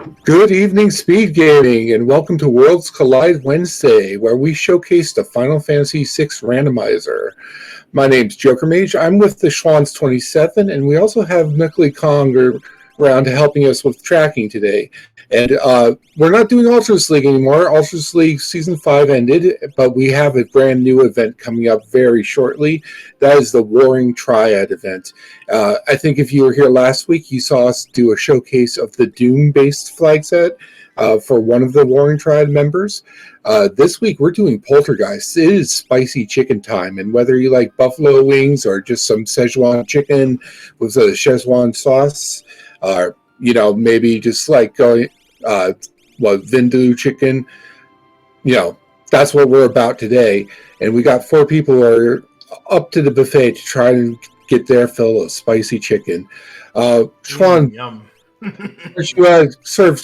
Good evening, Speed Gaming, and welcome to Worlds Collide Wednesday, where we showcase the Final Fantasy VI Randomizer. My name's Joker Mage. I'm with the Schwans 27, and we also have Mickley Conger around helping us with tracking today. And we're not doing Ultras League anymore. Ultras League Season 5 ended, but we have a brand new event coming up very shortly. That is the Warring Triad event. I think if you were here last week, you saw us do a showcase of the Doom-based flag set for one of the Warring Triad members. This week, we're doing Poltergeist. It is spicy chicken time, and whether you like buffalo wings or just some Szechuan chicken with a Szechuan sauce, or maybe just like going Vindaloo chicken, that's what we're about today. And we got 4 people who are up to the buffet to try and get their fill of spicy chicken. Schwan,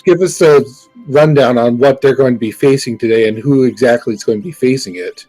give us a rundown on what they're going to be facing today and who exactly is going to be facing it.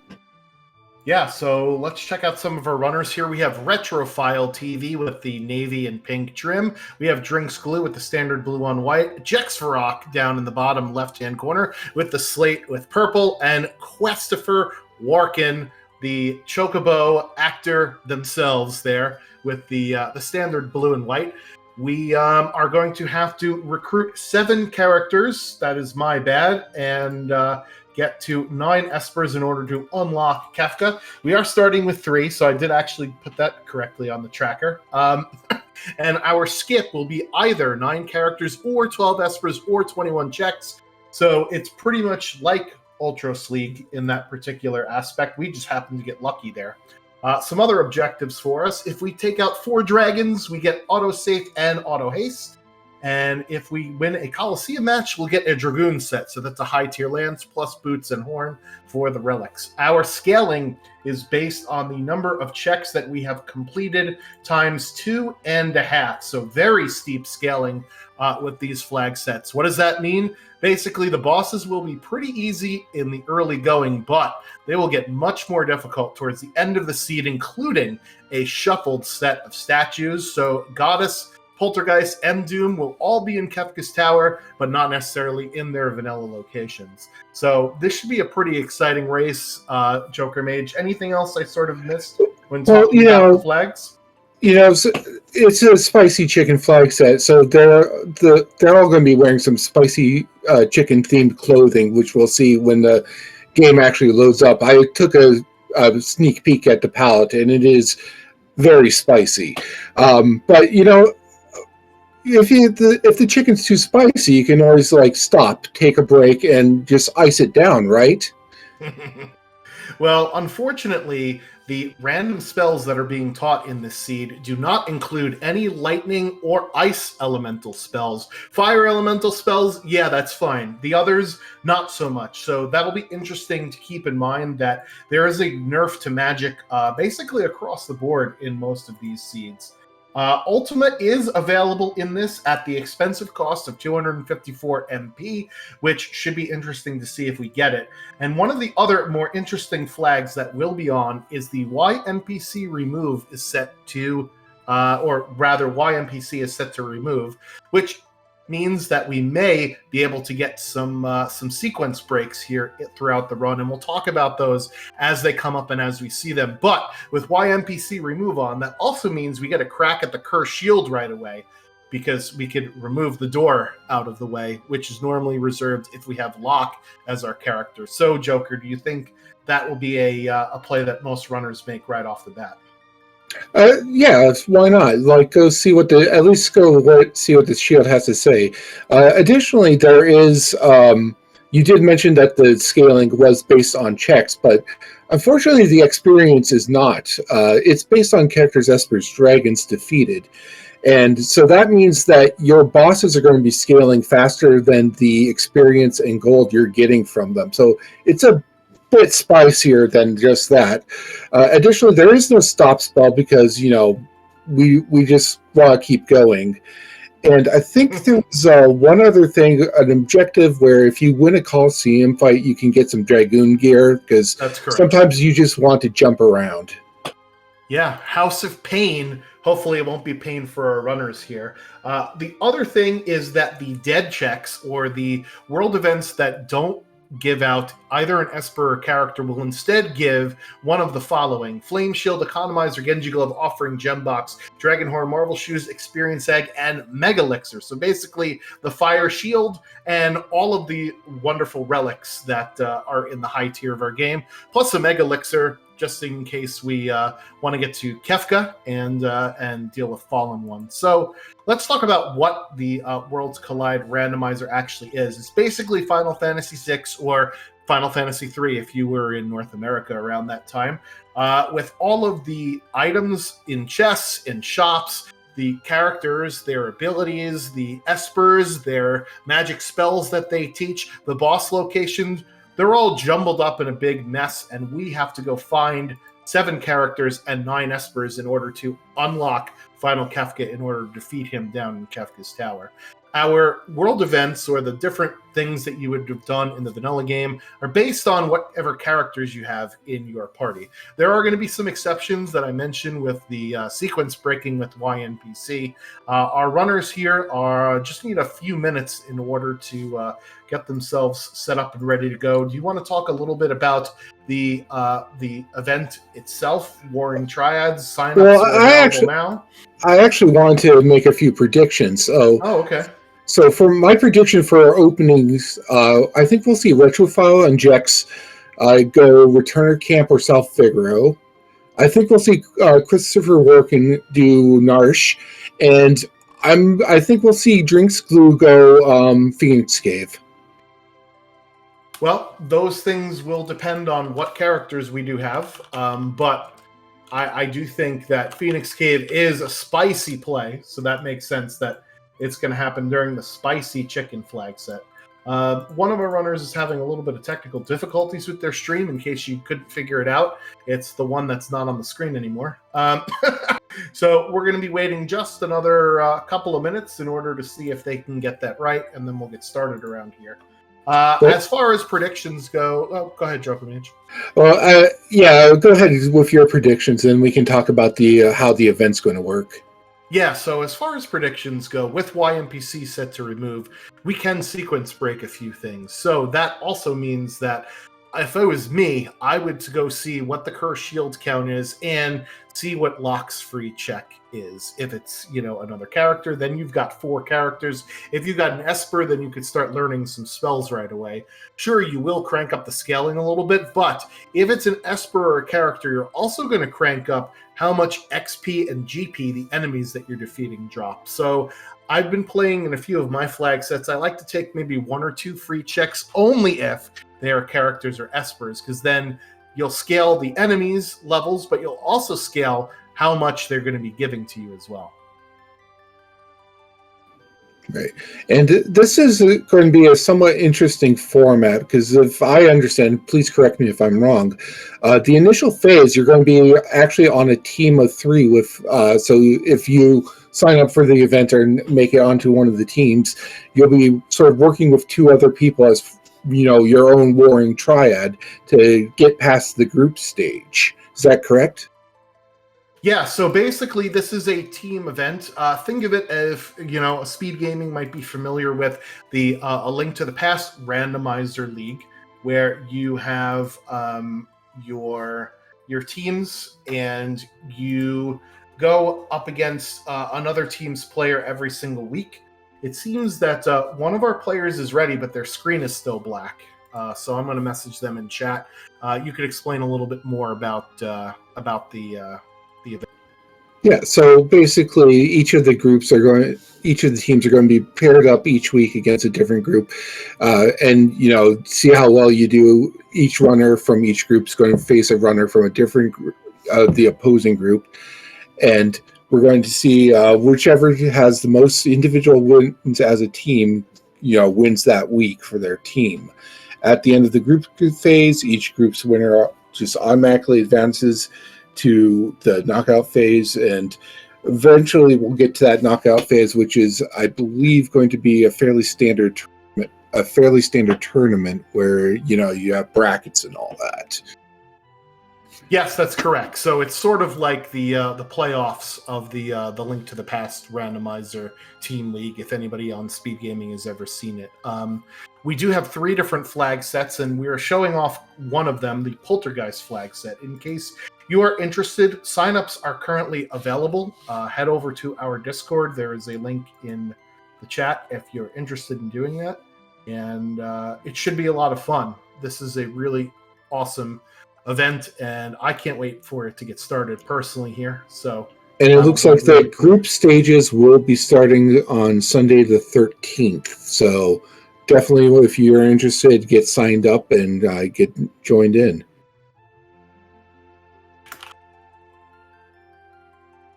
Yeah, so let's check out some of our runners here. We have Retrophile TV with the navy and pink trim. We have Drinks Glue with the standard blue on white. Jexvarok down in the bottom left-hand corner with the slate with purple. And Questifer Warkin, the Chocobo actor themselves there with the standard blue and white. We are going to have to recruit 7 characters. That is my bad. And get to 9 Espers in order to unlock Kefka. We are starting with 3, so I did actually put that correctly on the tracker. And our skip will be either 9 characters or 12 Espers or 21 checks. So it's pretty much like Ultros League in that particular aspect. We just happen to get lucky there. Some other objectives for us. If we take out 4 dragons, we get auto-safe and auto-haste. And if we win a Coliseum match, we'll get a Dragoon set. So that's a high-tier lance plus boots and horn for the relics. Our scaling is based on the number of checks that we have completed times 2.5. So very steep scaling with these flag sets. What does that mean? Basically, the bosses will be pretty easy in the early going, but they will get much more difficult towards the end of the seed, including a shuffled set of statues. So Goddess, Poltergeist, and Doom will all be in Kefka's Tower, but not necessarily in their vanilla locations. So this should be a pretty exciting race, Joker Mage. Anything else I sort of missed when talking about the flags? It's a spicy chicken flag set, so they're all going to be wearing some spicy chicken-themed clothing, which we'll see when the game actually loads up. I took a sneak peek at the palette, and it is very spicy. But if the chicken's too spicy, you can always stop, take a break, and just ice it down, right? Well, unfortunately, the random spells that are being taught in this seed do not include any lightning or ice elemental spells. Fire elemental spells, yeah, that's fine. The others, not so much. So that'll be interesting to keep in mind that there is a nerf to magic basically across the board in most of these seeds. Ultima is available in this at the expensive cost of 254 MP, which should be interesting to see if we get it. And one of the other more interesting flags that will be on is the YNPC remove is set to, or rather YNPC is set to remove, which means that we may be able to get some sequence breaks here throughout the run, and we'll talk about those as they come up and as we see them. But with YNPC remove on, that also means we get a crack at the Curse Shield right away, because we could remove the door out of the way, which is normally reserved if we have Locke as our character. So, Joker, do you think that will be a play that most runners make right off the bat? Yeah, why not? Go see what see what the shield has to say. Additionally, there is you did mention that the scaling was based on checks, but unfortunately the experience is not. It's based on characters, espers, dragons defeated. And so that means that your bosses are going to be scaling faster than the experience and gold you're getting from them. So it's a bit spicier than just that. Additionally, there is no stop spell because we just want to keep going. And I think there was one other thing, an objective where if you win a Coliseum fight, you can get some Dragoon gear, because sometimes you just want to jump around. Yeah, House of Pain hopefully it won't be pain for our runners here. The other thing is that the dead checks, or the world events that don't give out either an Esper or character, will instead give one of the following: Flame Shield, Economizer, Genji Glove, Offering, Gem Box, Dragon Horn, Marvel Shoes, Experience Egg, and Mega Elixir. So basically the Fire Shield and all of the wonderful relics that are in the high tier of our game, plus a Mega Elixir, just in case we want to get to Kefka and deal with Fallen One. So let's talk about what the Worlds Collide Randomizer actually is. It's basically Final Fantasy VI, or Final Fantasy III if you were in North America around that time, with all of the items in chests, in shops, the characters, their abilities, the espers, their magic spells that they teach, the boss locations. They're all jumbled up in a big mess, and we have to go find 7 characters and 9 espers in order to unlock Final Kefka, in order to defeat him down in Kefka's tower. Our world events, or the different things that you would have done in the vanilla game, are based on whatever characters you have in your party. There are going to be some exceptions that I mentioned with the sequence breaking with YNPC. Our runners here just need a few minutes in order to get themselves set up and ready to go. Do you want to talk a little bit about the event itself, Warring Triads? Sign-ups are available now. I actually wanted to make a few predictions. Oh, okay. So for my prediction for our openings, I think we'll see Retrofile and Jex go Returner Camp or South Figaro. I think we'll see Christopher Workin do Narsh, and I think we'll see Drinks Glue go Phoenix Cave. Well, those things will depend on what characters we do have, but I do think that Phoenix Cave is a spicy play, so that makes sense that it's going to happen during the spicy chicken flag set. One of our runners is having a little bit of technical difficulties with their stream, in case you couldn't figure it out. It's the one that's not on the screen anymore. So we're going to be waiting just another couple of minutes in order to see if they can get that right, and then we'll get started around here. As far as predictions go, go ahead, Joker Mage. Well, yeah, go ahead with your predictions, and we can talk about the how the event's going to work. Yeah, so as far as predictions go, with YNPC set to remove, we can sequence break a few things. So that also means that if it was me, I would go see what the curse shield count is and see what locks free check is. If it's, another character, then you've got 4 characters. If you've got an Esper, then you could start learning some spells right away. Sure, you will crank up the scaling a little bit, but if it's an Esper or a character, you're also going to crank up how much XP and GP the enemies that you're defeating drop. So I've been playing in a few of my flag sets. I like to take maybe 1 or 2 free checks only if they are characters or espers, because then you'll scale the enemies' levels, but you'll also scale how much they're going to be giving to you as well. Right. And this is going to be a somewhat interesting format, because if I understand, please correct me if I'm wrong, the initial phase, you're going to be actually on a team of 3 with, so if you sign up for the event or make it onto one of the teams, you'll be sort of working with 2 other people as, your own warring triad to get past the group stage. Is that correct? Yeah, so basically this is a team event. Think of it as, SpeedGaming might be familiar with the A Link to the Past Randomizer League, where you have your teams and you go up against another team's player every single week. It seems that one of our players is ready, but their screen is still black. So I'm going to message them in chat. You could explain a little bit more about the event. Yeah, so basically each of the teams are going to be paired up each week against a different group, and see how well you do. Each runner from each group is going to face a runner from a different group, the opposing group, and we're going to see whichever has the most individual wins as a team, wins that week for their team. At the end of the group phase, each group's winner just automatically advances to the knockout phase, and eventually we'll get to that knockout phase, which is, I believe, going to be a fairly standard tournament where you have brackets and all that. Yes, that's correct. So it's sort of like the playoffs of the Link to the Past randomizer team league. If anybody on Speed Gaming has ever seen it, we do have 3 different flag sets, and we are showing off one of them, the Poltergeist flag set. In case you are interested, signups are currently available. Head over to our Discord. There is a link in the chat if you're interested in doing that, and it should be a lot of fun. This is a really awesome event, and I can't wait for it to get started personally here. So, and it looks like the group stages will be starting on Sunday the 13th. So definitely, if you're interested, get signed up and get joined in.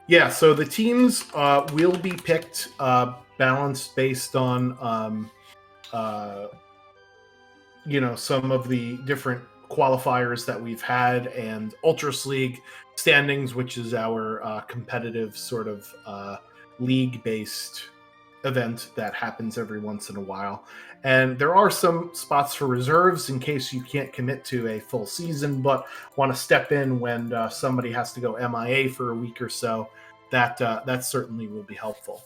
Yeah, so the teams will be picked balanced based on some of the different qualifiers that we've had, and Ultras League standings, which is our competitive sort of league-based event that happens every once in a while. And there are some spots for reserves in case you can't commit to a full season but want to step in when somebody has to go MIA for a week or so. That certainly will be helpful.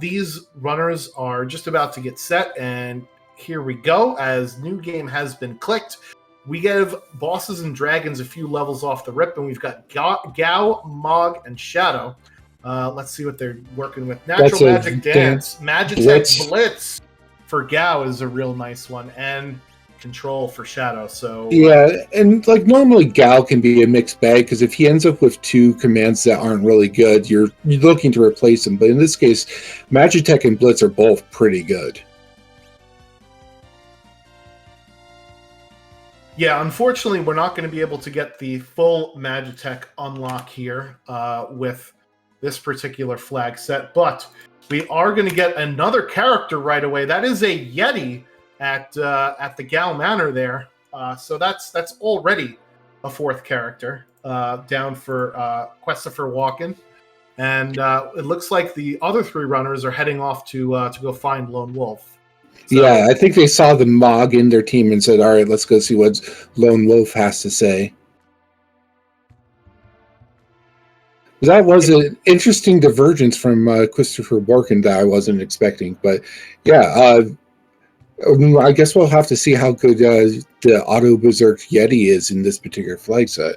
These runners are just about to get set, and here we go. As new game has been clicked, we give bosses and dragons a few levels off the rip, and we've got Gao, Mog, and Shadow. Let's see what they're working with. Natural Magic Dance, Magitech Blitz for Gao is a real nice one, and Control for Shadow. So yeah, and like normally Gao can be a mixed bag, because if he ends up with 2 commands that aren't really good, you're looking to replace him. But in this case, Magitech and Blitz are both pretty good. Yeah, unfortunately, we're not going to be able to get the full Magitech unlock here with this particular flag set, but we are going to get another character right away. That is a Yeti at the Gao Manor there. So that's already a 4th character down for Christopher Walken. And it looks like the other 3 runners are heading off to go find Lone Wolf. So, yeah, I think they saw the Mog in their team and said, all right, let's go see what Lone Wolf has to say. That was an interesting divergence from Christopher Walken that I wasn't expecting. But yeah, I guess we'll have to see how good the Auto Berserk Yeti is in this particular flag set.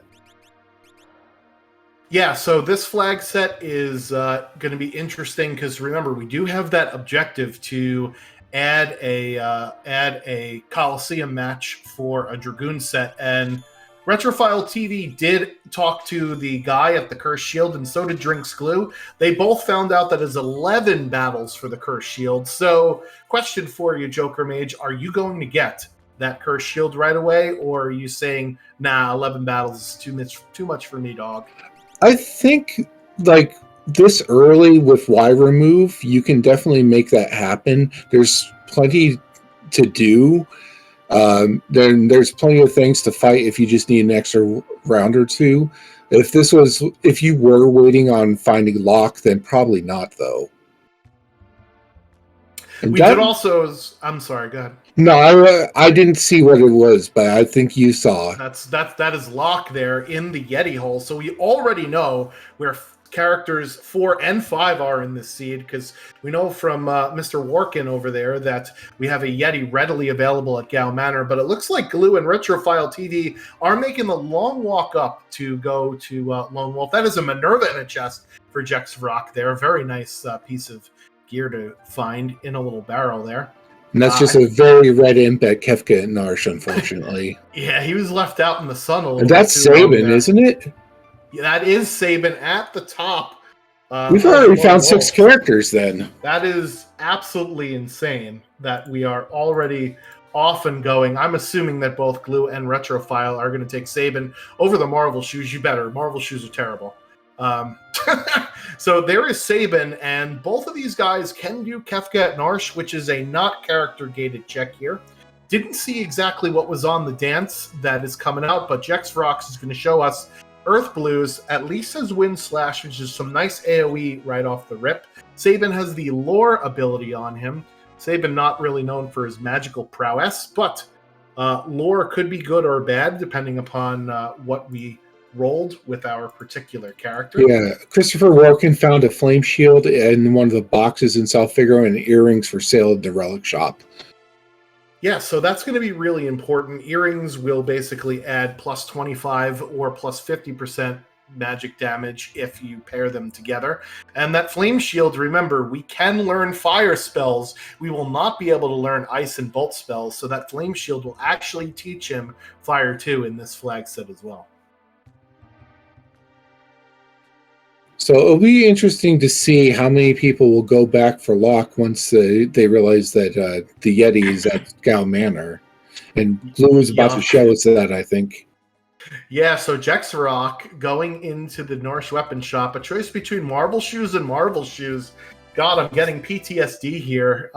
Yeah, so this flag set is going to be interesting because remember, we do have that objective to add a Coliseum match for a Dragoon set, and Retrophile TV did talk to the guy at the Cursed Shield, and so did Drinks Glue. They both found out that there's 11 battles for the Cursed Shield. So, question for you, Joker Mage, are you going to get that Cursed Shield right away, or are you saying, nah, 11 battles is too much for me, dog? I think, like, this early with Y remove, you can definitely make that happen. There's plenty to do. Then there's plenty of things to fight if you just need an extra round or 2. If you were waiting on finding Locke, then probably not, though. And we did also. I'm sorry. Go ahead. No, I didn't see what it was, but I think you saw. That is Locke there in the Yeti hole. So we already know where characters 4 and 5 are in this seed, because we know from Mr. Warkin over there that we have a Yeti readily available at Gao Manor, but it looks like Glue and Retrophile TV are making the long walk up to go to Lone Wolf. That is a Minerva in a chest for Jex Rock there. A very nice piece of gear to find in a little barrel there. And that's just a very red imp at Kefka and Narsh, unfortunately. Yeah, he was left out in the sun a little bit. That's Sabin, isn't it? Yeah, that is Sabin at the top. We've already found 6 characters then. That is absolutely insane that we are already off and going. I'm assuming that both Glue and Retrophile are going to take Sabin over the Marvel Shoes. You better. Marvel Shoes are terrible. So there is Sabin, and both of these guys can do Kefka at Narsh, which is a not character-gated check here. Didn't see exactly what was on the dance that is coming out, but Jex Rocks is going to show us Earth Blues, at least has Wind Slash, which is some nice AoE right off the rip. Sabin has the Lore ability on him. Sabin not really known for his magical prowess, but Lore could be good or bad depending upon what we rolled with our particular character. Yeah, Christopher Walken found a flame shield in one of the boxes in South Figaro and earrings for sale at the relic shop. Yeah, so that's going to be really important. Earrings will basically add plus 25 or plus 50% magic damage if you pair them together. And that flame shield, remember, we can learn fire spells. We will not be able to learn ice and bolt spells, so that flame shield will actually teach him fire too in this flag set as well. So it'll be interesting to see how many people will go back for Locke once they realize that the Yeti is at Gao Manor. And Blue is about to show us that, I think. Yeah, so Jexarok going into the Norse weapon shop, a choice between Marble Shoes and Marvel Shoes. God, I'm getting PTSD here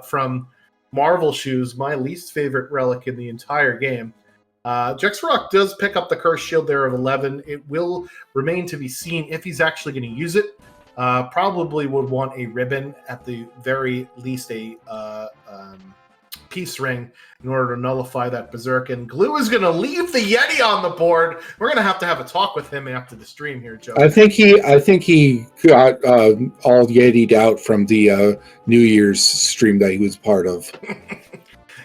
from Marvel Shoes, my least favorite relic in the entire game. Jexarok does pick up the Curse Shield there of 11. It will remain to be seen if he's actually going to use it. Probably would want a ribbon, at the very least a peace ring, in order to nullify that Berserk. And Glue is going to leave the Yeti on the board. We're going to have a talk with him after the stream here, Joe. I think he got all Yeti'd out from the New Year's stream that he was part of.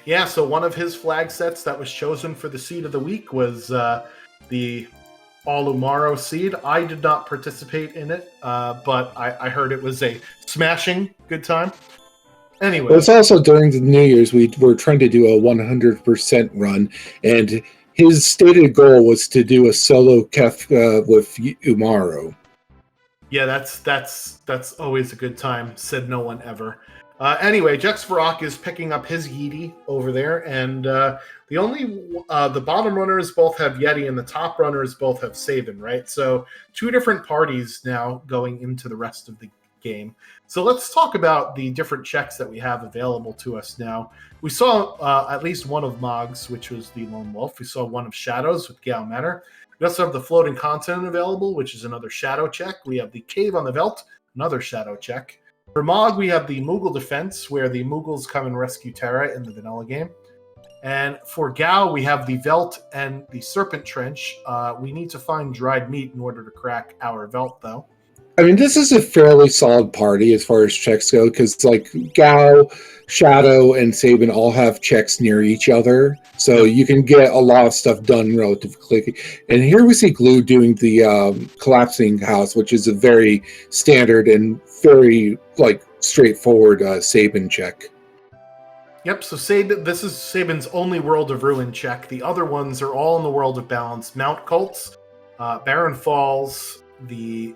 Yeah, so one of his flag sets that was chosen for the seed of the week was the Alumaro seed. I did not participate in it, but I heard it was a smashing good time. Anyway. Well, it's also during the New Year's, we were trying to do a 100% run, and his stated goal was to do a solo Kefka with Umaro. Yeah, that's always a good time, said no one ever. Anyway, Jexvarok is picking up his Yeti over there, and the bottom runners both have Yeti, and the top runners both have Sabin, right? So two different parties now going into the rest of the game. So let's talk about the different checks that we have available to us now. We saw at least one of Mog's, which was the Lone Wolf. We saw one of Shadows with Gao Manor. We also have the Floating Continent available, which is another Shadow check. We have the Cave on the Veldt, another Shadow check. For Mog, we have the Moogle Defense, where the Moogles come and rescue Terra in the vanilla game. And for Gao, we have the Veldt and the Serpent Trench. We need to find dried meat in order to crack our Veldt, though. I mean, this is a fairly solid party as far as checks go, because like Gao, Shadow, and Sabin all have checks near each other, so you can get a lot of stuff done relatively quickly. And here we see Glue doing the collapsing house, which is a very standard and very straightforward Sabin check. Yep, so Sabin, this is Sabin's only World of Ruin check. The other ones are all in the World of Balance. Mount Colts, Barren Falls, the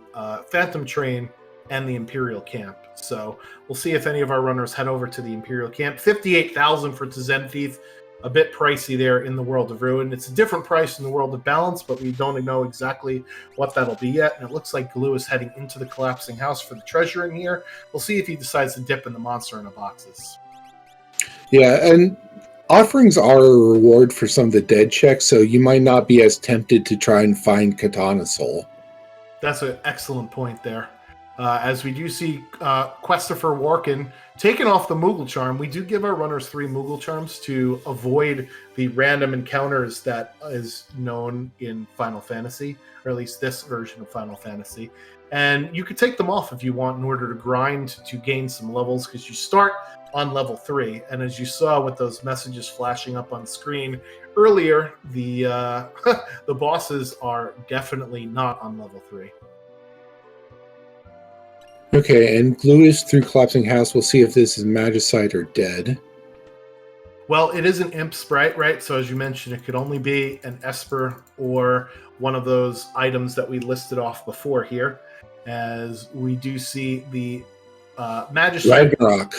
Phantom Train, and the Imperial Camp. So we'll see if any of our runners head over to the Imperial Camp. 58,000 for Tzen Thief, a bit pricey there in the World of Ruin. It's a different price in the World of Balance, but we don't know exactly what that'll be yet. And it looks like Glue is heading into the collapsing house for the treasure in here. We'll see if he decides to dip in the monster in the boxes. Yeah, and offerings are a reward for some of the dead checks, so you might not be as tempted to try and find Katana Soul. That's an excellent point there. As we do see Christopher Walken taking off the Moogle Charm, we do give our runners 3 Moogle Charms to avoid the random encounters that is known in Final Fantasy, or at least this version of Final Fantasy. And you could take them off if you want in order to grind to gain some levels, because you start on level 3. And as you saw with those messages flashing up on screen earlier, the the bosses are definitely not on level 3. Okay, and Glue is through Collapsing House. We'll see if this is Magicite or Dead. Well, it is an Imp Sprite, right? So as you mentioned, it could only be an Esper or one of those items that we listed off before here. As we do see the Magicite. Ragnarok.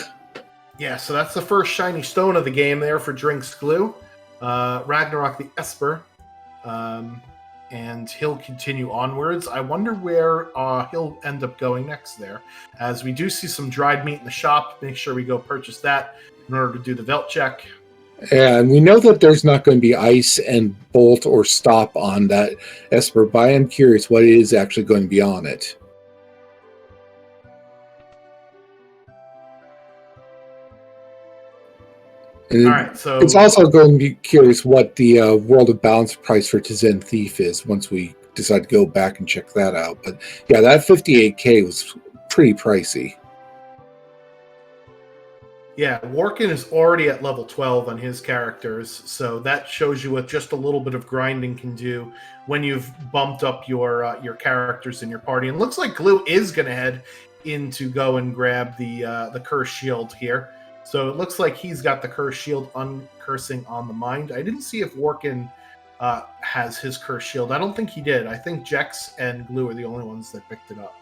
Yeah, so that's the first shiny stone of the game there for Drinks Glue. Ragnarok the Esper. And he'll continue onwards. I wonder where he'll end up going next there. As we do see some dried meat in the shop. Make sure we go purchase that in order to do the Veldt check. And we know that there's not going to be ice and bolt or stop on that Esper, but I am curious what is actually going to be on it. And all right, so it's also going to be curious what the World of Balance price for Tzen Thief is once we decide to go back and check that out. But yeah, that 58K was pretty pricey. Yeah, Workin is already at level 12 on his characters, so that shows you what just a little bit of grinding can do when you've bumped up your characters in your party. And it looks like Glue is going to head in to go and grab the Curse Shield here. So it looks like he's got the Curse Shield uncursing on the mind. I didn't see if Workin has his Curse Shield. I don't think he did. I think Jex and Glue are the only ones that picked it up.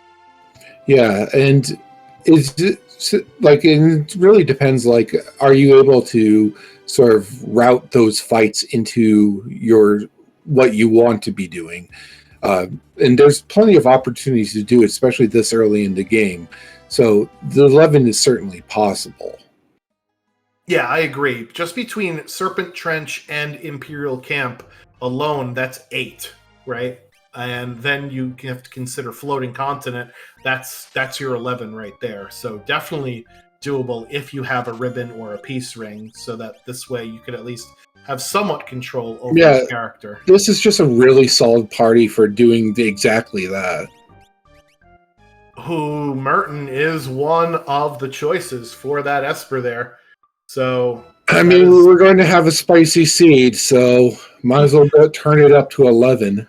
Yeah, and it's like it really depends. Like, are you able to sort of route those fights into what you want to be doing? And there's plenty of opportunities to do it, especially this early in the game. So the 11 is certainly possible. Yeah, I agree. Just between Serpent Trench and Imperial Camp alone, that's 8, right? And then you have to consider Floating Continent. That's your 11 right there. So definitely doable if you have a ribbon or a peace ring, so that this way you could at least have somewhat control over your character. This is just a really solid party for doing exactly that. Who Merton is one of the choices for that Esper there. So I mean, we're going to have a spicy seed, so might as well turn it up to 11.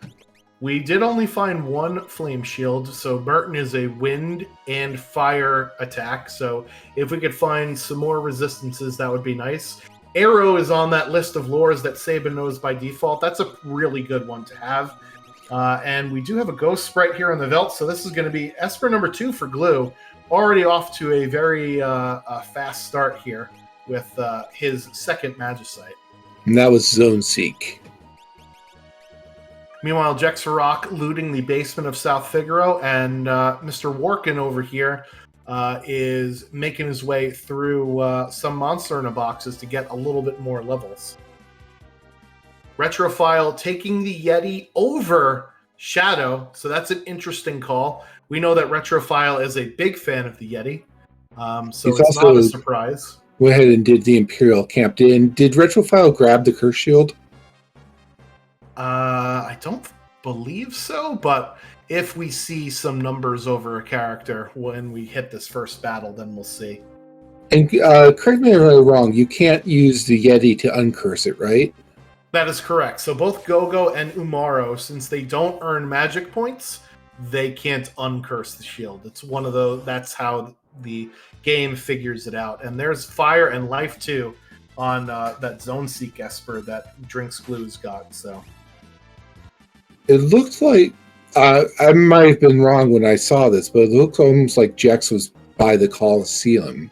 We did only find one flame shield, so Merton is a wind and fire attack. So if we could find some more resistances, that would be nice. Arrow is on that list of lures that Sabin knows by default. That's a really good one to have. And we do have a ghost sprite here on the Veldt, so this is going to be Esper number 2 for Glue. Already off to a very fast start here with his second Magicite. And that was Zone Seek. Meanwhile, Jexarok looting the basement of South Figaro, and Mr. Workin over here is making his way through some Monster in a boxes to get a little bit more levels. Retrophile taking the Yeti over Shadow, so that's an interesting call. We know that Retrophile is a big fan of the Yeti, so it's not a surprise. Went ahead and did the Imperial Camp. Did Retrophile grab the Curse Shield? I don't believe so, but if we see some numbers over a character when we hit this first battle, then we'll see. And correct me if I'm wrong, you can't use the Yeti to uncurse it, right? That is correct. So both Gogo and Umaro, since they don't earn magic points, they can't uncurse the shield. It's one of those, that's how the game figures it out. And there's fire and life too on that Zone Seek Esper that Drinks Glue's got, so. It looked like, I might have been wrong when I saw this, but it looked almost like Jex was by the Coliseum.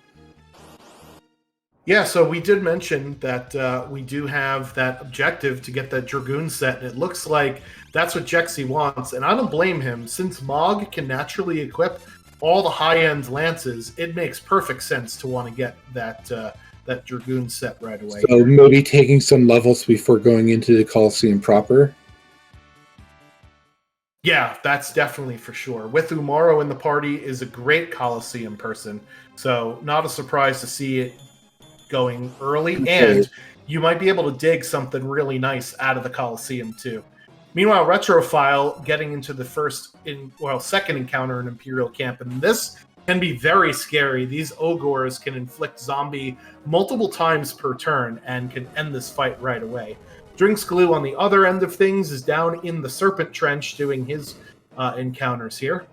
Yeah, so we did mention that we do have that objective to get that Dragoon set, and it looks like that's what Jexy wants, and I don't blame him. Since Mog can naturally equip all the high-end lances, it makes perfect sense to want to get that Dragoon set right away. So maybe taking some levels before going into the Coliseum proper? Yeah, that's definitely for sure. With Umaro in the party is a great Coliseum person, so not a surprise to see it going early, and you might be able to dig something really nice out of the Coliseum too. Meanwhile, Retrophile getting into the second encounter in Imperial Camp, and this can be very scary. These Ogres can inflict zombie multiple times per turn and can end this fight right away. Drinks Glue on the other end of things is down in the Serpent Trench doing his encounters here.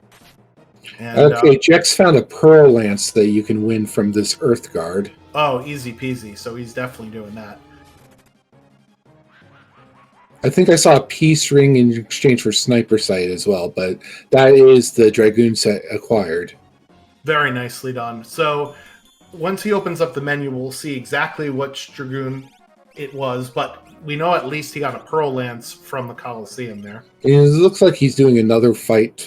And, okay, Jex found a Pearl Lance that you can win from this Earth Guard. Oh, easy peasy. So he's definitely doing that. I think I saw a Peace Ring in exchange for Sniper Sight as well, but that is the Dragoon set acquired. Very nicely done. So once he opens up the menu, we'll see exactly which Dragoon it was, but we know at least he got a Pearl Lance from the Coliseum there. And it looks like he's doing another fight.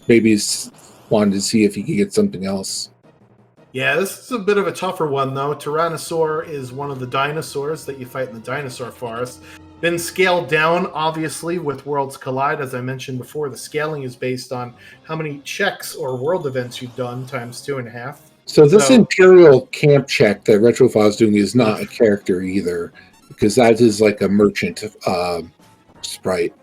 Maybe he's wanted to see if he could get something else. Yeah, this is a bit of a tougher one, though. Tyrannosaur is one of the dinosaurs that you fight in the dinosaur forest. Been scaled down, obviously, with Worlds Collide. As I mentioned before, the scaling is based on how many checks or world events you've done times 2.5. So this Imperial Camp check that Retrophile is doing is not a character either, because that is like a merchant sprite.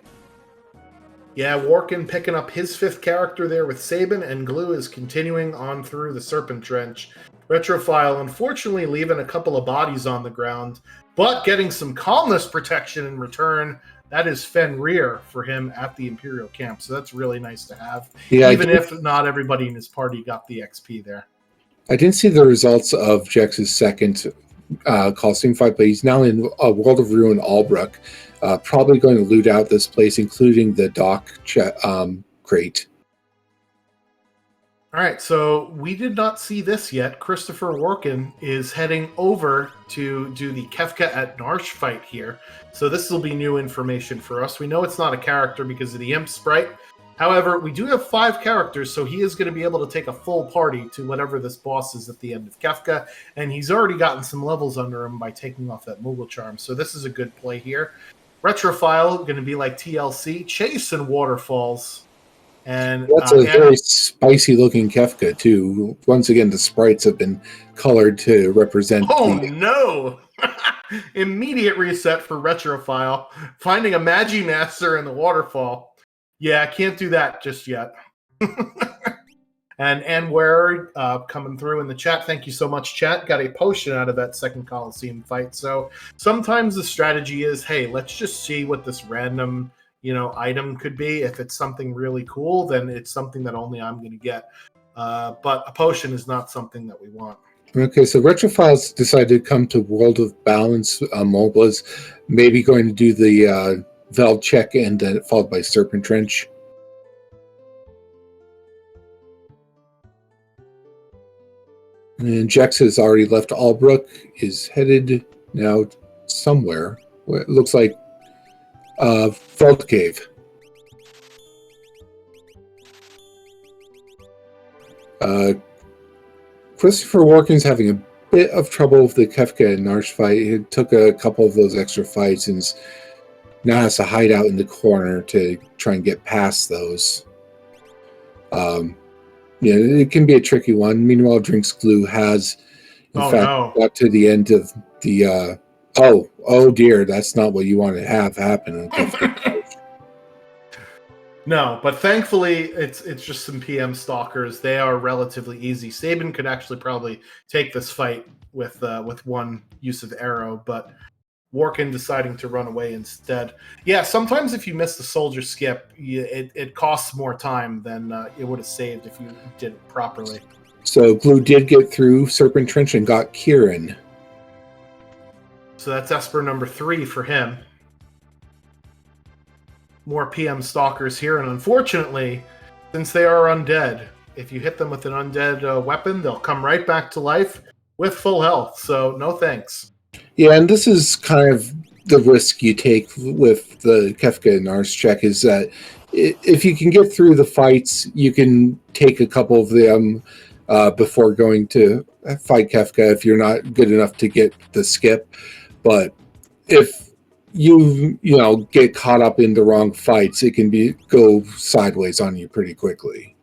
Yeah, Workin picking up his 5th character there with Sabin, and Glue is continuing on through the Serpent Trench. Retrophile, unfortunately, leaving a couple of bodies on the ground, but getting some calmness protection in return. That is Fenrir for him at the Imperial camp, so that's really nice to have, Yeah, even if not everybody in his party got the XP there. I didn't see the results of Jex's second costume fight, but he's now in World of Ruin Albrook, probably going to loot out this place, including the dock crate. All right, so we did not see this yet. Christopher Workin is heading over to do the Kefka at Narsh fight here. So this will be new information for us. We know it's not a character because of the imp sprite. However, we do have 5 characters, so he is going to be able to take a full party to whatever this boss is at the end of Kefka, and he's already gotten some levels under him by taking off that Moogle Charm, so this is a good play here. Retrophile, going to be like TLC, chasing waterfalls. And that's a very spicy-looking Kefka, too. Once again, the sprites have been colored to represent... Oh, no! Immediate reset for Retrophile. Finding a Magimaster in the waterfall. Yeah, I can't do that just yet. And Wearer coming through in the chat. Thank you so much, chat. Got a potion out of that second Coliseum fight. So sometimes the strategy is, hey, let's just see what this random, item could be. If it's something really cool, then it's something that only I'm going to get. But a potion is not something that we want. Okay, so Retrophiles decided to come to World of Balance. Mobila's maybe going to do the Veld check and then followed by Serpent Trench. And Jex has already left Albrook, is headed now somewhere. It looks like Veld Cave. Christopher Workin's having a bit of trouble with the Kefka and Narsh fight. He took a couple of those extra fights and now has to hide out in the corner to try and get past those. It can be a tricky one. Meanwhile, Drinks Glue has, in fact, got to the end of the... oh dear, that's not what you want to have happen. No, but thankfully, it's just some PM stalkers. They are relatively easy. Sabin could actually probably take this fight with one use of arrow, but Workin deciding to run away instead. Yeah, sometimes if you miss the soldier skip, it costs more time than it would have saved if you did it properly. So Glue did get through Serpent Trench and got Kieran. So that's Esper number 3 for him. More PM stalkers here, and unfortunately, since they are undead, if you hit them with an undead weapon, they'll come right back to life with full health. So no thanks. Yeah, and this is kind of the risk you take with the Kefka and Narsh check, is that if you can get through the fights, you can take a couple of them before going to fight Kefka if you're not good enough to get the skip. But if you get caught up in the wrong fights, it can go sideways on you pretty quickly.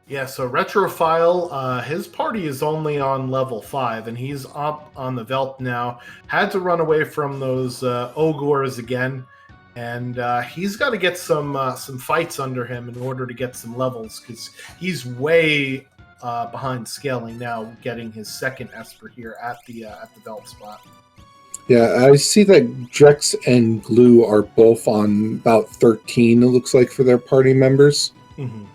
Yeah, so Retrophile, his party is only on level 5, and he's up on the Veld now. Had to run away from those Ogres again, and he's got to get some fights under him in order to get some levels, because he's way behind scaling now, getting his second Esper here at the Veld spot. Yeah, I see that Drex and Glue are both on about 13, it looks like, for their party members. Mm-hmm.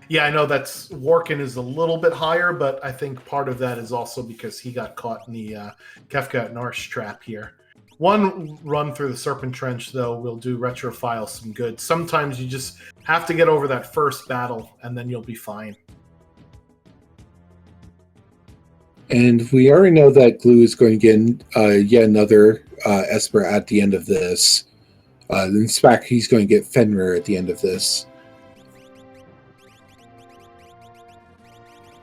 Yeah, I know that's Workin is a little bit higher, but I think part of that is also because he got caught in the Kefka at Narsh trap here. One run through the Serpent Trench, though, will do Retrophile some good. Sometimes you just have to get over that first battle, and then you'll be fine. And we already know that Glue is going to get yet another Esper at the end of this. In fact, he's going to get Fenrir at the end of this.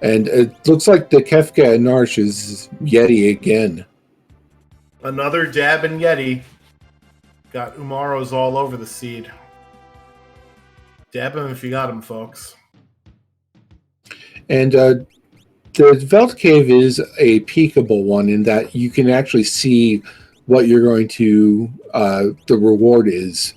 And it looks like the Kefka and Narsh is Yeti again. Another dab and Yeti. Got Umaros all over the seed. Dab him if you got him, folks. And the Veld Cave is a peekable one in that you can actually see what you're going to, the reward is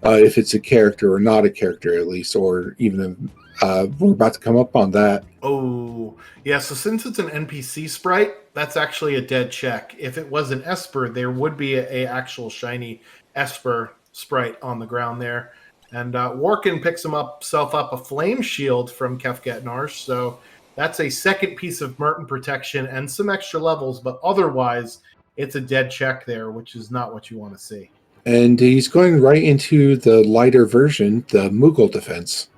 if it's a character or not a character, at least, or even we're about to come up on that. Oh, yeah. So since it's an NPC sprite, that's actually a dead check. If it was an Esper, there would be a actual shiny Esper sprite on the ground there. And Workin picks himself up a flame shield from Kefgetnarsh. So that's a second piece of Merton protection and some extra levels, but otherwise it's a dead check there, which is not what you want to see. And he's going right into the lighter version, the Moogle defense.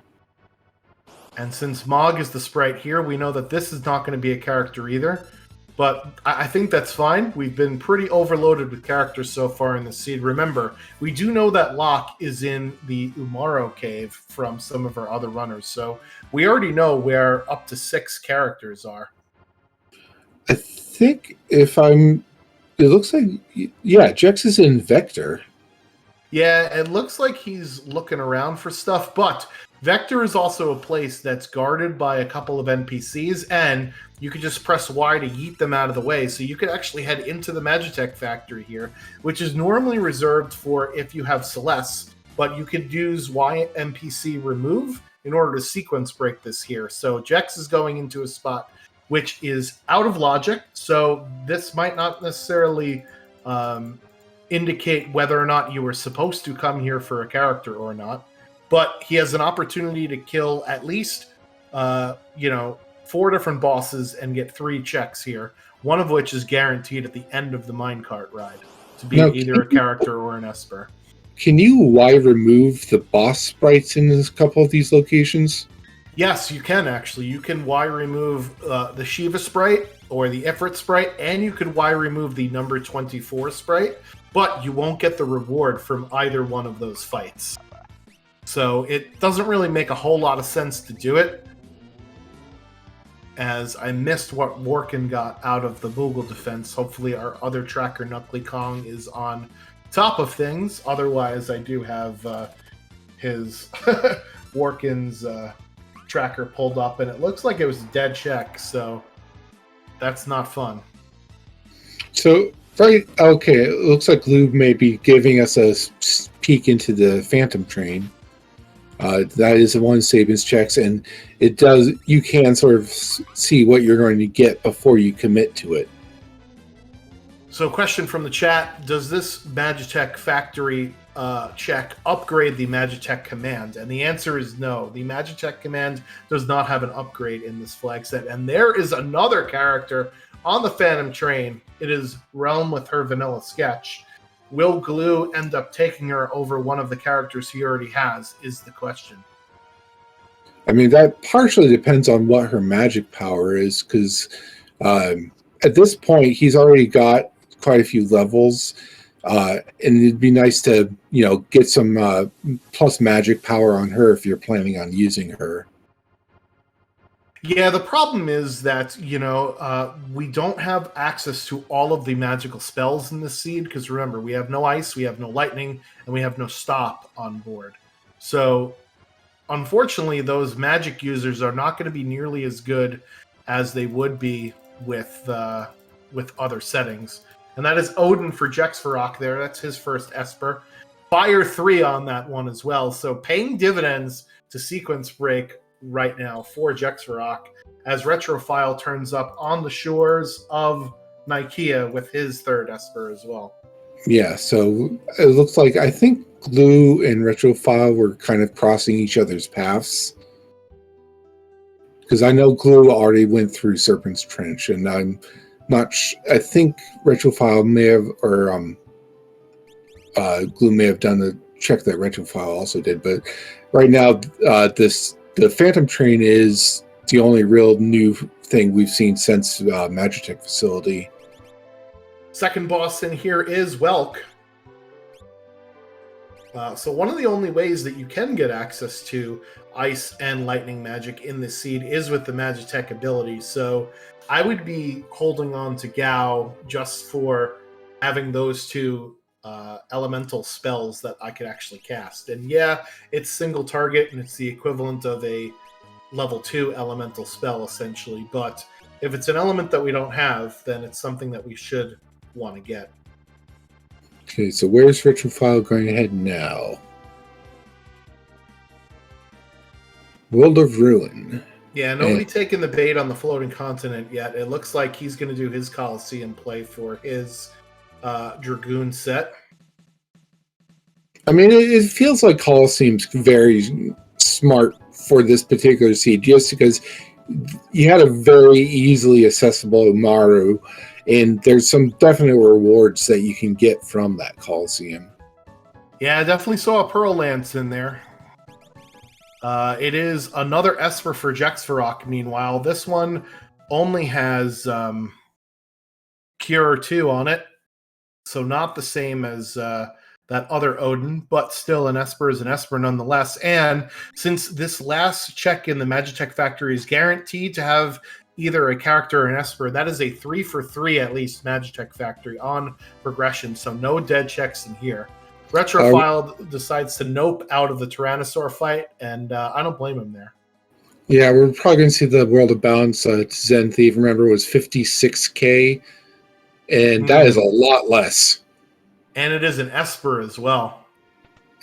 And since Mog is the sprite here, we know that this is not going to be a character either. But I think that's fine. We've been pretty overloaded with characters so far in the seed. Remember, we do know that Locke is in the Umaro cave from some of our other runners. So we already know where up to 6 characters are. I think it looks like, yeah, Jex is in Vector. Yeah, it looks like he's looking around for stuff, but Vector is also a place that's guarded by a couple of NPCs, and you could just press Y to yeet them out of the way. So you could actually head into the Magitech factory here, which is normally reserved for if you have Celeste, but you could use Y NPC remove in order to sequence break this here. So Jex is going into a spot which is out of logic, so this might not necessarily indicate whether or not you were supposed to come here for a character or not. But he has an opportunity to kill at least, 4 different bosses and get 3 checks here, one of which is guaranteed at the end of the minecart ride to be either a character or an Esper. Can you Y remove the boss sprites in a couple of these locations? Yes, you can actually. You can Y remove the Shiva sprite or the Ifrit sprite, and you can Y remove the number 24 sprite, but you won't get the reward from either one of those fights. So it doesn't really make a whole lot of sense to do it, as I missed what Workin got out of the Moogle defense. Hopefully our other tracker, Knuckly Kong, is on top of things. Otherwise, I do have his Workin's tracker pulled up, and it looks like it was a dead check, so that's not fun. So, right, okay, it looks like Lube may be giving us a peek into the Phantom Train. That is one of Saban's checks, and it does. You can sort of see what you're going to get before you commit to it. So, question from the chat: does this Magitech factory check upgrade the Magitech command? And the answer is no. The Magitech command does not have an upgrade in this flag set, and there is another character on the Phantom Train. It is Realm with her vanilla sketch. Will Glue end up taking her over one of the characters he already has, is the question. I mean, that partially depends on what her magic power is, because at this point, he's already got quite a few levels, and it'd be nice to, get some plus magic power on her if you're planning on using her. Yeah, the problem is that, we don't have access to all of the magical spells in this seed, because remember, we have no ice, we have no lightning, and we have no stop on board. So, unfortunately, those magic users are not going to be nearly as good as they would be with other settings. And that is Odin for Jexvarok there. That's his first Esper. Fire 3 on that one as well. So paying dividends to sequence break right now for Jexvarok as Retrophile turns up on the shores of Nikeah with his third Esper as well. Yeah, so it looks like I think Glue and Retrophile were kind of crossing each other's paths. Because I know Glue already went through Serpent's Trench, and I'm not I think Retrophile may have, or Glue may have done the check that Retrophile also did, but right now the Phantom Train is the only real new thing we've seen since Magitech Facility. Second boss in here is Welk. So one of the only ways that you can get access to ice and lightning magic in this seed is with the Magitech ability. So I would be holding on to Gao just for having those two elemental spells that I could actually cast. And yeah, it's single target, and it's the equivalent of a level 2 elemental spell, essentially. But if it's an element that we don't have, then it's something that we should want to get. Okay, so where's Retrophile going ahead now? World of Ruin. Yeah, nobody taking the bait on the floating continent yet. It looks like he's going to do his Coliseum play for his Dragoon set. I mean, it feels like Coliseum's very smart for this particular seed, just because you had a very easily accessible Umaru, and there's some definite rewards that you can get from that Coliseum. Yeah, I definitely saw a Pearl Lance in there. It is another Esper for Jexvarok. Meanwhile, this one only has Cure 2 on it, so not the same as that other Odin, but still an Esper is an Esper nonetheless. And since this last check in the Magitech factory is guaranteed to have either a character or an Esper, that is a 3 for 3 at least Magitech factory on progression, so no dead checks in here. Retrophile decides to nope out of the Tyrannosaur fight, and I don't blame him there. Yeah, we're probably going to see the World of Balance Zen Thief, remember, was 56k, and that is a lot less. And it is an Esper as well.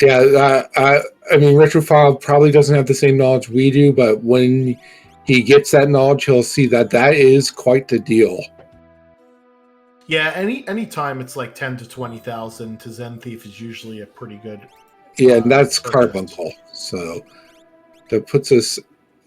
Yeah, I mean, Retrophile probably doesn't have the same knowledge we do, but when he gets that knowledge, he'll see that that is quite the deal. Yeah, any time it's like 10 to 20,000 to Zen Thief is usually a pretty good. Yeah, and that's Carbuncle, so that puts us.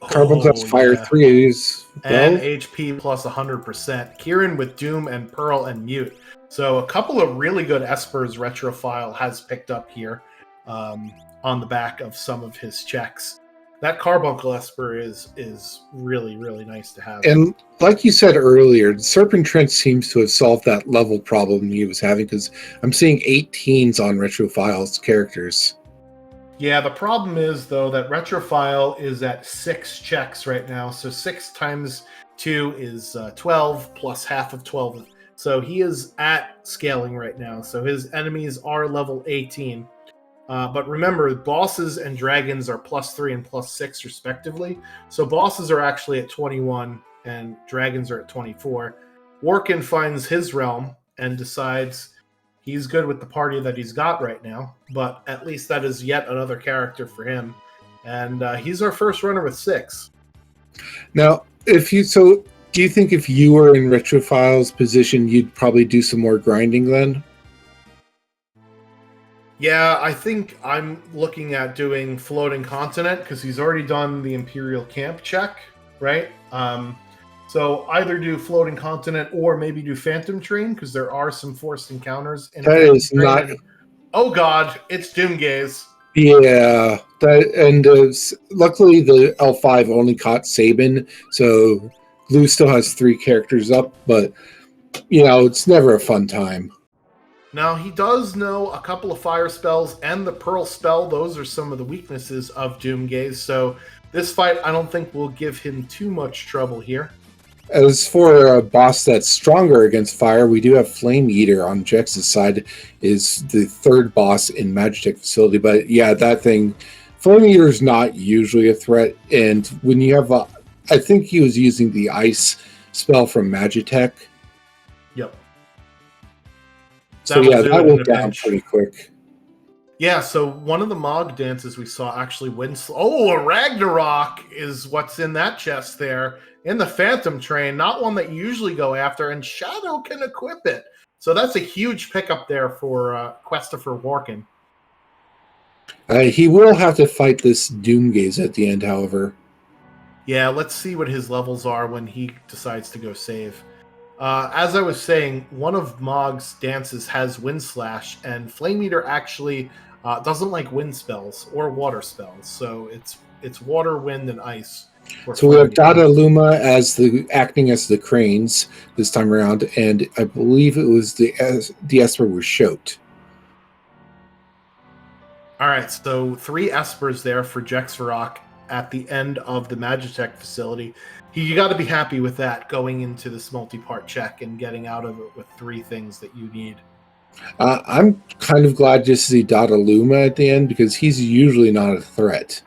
Carbuncle Fire 3 is and HP plus 100%. Kieran with Doom and Pearl and Mute. So a couple of really good Espers Retrophile has picked up here on the back of some of his checks. That Carbuncle Esper is really, really nice to have. And like you said earlier, Serpent Trench seems to have solved that level problem he was having, because I'm seeing 18s on Retrophile's characters. Yeah, the problem is, though, that Retrophile is at 6 checks right now. So 6 times 2 is 12, plus half of 12. So he is at scaling right now. So his enemies are level 18. But remember, bosses and dragons are plus 3 and plus 6 respectively. So bosses are actually at 21 and dragons are at 24. Workin finds his realm and decides he's good with the party that he's got right now, but at least that is yet another character for him. And he's our first runner with 6. Now, do you think if you were in Retrophile's position, you'd probably do some more grinding then? Yeah, I think I'm looking at doing Floating Continent because he's already done the Imperial Camp check, right? So either do Floating Continent or maybe do Phantom Train because there are some forced encounters. That is not. Oh God, it's Doomgaze. Yeah, luckily the L5 only caught Sabin, so Blue still has 3 characters up, but it's never a fun time. Now, he does know a couple of fire spells and the Pearl spell. Those are some of the weaknesses of Doomgaze. So this fight, I don't think will give him too much trouble here. As for a boss that's stronger against fire, we do have Flame Eater on Jex's side, is the 3rd boss in Magitech Facility. But yeah, that thing, Flame Eater is not usually a threat. And when you have, I think he was using the Ice spell from Magitech. Yep. So yeah, that went down pretty quick. Yeah, so one of the Mog dances we saw actually wins. Oh, a Ragnarok is what's in that chest there in the Phantom Train. Not one that you usually go after, and Shadow can equip it. So that's a huge pickup there for Christopher Walken. He will have to fight this Doomgaze at the end, however. Yeah, let's see what his levels are when he decides to go save. As I was saying, one of Mog's dances has Wind Slash, and Flame Eater actually doesn't like wind spells or water spells. So it's water, wind, and ice. So we have Dada Luma acting as the cranes this time around, and I believe it was the Esper was Shote. All right, so 3 Espers there for Jexvarok at the end of the Magitech facility. You got to be happy with that going into this multi-part check and getting out of it with 3 things that you need. I'm kind of glad just to see Dada Luma at the end because he's usually not a threat.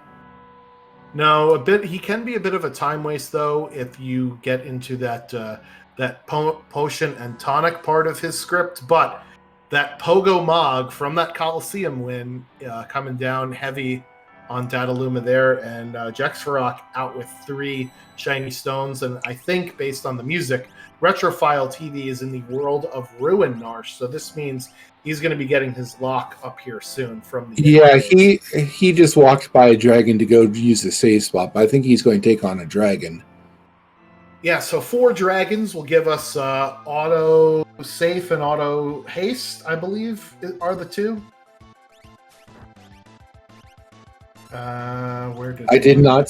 No, he can be a bit of a time waste though if you get into that potion and tonic part of his script. But that Pogo Mog from that Coliseum win coming down heavy on Dataluma there, and Jexfarok out with 3 shiny stones. And I think, based on the music, Retrophile TV is in the world of Ruin Narsh, so this means he's going to be getting his lock up here soon from the Yeah, he just walked by a dragon to go use the save spot, but I think he's going to take on a dragon. Yeah, so 4 dragons will give us auto safe and auto haste, I believe, are the 2. Where did I did not.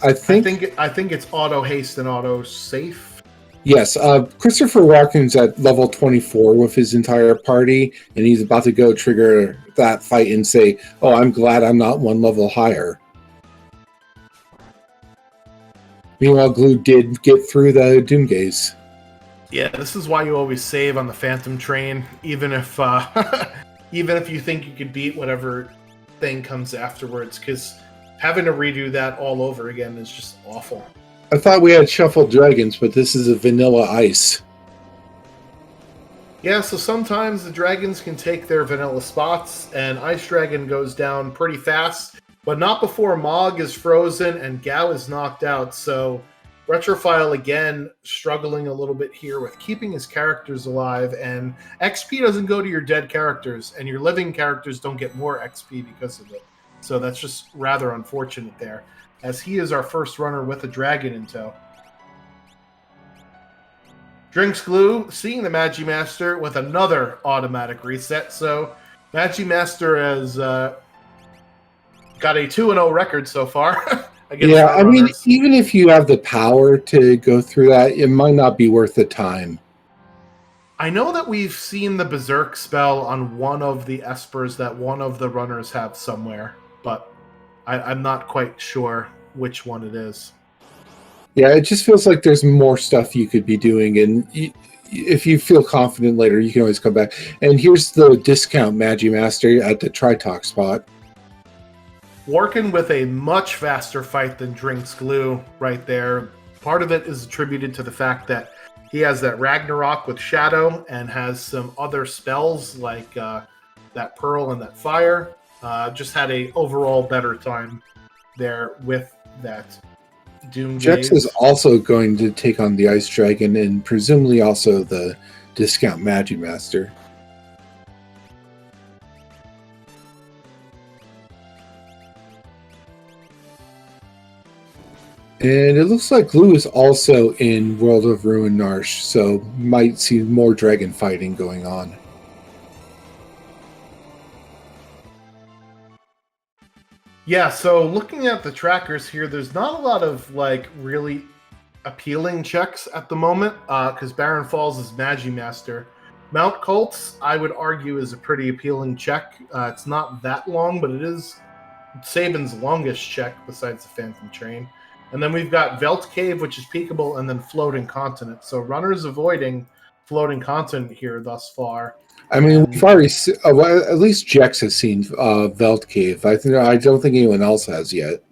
I think it's auto haste and auto safe. Yes, Christopher Walken's at level 24 with his entire party, and he's about to go trigger that fight and say, "Oh, I'm glad I'm not 1 level higher." Meanwhile, Glue did get through the Doomgaze. Yeah, this is why you always save on the Phantom Train, even if even if you think you could beat whatever thing comes afterwards, because having to redo that all over again is just awful. I thought we had shuffled dragons, but this is a vanilla ice. Yeah, so sometimes the dragons can take their vanilla spots, and Ice Dragon goes down pretty fast, but not before Mog is frozen and Gao is knocked out. So Retrophile again struggling a little bit here with keeping his characters alive, and XP doesn't go to your dead characters, and your living characters don't get more XP because of it. So that's just rather unfortunate there, as he is our first runner with a dragon in tow. Drinks Glue seeing the Magimaster with another automatic reset. So Magimaster has got a 2-0 record so far. Yeah, I mean, even if you have the power to go through that, it might not be worth the time. I know that we've seen the Berserk spell on one of the Espers that one of the runners have somewhere, but I'm not quite sure which one it is. Yeah, it just feels like there's more stuff you could be doing, and if you feel confident later, you can always come back. And here's the discount Magimaster at the Tritalk spot. Working with a much faster fight than Drinks Glue right there. Part of it is attributed to the fact that he has that Ragnarok with Shadow and has some other spells like that Pearl and that Fire. Just had a overall better time there with that Doom. Jex is also going to take on the Ice Dragon and presumably also the discount Magimaster. And it looks like Glue is also in World of Ruin Narsh, so might see more dragon fighting going on. Yeah, so looking at the trackers here, there's not a lot of like really appealing checks at the moment because Baron Falls is Magimaster. Mount Colts, I would argue, is a pretty appealing check. It's not that long, but it is Saban's longest check besides the Phantom Train. And then we've got Velt Cave, which is peakable, and then Floating Continent. So runners avoiding Floating Continent here thus far. I mean, we've already at least Jex has seen Velt Cave. I don't think anyone else has yet.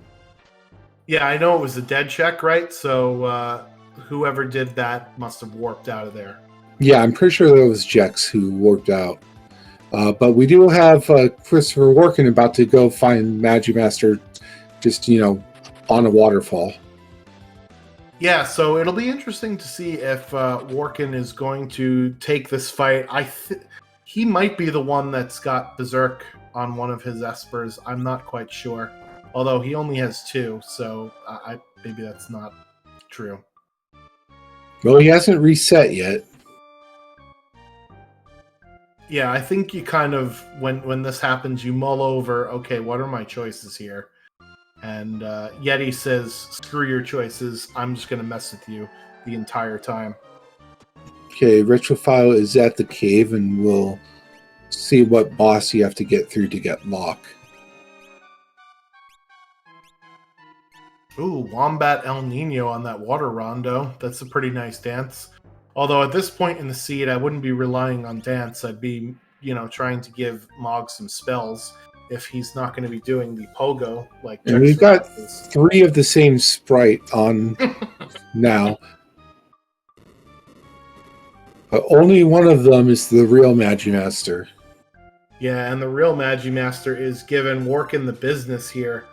Yeah, I know it was a dead check, right? So whoever did that must have warped out of there. Yeah, I'm pretty sure that was Jex who warped out. But we do have Christopher Walken about to go find Magimaster, just on a waterfall. Yeah, so it'll be interesting to see if Walken is going to take this fight. He might be the one that's got Berserk on one of his Espers. I'm not quite sure. Although he only has 2, so maybe that's not true. Well, he hasn't reset yet. Yeah, I think you kind of, when this happens, you mull over, okay, what are my choices here? And Yeti says, screw your choices, I'm just going to mess with you the entire time. Okay, Retrophile is at the cave, and we'll see what boss you have to get through to get Lock. Ooh, Wombat El Nino on that water rondo. That's a pretty nice dance. Although at this point in the seed, I wouldn't be relying on dance. I'd be, trying to give Mog some spells if he's not going to be doing the pogo. And we've got 3 of the same sprite on now. But only one of them is the real Magimaster. Yeah, and the real Magimaster is given work in the business here.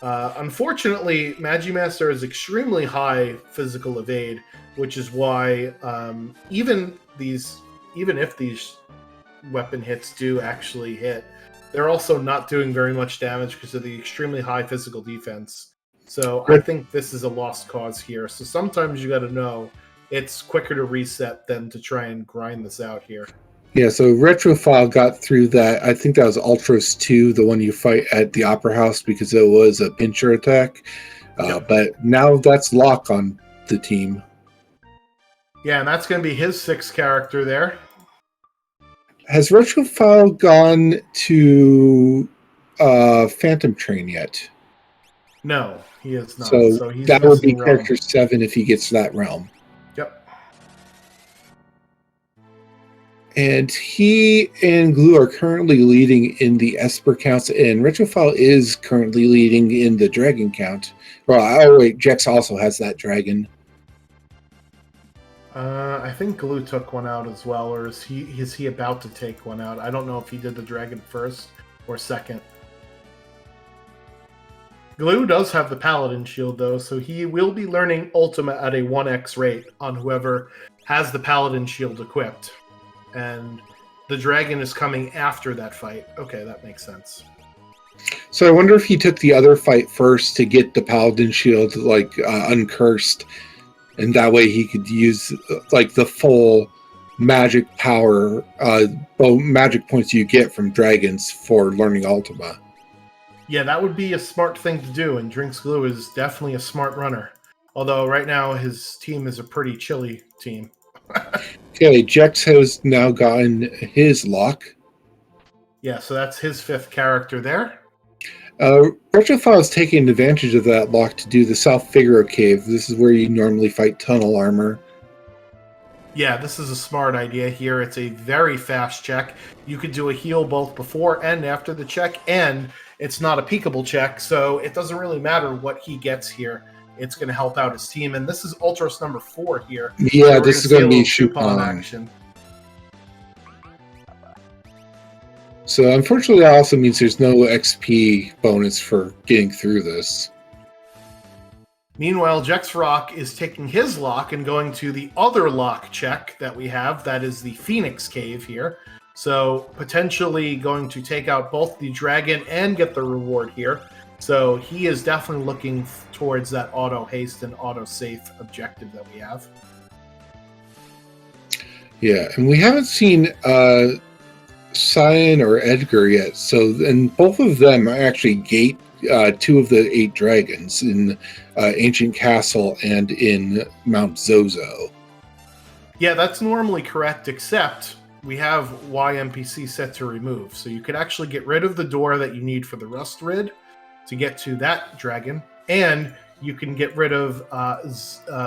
Unfortunately, Magimaster has extremely high physical evade, which is why even if these weapon hits do actually hit, they're also not doing very much damage because of the extremely high physical defense. So I think this is a lost cause here. So sometimes you got to know it's quicker to reset than to try and grind this out here. Yeah, so Retrofile got through that. I think that was Ultros 2, the one you fight at the Opera House, because it was a pincher attack. Yep. But now that's Locke on the team. Yeah, and that's going to be his 6th character there. Has Retrofile gone to Phantom Train yet? No, he is not. So he's that would be missing character 7 if he gets to that realm. Yep. And he and Glue are currently leading in the Esper counts, and Retrofile is currently leading in the Dragon count. Well, oh wait, Jex also has that Dragon. I think Glue took one out as well, or is he about to take one out? I don't know if he did the Dragon first or second. Glue does have the Paladin shield though, so he will be learning Ultima at a 1x rate on whoever has the Paladin shield equipped. And the Dragon is coming after that fight. Okay, that makes sense. So I wonder if he took the other fight first to get the Paladin shield uncursed, and that way he could use the full magic power, magic points you get from dragons for learning Ultima. Yeah, that would be a smart thing to do, and Drinks Glue is definitely a smart runner. Although right now his team is a pretty chilly team. Okay, Jex has now gotten his lock. Yeah, so that's his 5th character there. Retrofile is taking advantage of that lock to do the South Figaro Cave. This is where you normally fight tunnel armor. Yeah, this is a smart idea here. It's a very fast check. You could do a heal both before and after the check, and it's not a peekable check, so it doesn't really matter what he gets here. It's going to help out his team, and this is Ultros number 4 here. Yeah, so this is going to be Chupon action. So unfortunately, that also means there's no XP bonus for getting through this. Meanwhile, Jexrock is taking his lock and going to the other lock check that we have. That is the Phoenix Cave here. So potentially going to take out both the dragon and get the reward here. So he is definitely looking towards that auto haste and auto safe objective that we have. Yeah, and we haven't seen Cyan or Edgar yet. So, and both of them actually gate 2 of the 8 dragons in Ancient Castle and in Mount Zozo. Yeah, that's normally correct, except we have YMPC set to remove. So you could actually get rid of the door that you need for the Rust Rid to get to that dragon, and you can get rid of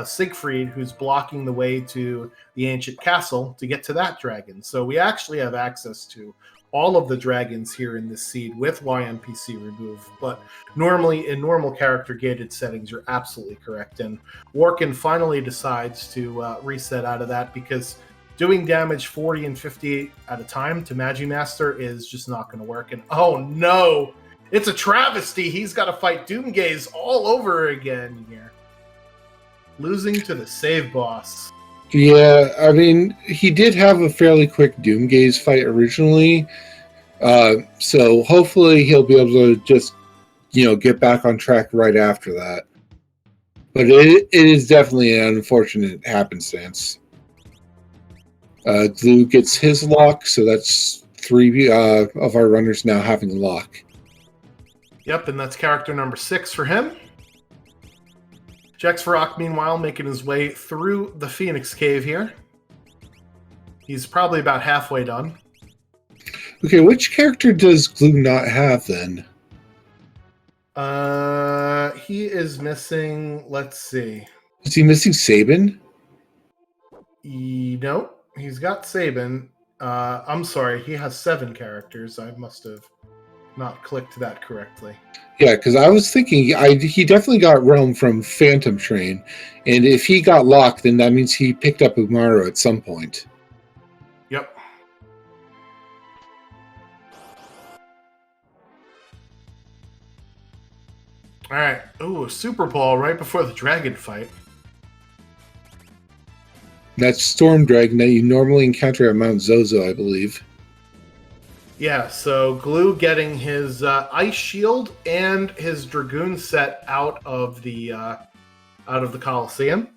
Siegfried, who's blocking the way to the Ancient Castle, to get to that dragon. So we actually have access to all of the dragons here in this seed with YMPC remove. But normally, in normal character gated settings, you're absolutely correct. And Workin finally decides to reset out of that because doing damage 40 and 50 at a time to Magimaster is just not going to work. And oh no! It's a travesty. He's got to fight Doomgaze all over again here. Losing to the save boss. Yeah, I mean, he did have a fairly quick Doomgaze fight originally. So hopefully he'll be able to just, get back on track right after that. But it is definitely an unfortunate happenstance. Glue gets his lock, so that's 3 of our runners now having lock. Yep, and that's character number 6 for him. Jexvarok, meanwhile, making his way through the Phoenix Cave here. He's probably about halfway done. Okay, which character does Glue not have, then? He is missing, let's see. Is he missing Sabin? No, he's got Sabin. I'm sorry, he has 7 characters. I must have not clicked that correctly. Yeah, because I was thinking he definitely got Realm from Phantom Train, and if he got locked, then that means he picked up Umaru at some point. Yep. All right. Ooh, a Super Ball right before the dragon fight. That's Storm Dragon that you normally encounter at Mount Zozo, I believe. Yeah, so Glue getting his ice shield and his dragoon set out of the Coliseum.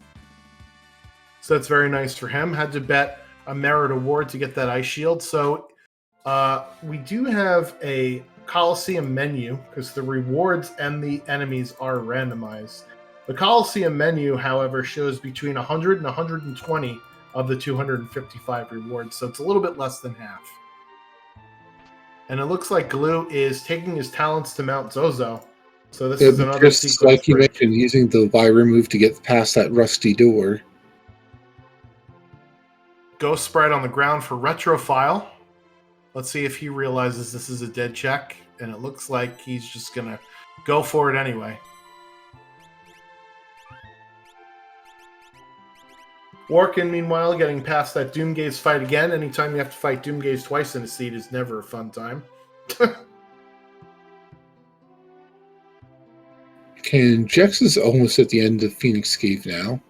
So that's very nice for him. Had to bet a merit award to get that ice shield. So we do have a Coliseum menu because the rewards and the enemies are randomized. The Coliseum menu, however, shows between 100 and 120 of the 255 rewards, so it's a little bit less than half. And it looks like Glue is taking his talents to Mount Zozo. So this is another just sequence. Like you mentioned, using the Y move to get past that rusty door. Ghost Sprite on the ground for Retrofile. Let's see if he realizes this is a dead check. And it looks like he's just going to go for it anyway. Workin, meanwhile, getting past that Doomgaze fight again. Anytime you have to fight Doomgaze twice in a seat is never a fun time. And Jex is almost at the end of Phoenix Cave now.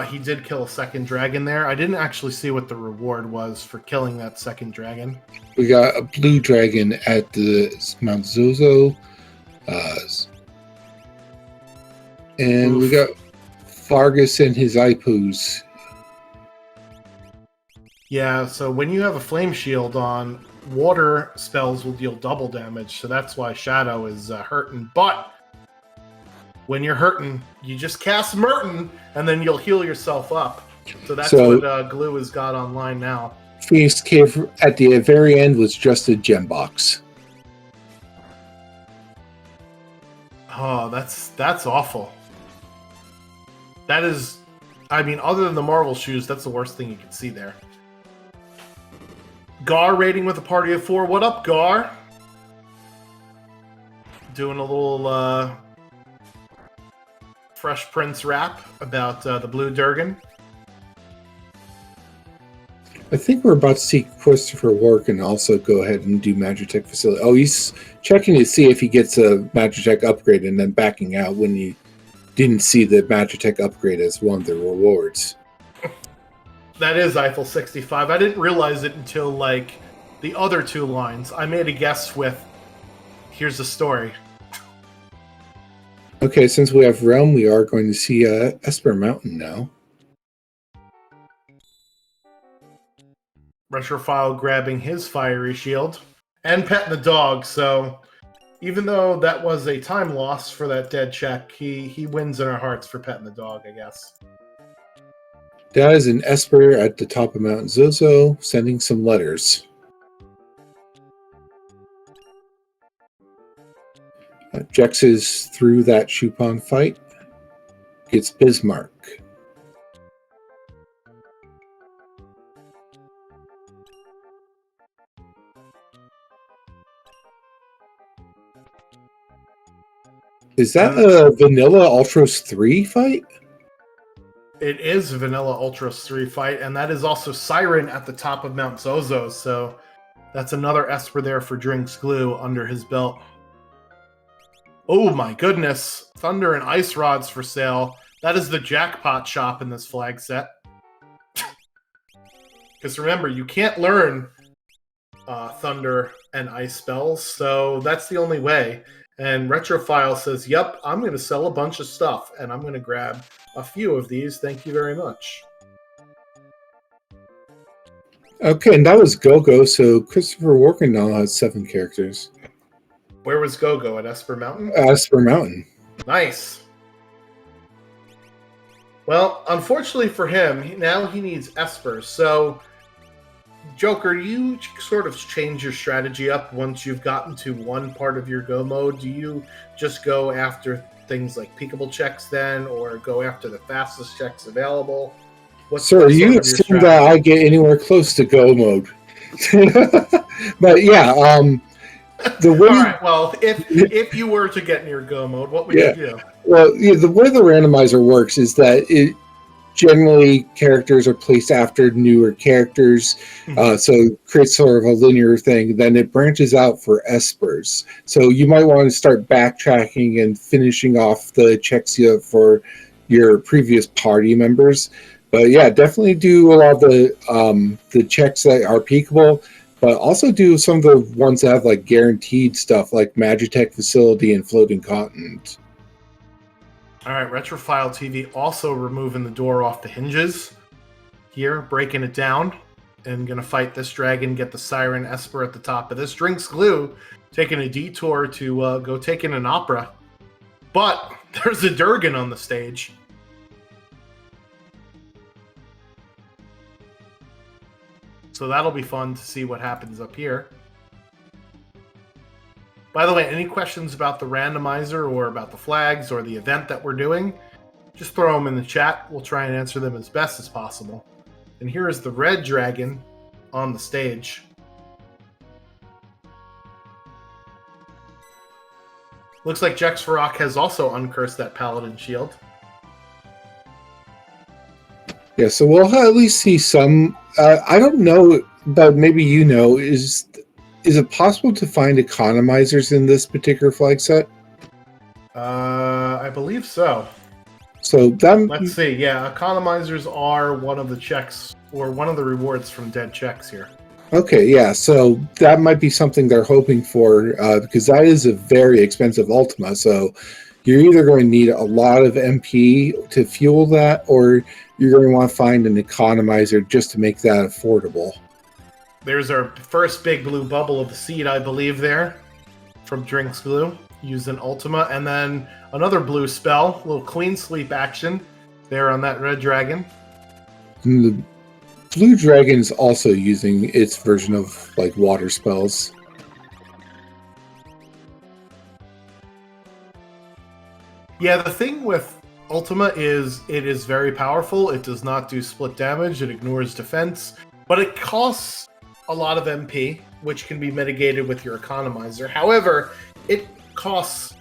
He did kill a second dragon there. I didn't actually see what the reward was for killing that second dragon. We got a blue dragon at the Mount Zozo. And we got Vargas and his Ipus. Yeah, so when you have a flame shield on, water spells will deal double damage, so that's why Shadow is hurting. But when you're hurting, you just cast Merton, and then you'll heal yourself up. So that's what Glue has got online now. Phoenix Cave at the very end was just a gem box. Oh, that's awful. That is, I mean, other than the Marvel shoes, that's the worst thing you can see there. Gar raiding with a party of 4. What up, Gar? Doing a little Fresh Prince rap about the Blue Durgan. I think we're about to see Christopher Work also go ahead and do Magitech Facility. Oh, he's checking to see if he gets a Magitech upgrade and then backing out when he didn't see the Magitech upgrade as one of the rewards. That is Eiffel 65. I didn't realize it until, like, the other two lines. I made a guess with, here's the story. Okay, since we have Realm, we are going to see Esper Mountain now. Retrofile grabbing his fiery shield and petting the dog, so even though that was a time loss for that dead check, he wins in our hearts for petting the dog, I guess. That is an Esper at the top of Mount Zozo, sending some letters. Jex is through that Chupon fight. Gets Bismarck. Is that a Vanilla Ultros 3 fight? It is Vanilla Ultros 3 fight, and that is also Siren at the top of Mount Zozo, so that's another Esper there for Drinks Glue under his belt. Oh my goodness. Thunder and Ice Rods for sale. That is the jackpot shop in this flag set. Because remember, you can't learn Thunder and Ice spells, so that's the only way. And Retrofile says, yep, I'm going to sell a bunch of stuff, and I'm going to grab a few of these. Thank you very much. Okay, and that was Go-Go, so Christopher Walken now has 7 characters. Where was Go-Go? At Esper Mountain? Esper Mountain. Nice. Well, unfortunately for him, now he needs Espers. So, Joker, you sort of change your strategy up once you've gotten to one part of your go mode. Do you just go after things like peekable checks then, or go after the fastest checks available? Sir, you assume that I get anywhere close to go mode. But yeah, the way. All right. Well, if you were to get near go mode, what would you do? Well, the way the randomizer works is that it generally characters are placed after newer characters, so it creates sort of a linear thing. Then it branches out for espers. So you might want to start backtracking and finishing off the checks you have for your previous party members. But yeah, definitely do a lot of the checks that are peakable, but also do some of the ones that have like guaranteed stuff like Magitech Facility and Floating Continent. All right, Retrophile TV also removing the door off the hinges here, breaking it down, and going to fight this dragon, get the Siren Esper at the top of this. Drinks Glue taking a detour to go take in an opera, but there's a Durgan on the stage. So that'll be fun to see what happens up here. By the way, any questions about the randomizer or about the flags or the event that we're doing, just throw them in the chat. We'll try and answer them as best as possible. And here is the red dragon on the stage. Looks like Jex Farrak has also uncursed that Paladin shield. Yeah, so we'll at least see some. I don't know, but maybe you know, is it possible to find economizers in this particular flag set? I believe so. So Let's see. Yeah, economizers are one of the checks or one of the rewards from dead checks here. Okay, yeah, so that might be something they're hoping for, because that is a very expensive Ultima. So you're either going to need a lot of MP to fuel that, or you're going to want to find an economizer just to make that affordable. There's our first big blue bubble of the seed, I believe, there from Drinks Glue. Used an Ultima, and then another blue spell, a little Queen Sleep action there on that red dragon. And the blue dragon's also using its version of like water spells. Yeah, the thing with Ultima is it is very powerful. It does not do split damage. It ignores defense, but it costs a lot of MP, which can be mitigated with your economizer. However, it costs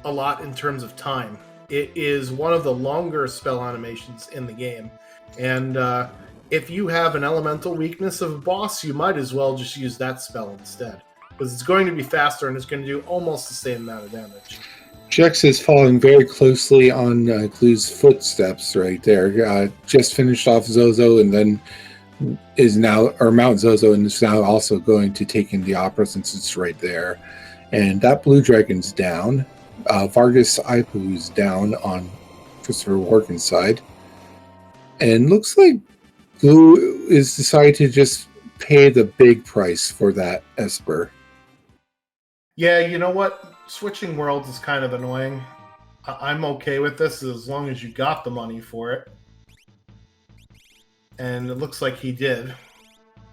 a lot in terms of time. It is one of the longer spell animations in the game, and if you have an elemental weakness of a boss, you might as well just use that spell instead, because it's going to be faster and it's going to do almost the same amount of damage. Jex is following very closely on Glue's footsteps right there. Just finished off Zozo and then is now, or Mount Zozo, and is now also going to take in the opera since it's right there. And that blue dragon's down. Vargas Ipu's down on Christopher Walken's side. And looks like Glue is decided to just pay the big price for that Esper. Yeah, you know what? Switching worlds is kind of annoying. I'm okay with this as long as you got the money for it. And it looks like he did.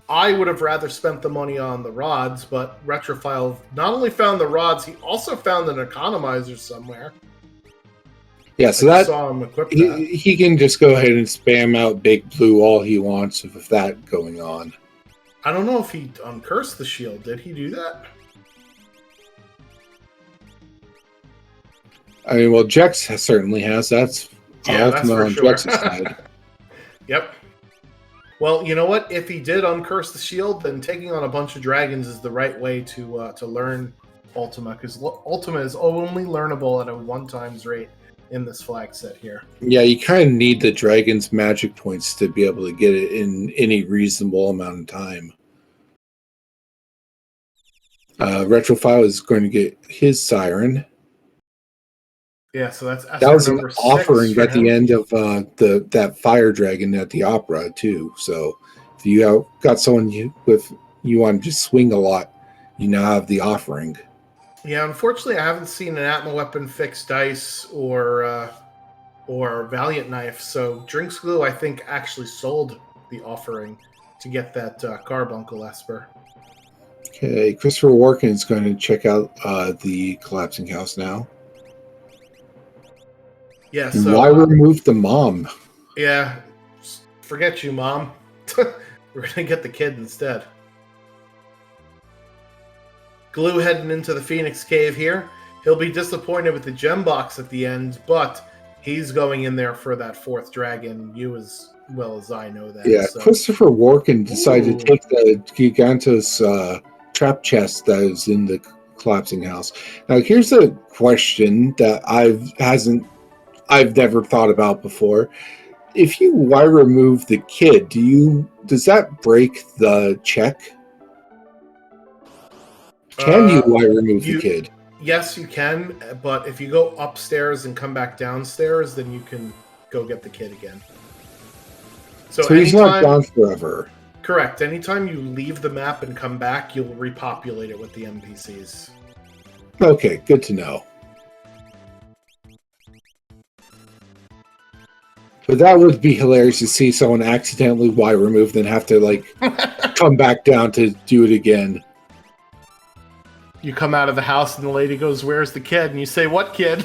I would have rather spent the money on the rods, but Retrophile not only found the rods, he also found an economizer somewhere. Yeah, so that saw him equip that. He can just go ahead and spam out Big Blue all he wants with that going on. I don't know if he uncursed the shield. Did he do that? I mean, well, Jex certainly has. That's Ultima on sure. Jex's side. Yep. Well, you know what? If he did uncurse the shield, then taking on a bunch of dragons is the right way to learn Ultima, because Ultima is only learnable at a 1x rate in this flag set here. Yeah, you kind of need the dragon's magic points to be able to get it in any reasonable amount of time. Retrophile is going to get his Siren. Yeah, so that's that was an offering at him. the end of that fire dragon at the opera too. So if you have got someone you want to just swing a lot, you now have the offering. Yeah, unfortunately, I haven't seen an Atma weapon fixed dice or Valiant knife. So Drinks Glue, I think, actually sold the offering to get that Carbuncle Esper. Okay, Christopher Walken is going to check out the collapsing house now. Yeah, so why remove the mom? Yeah, forget you, Mom. We're gonna get the kid instead. Glue heading into the Phoenix Cave here. He'll be disappointed with the gem box at the end, but He's going in there for that fourth dragon. You as well as I know that. Yeah, So. Christopher Walken decided to Ooh. take the Gigantos trap chest that is in the collapsing house. Now, here's a question that I've never thought about before. If you Y remove the kid, does that break the check? Can you Y remove the kid? Yes, you can, but if you go upstairs and come back downstairs, then you can go get the kid again. So he's not gone forever. Correct. Anytime you leave the map and come back, you'll repopulate it with the NPCs. Okay, good to know. But that would be hilarious to see someone accidentally Y remove, then have to like come back down to do it again. You come out of the house and the lady goes, "Where's the kid?" And you say, "What kid?"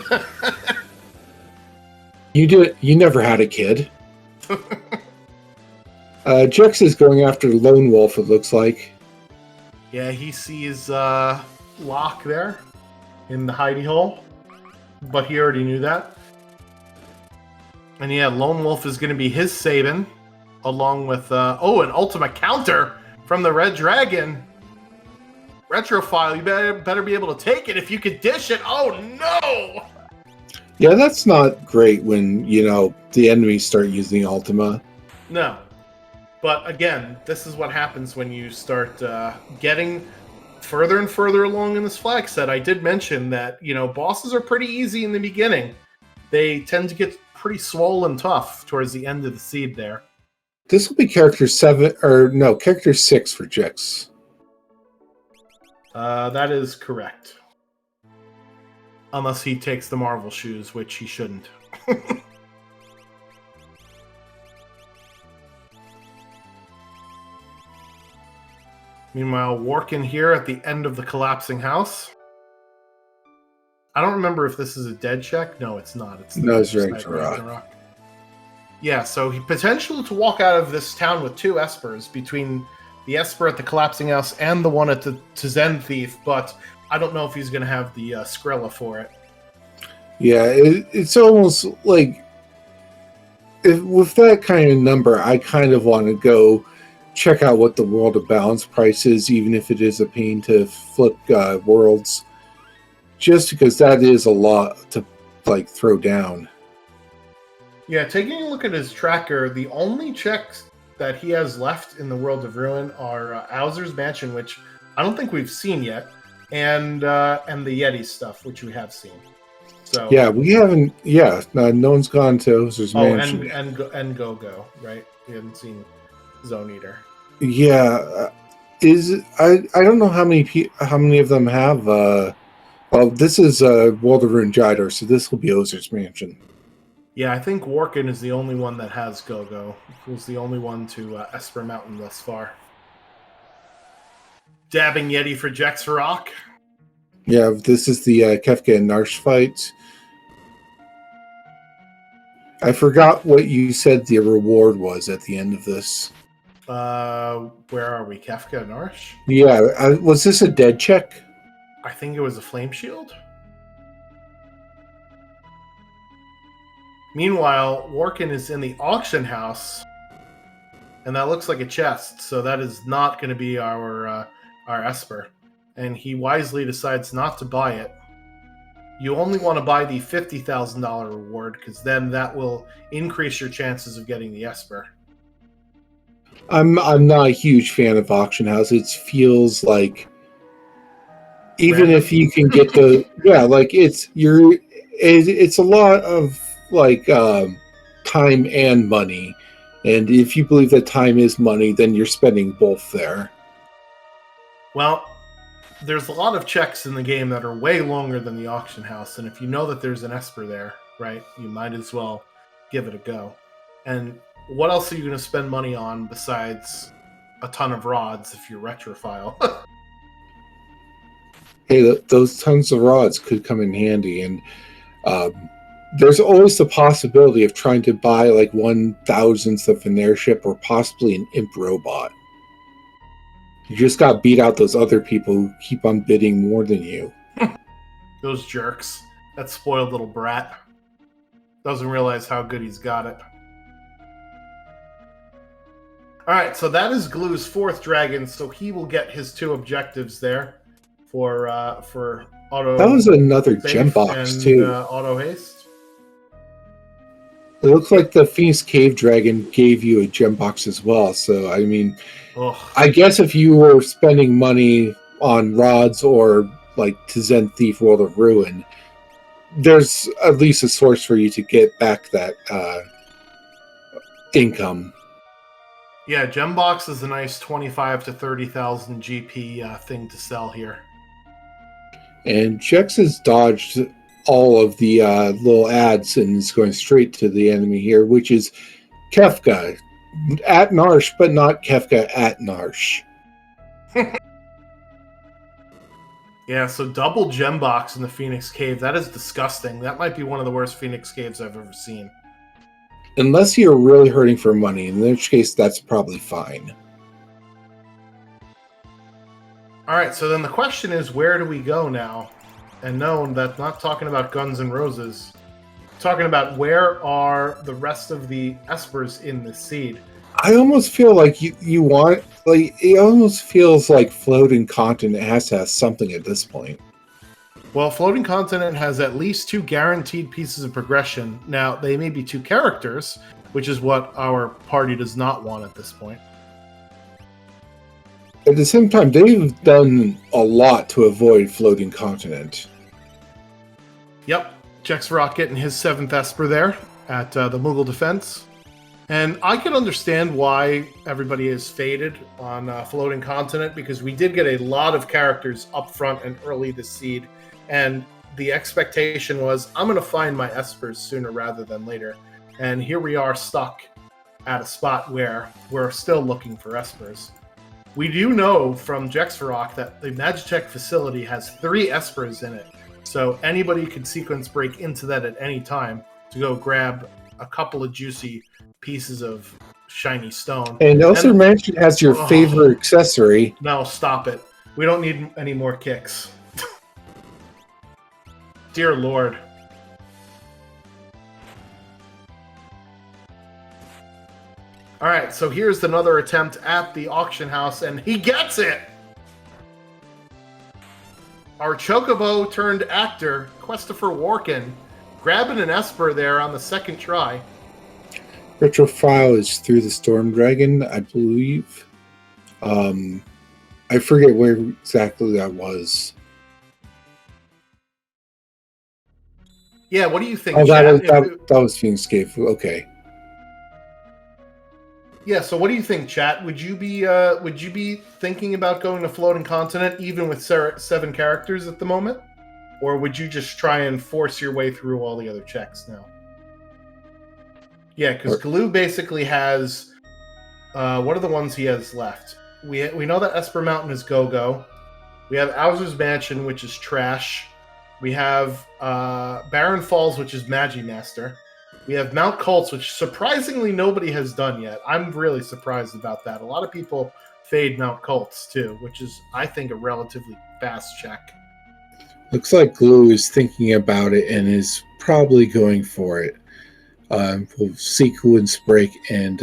You never had a kid. Jex is going after Lone Wolf, it looks like. Yeah, he sees Locke there in the hidey hole, but he already knew that. And yeah, Lone Wolf is going to be his Sabin, along with an ultimate counter from the Red Dragon. Retrophile, you better be able to take it if you could dish it. Oh no! Yeah, that's not great when, the enemies start using Ultima. No. But again, this is what happens when you start getting further and further along in this flag set. I did mention that, bosses are pretty easy in the beginning. They tend to get pretty swollen tough towards the end of the seed there. This will be character 6 for Jex. That is correct. Unless he takes the Marvel shoes, which he shouldn't. Meanwhile, Workin here at the end of the collapsing house. I don't remember if this is a dead check. No, it's not. It's Ragnarok. Yeah, so he potential to walk out of this town with 2 Espers, between the Esper at the collapsing house and the one at the Zen Thief, but I don't know if he's going to have the Skrilla for it. Yeah, it's almost like, with that kind of number, I kind of want to go check out what the World of Balance price is, even if it is a pain to flip worlds, just because that is a lot to throw down. Yeah, taking a look at his tracker, the only checks that he has left in the World of Ruin are Owser's Mansion, which I don't think we've seen yet, and the Yeti stuff, which we have seen. So yeah, we haven't. Yeah, no one's gone to Owser's Mansion. and Go, right? We haven't seen Zone Eater. Yeah, I don't know how many of them have. Well, this is World of Ruin Jidor, so this will be Ozer's Mansion. Yeah, I think Workin is the only one that has Go. Who's the only one to Esper Mountain thus far. Dabbing Yeti for Jex Rock. Yeah, this is the Kefka and Narsh fight. I forgot what you said the reward was at the end of this. Where are we? Kefka and Narsh? Yeah, was this a dead check? I think it was a flame shield. Meanwhile, Workin is in the auction house, and that looks like a chest, so that is not going to be our Esper. And he wisely decides not to buy it. You only want to buy the $50,000 reward, because then that will increase your chances of getting the Esper. I'm not a huge fan of auction house. It feels like, even if you can get the it's a lot of time and money, and if you believe that time is money, then you're spending both there. Well, there's a lot of checks in the game that are way longer than the auction house, and if you know that there's an Esper there, right, you might as well give it a go. And what else are you going to spend money on besides a ton of rods if you're Retrophile? Hey, those tons of rods could come in handy, and there's always the possibility of trying to buy 1,000th of an airship or possibly an imp robot. You just got to beat out those other people who keep on bidding more than you. Those jerks. That spoiled little brat. Doesn't realize how good he's got it. All right, so that is Glue's 4th dragon, so he will get his 2 objectives there for auto. That was another gem box, and, too. Auto haste. It looks like the Phoenix Cave Dragon gave you a gem box as well. So, I mean, I guess if you were spending money on rods or like to Zen Thief World of Ruin, there's at least a source for you to get back that income. Yeah, gem box is a nice 25 to 30,000 GP thing to sell here. And Jex has dodged all of the little ads and is going straight to the enemy here, which is Kefka at Narsh, but not Kefka at Narsh. Yeah, so double gem box in the Phoenix Cave. That is disgusting. That might be one of the worst Phoenix Caves I've ever seen. Unless you're really hurting for money, in which case that's probably fine. All right, so then the question is, where do we go now? And no, that's not talking about Guns N' Roses. Talking about where are the rest of the espers in the seed. I almost feel like you want, like, it almost feels like Floating Continent has to have something at this point. Well, Floating Continent has at least 2 guaranteed pieces of progression. Now, they may be 2 characters, which is what our party does not want at this point. At the same time, they've done a lot to avoid Floating Continent. Yep, Jexvarok getting his 7th Esper there at the Moogle Defense. And I can understand why everybody is faded on Floating Continent, because we did get a lot of characters up front and early this seed, and the expectation was, I'm going to find my Espers sooner rather than later. And here we are stuck at a spot where we're still looking for Espers. We do know from Jexvarok that the Magitech facility has 3 Espers in it, so anybody could sequence break into that at any time to go grab a couple of juicy pieces of shiny stone. And also mentioned has your favorite accessory. No, stop it. We don't need any more kicks. Dear Lord. All right, so here's another attempt at the auction house, and he gets it! Our Chocobo turned actor, Christopher Warken, grabbing an Esper there on the 2nd try. Retrofile is through the Storm Dragon, I believe. I forget where exactly that was. Yeah, what do you think? Oh, that was Phoenix Cave. Okay. Yeah, so what do you think, chat? Would you be thinking about going to Floating Continent even with 7 characters at the moment, or would you just try and force your way through all the other checks now? Yeah, because Glue basically has what are the ones he has left? We know that Esper Mountain is Go-Go. We have Owser's Mansion, which is trash. We have Barren Falls, which is Magimaster. We have Mount Colts, which surprisingly nobody has done yet. I'm really surprised about that. A lot of people fade Mount Colts too, which is, I think, a relatively fast check. Looks like Glue is thinking about it and is probably going for it. We'll sequence break and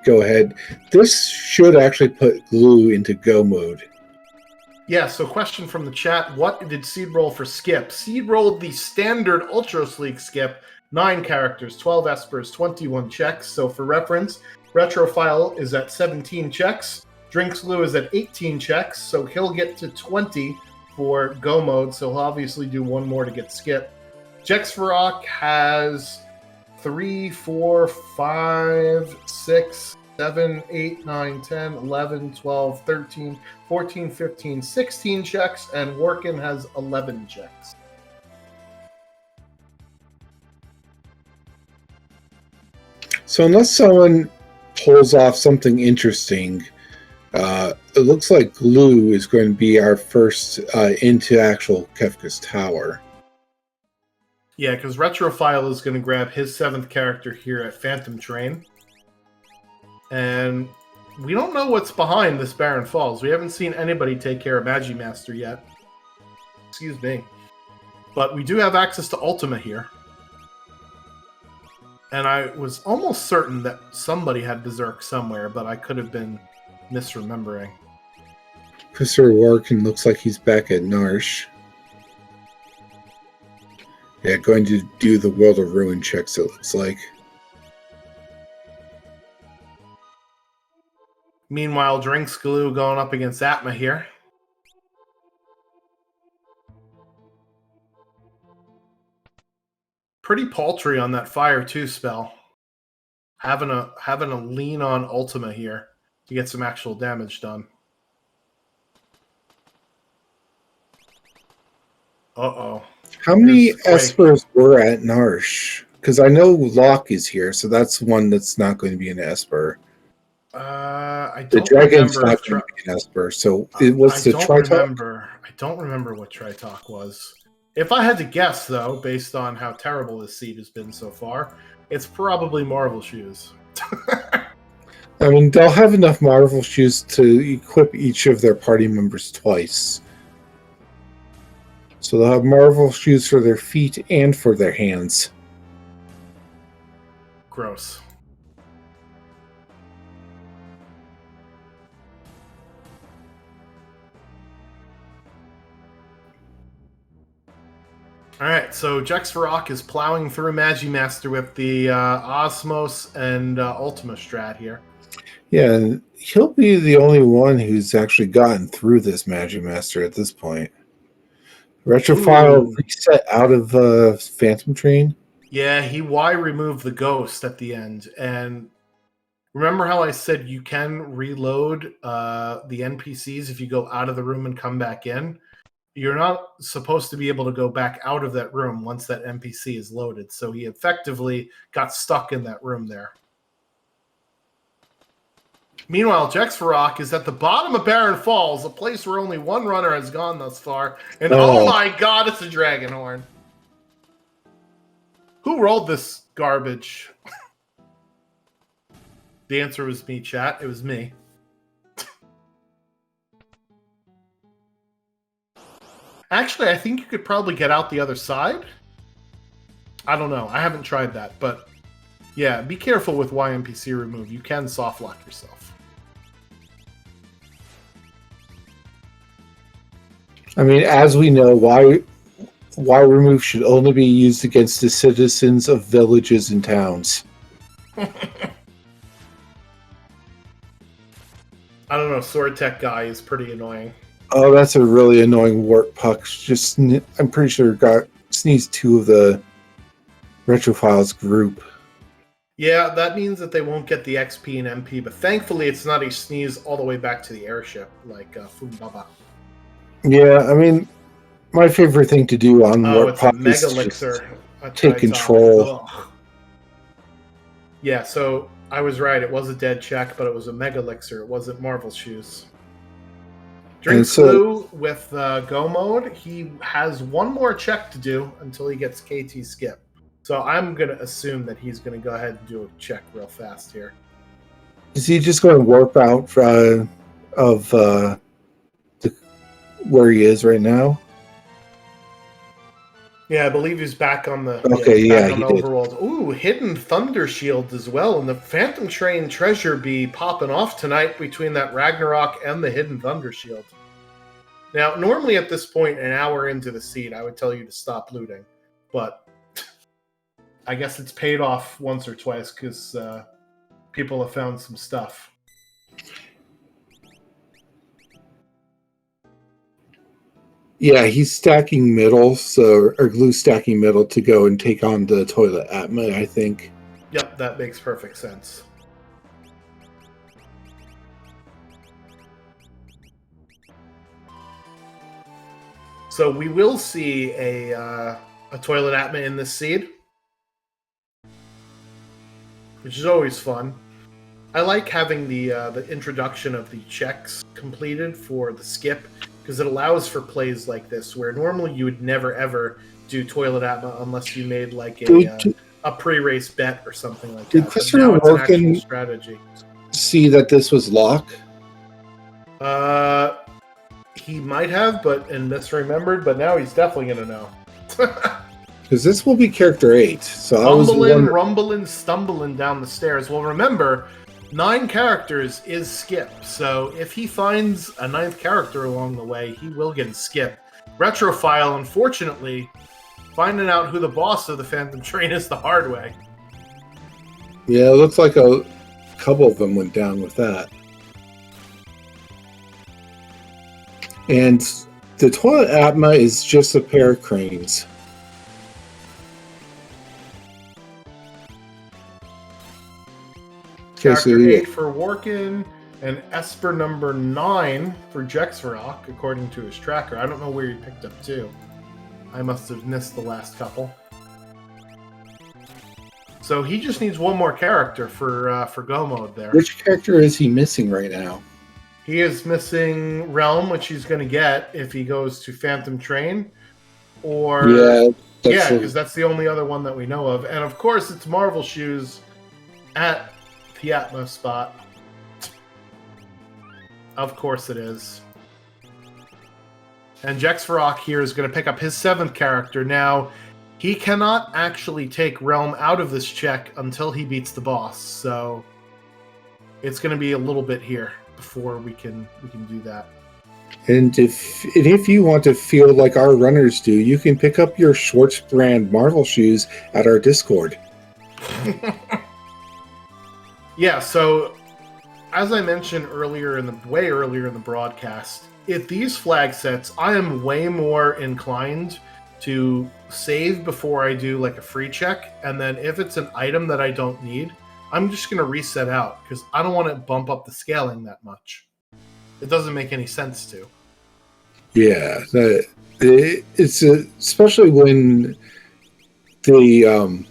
go ahead. This should actually put Glue into go mode. Yeah, so question from the chat. What did Seed roll for Skip? Seed rolled the standard Ultra Sleek Skip, 9 characters, 12 Espers, 21 checks. So for reference, Retrofile is at 17 checks. Drinks Glue is at 18 checks, so he'll get to 20 for go mode, so he'll obviously do 1 more to get Skip. Jexvarok has 3, 4, 5, 6, 7, 8, 9, 10, 11, 12, 13, 14, 15, 16 checks, and Workin has 11 checks. So unless someone pulls off something interesting, it looks like Glue is going to be our first into actual Kefka's Tower. Yeah, because Retrofile is going to grab his 7th character here at Phantom Train. And we don't know what's behind this Barren Falls. We haven't seen anybody take care of Magimaster yet. Excuse me. But we do have access to Ultima here. And I was almost certain that somebody had Berserk somewhere, but I could have been misremembering. Professor Warkin looks like he's back at Narsh. Yeah, going to do the World of Ruin checks, it looks like. Meanwhile, Drinks Glue going up against Atma here. Pretty paltry on that Fire 2 spell. Having a lean on Ultima here to get some actual damage done. Uh-oh. How many Espers were at Narsh? Because I know Locke is here, so that's one that's not going to be an Esper. I don't the dragon's remember. not going to be an Esper, so it was the Tritalk? I don't remember what Tritalk was. If I had to guess, though, based on how terrible this seed has been so far, it's probably Marvel Shoes. I mean, they'll have enough Marvel Shoes to equip each of their party members twice. So they'll have Marvel Shoes for their feet and for their hands. Gross. All right, so Jexvarok is plowing through Magimaster with the Osmos and Ultima strat here. Yeah, and he'll be the only one who's actually gotten through this Magimaster at this point. Retrofile reset out of Phantom Train. Yeah, he removed the ghost at the end. And remember how I said you can reload the NPCs if you go out of the room and come back in? You're not supposed to be able to go back out of that room once that NPC is loaded. So he effectively got stuck in that room there. Meanwhile, Jexvarok is at the bottom of Barren Falls, a place where only one runner has gone thus far. And oh my god, it's a dragon horn. Who rolled this garbage? The answer was me, chat. It was me. Actually, I think you could probably get out the other side. I don't know. I haven't tried that, but yeah, be careful with YNPC remove. You can soft lock yourself. I mean, as we know, why remove should only be used against the citizens of villages and towns. I don't know. Sword Tech guy is pretty annoying. Oh, that's a really annoying warp puck. Just, I'm pretty sure got sneezed 2 of the Retrophiles group. Yeah, that means that they won't get the XP and MP, but thankfully it's not a sneeze all the way back to the airship, like Fumbaba. Yeah, I mean, my favorite thing to do on warp puck is just take control. Ugh. Yeah, so I was right. It was a dead check, but it was a Mega Elixir. It wasn't Marvel Shoes. Drink Glue with Go mode. He has one more check to do until he gets KT skip. So I'm going to assume that he's going to go ahead and do a check real fast here. Is he just going to warp out of where he is right now? Yeah, I believe he's back on the overworld. Ooh, hidden Thunder Shield as well, and the Phantom Train treasure be popping off tonight between that Ragnarok and the hidden Thunder Shield. Now, normally at this point, an hour into the seed, I would tell you to stop looting, but I guess it's paid off once or twice because people have found some stuff. Yeah, he's stacking middle, or glue stacking middle to go and take on the toilet Atma, I think. Yep, that makes perfect sense. So we will see a toilet Atma in this seed, which is always fun. I like having the introduction of the checks completed for the skip, because it allows for plays like this where normally you would never ever do toilet Atma unless you made like a pre-race bet or something like that. Did Christopher Workin strategy see that this was Locke? He might have, and misremembered, but now he's definitely gonna know. Because this will be character 8. So I was Bumbling, wondering. rumbling, stumbling down the stairs. Well, remember, 9 characters is skip. So if he finds a 9th character along the way, he will get a skip. Retrophile, unfortunately, finding out who the boss of the Phantom Train is the hard way. Yeah, it looks like a couple of them went down with that. And the toilet Atma is just a pair of cranes. Character 8 for Workin, and Esper number 9 for Jexvarok, according to his tracker. I don't know where he picked up 2. I must have missed the last couple. So he just needs one more character for go mode there. Which character is he missing right now? He is missing Realm, which he's going to get if he goes to Phantom Train. Or because that's the only other one that we know of. And of course, it's Marvel Shoes at the Atmos spot. Of course it is. And Jexvarok here is going to pick up his 7th character. Now, he cannot actually take Realm out of this check until he beats the boss. So it's going to be a little bit here before we can do that. And if you want to feel like our runners do, you can pick up your Schwartz brand Marvel Shoes at our Discord. Yeah, so as I mentioned way earlier in the broadcast, at these flag sets, I am way more inclined to save before I do like a free check, and then if it's an item that I don't need, I'm just going to reset out because I don't want to bump up the scaling that much. It doesn't make any sense to. Yeah, it's especially when the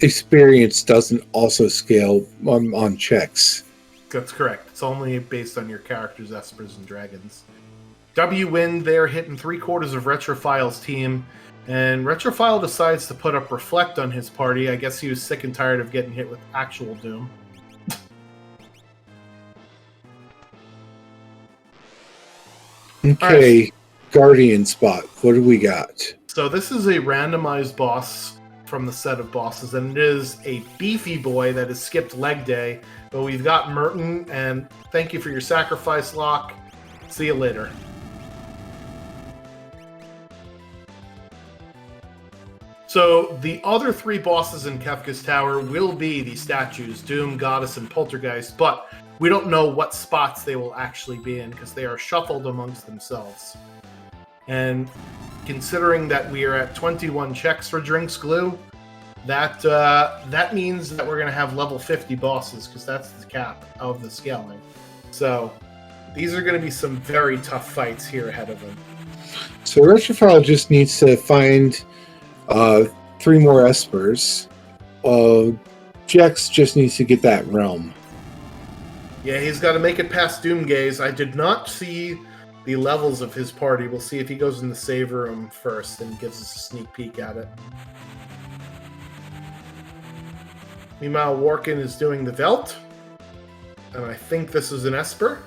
experience doesn't also scale on checks. That's correct. It's only based on your characters, Espers, and Dragons. W-Wind there hitting 3/4 of Retrophile's team, and Retrophile decides to put up Reflect on his party. I guess he was sick and tired of getting hit with actual Doom. Okay, right. Guardian spot. What do we got? So this is a randomized boss from the set of bosses, and it is a beefy boy that has skipped leg day. But we've got Merton, and thank you for your sacrifice, Locke. See you later. So the other 3 bosses in Kefka's Tower will be the statues, Doom, Goddess, and Poltergeist, but we don't know what spots they will actually be in because they are shuffled amongst themselves. And considering that we are at 21 checks for Drinks Glue, that means that we're going to have level 50 bosses because that's the cap of the scaling. So these are going to be some very tough fights here ahead of them. So Retrophile just needs to find 3 more Espers. Jex just needs to get that Realm. Yeah, he's got to make it past Doomgaze. I did not see the levels of his party. We'll see if he goes in the save room first and gives us a sneak peek at it. Meanwhile, Workin is doing the Velt. And I think this is an Esper.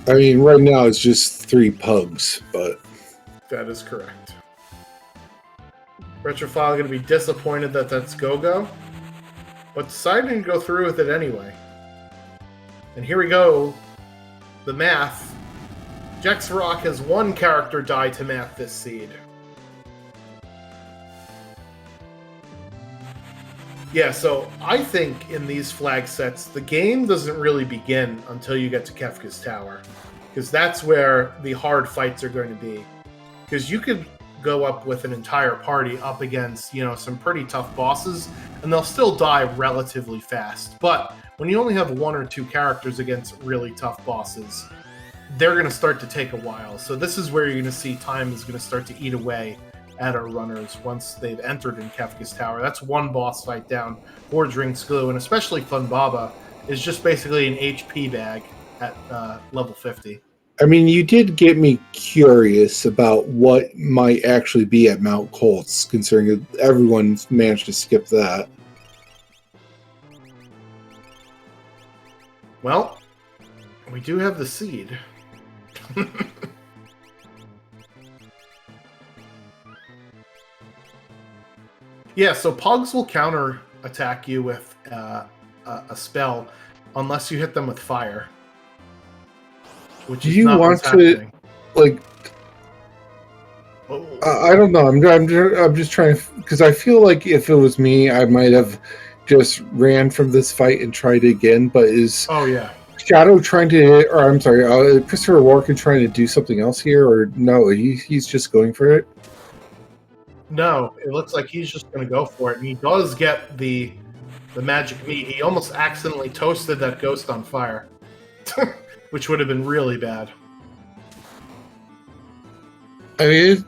I mean, right now it's just 3 pugs, but... That is correct. Retrophile going to be disappointed that that's Go-Go, but deciding to go through with it anyway. And here we go. The math. Jexvarok has 1 character die to math this seed. Yeah, so I think in these flag sets, the game doesn't really begin until you get to Kefka's Tower, because that's where the hard fights are going to be. Because you could go up with an entire party up against, some pretty tough bosses, and they'll still die relatively fast. But when you only have 1 or 2 characters against really tough bosses, they're going to start to take a while. So this is where you're going to see time is going to start to eat away at our runners once they've entered in Kefka's Tower. That's 1 boss fight down for Drinks Glue, and especially Fun Baba is just basically an HP bag at level 50. I mean, you did get me curious about what might actually be at Mount Colts, considering everyone's managed to skip that. Well, we do have the seed. Yeah, so Pugs will counter attack you with a spell unless you hit them with fire. Which Do is you not want what's happening. like? I don't know. I'm just trying to, because I feel like if it was me, I might have just ran from this fight and tried again. But is Oh yeah. Shadow trying to, or I'm sorry, Christopher Walken trying to do something else here, or no? He's just going for it. No, it looks like he's just going to go for it, and he does get the magic meat. He almost accidentally toasted that ghost on fire, which would have been really bad. I mean,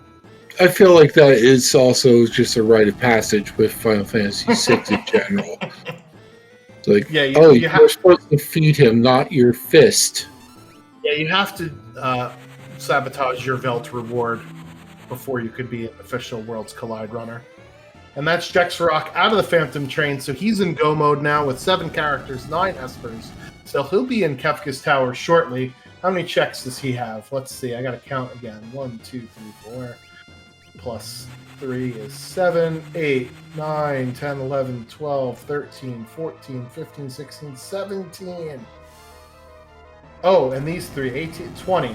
I feel like that is also just a rite of passage with Final Fantasy VI in general. It's like, Yeah, you're supposed to feed him, not your fist. Yeah, you have to sabotage your Velt reward before you could be an official Worlds Collide runner. And that's Jexrock out of the Phantom Train, so he's in go mode now with 7 characters, 9 Espers. So he'll be in Kefka's Tower shortly. How many checks does he have? Let's see, I gotta count again. 1, 2, 3, 4. Plus 3 is 7, 8, 9, 10, 11, 12, 13, 14, 15, 16, 17. Oh, and these 3, 18, 20.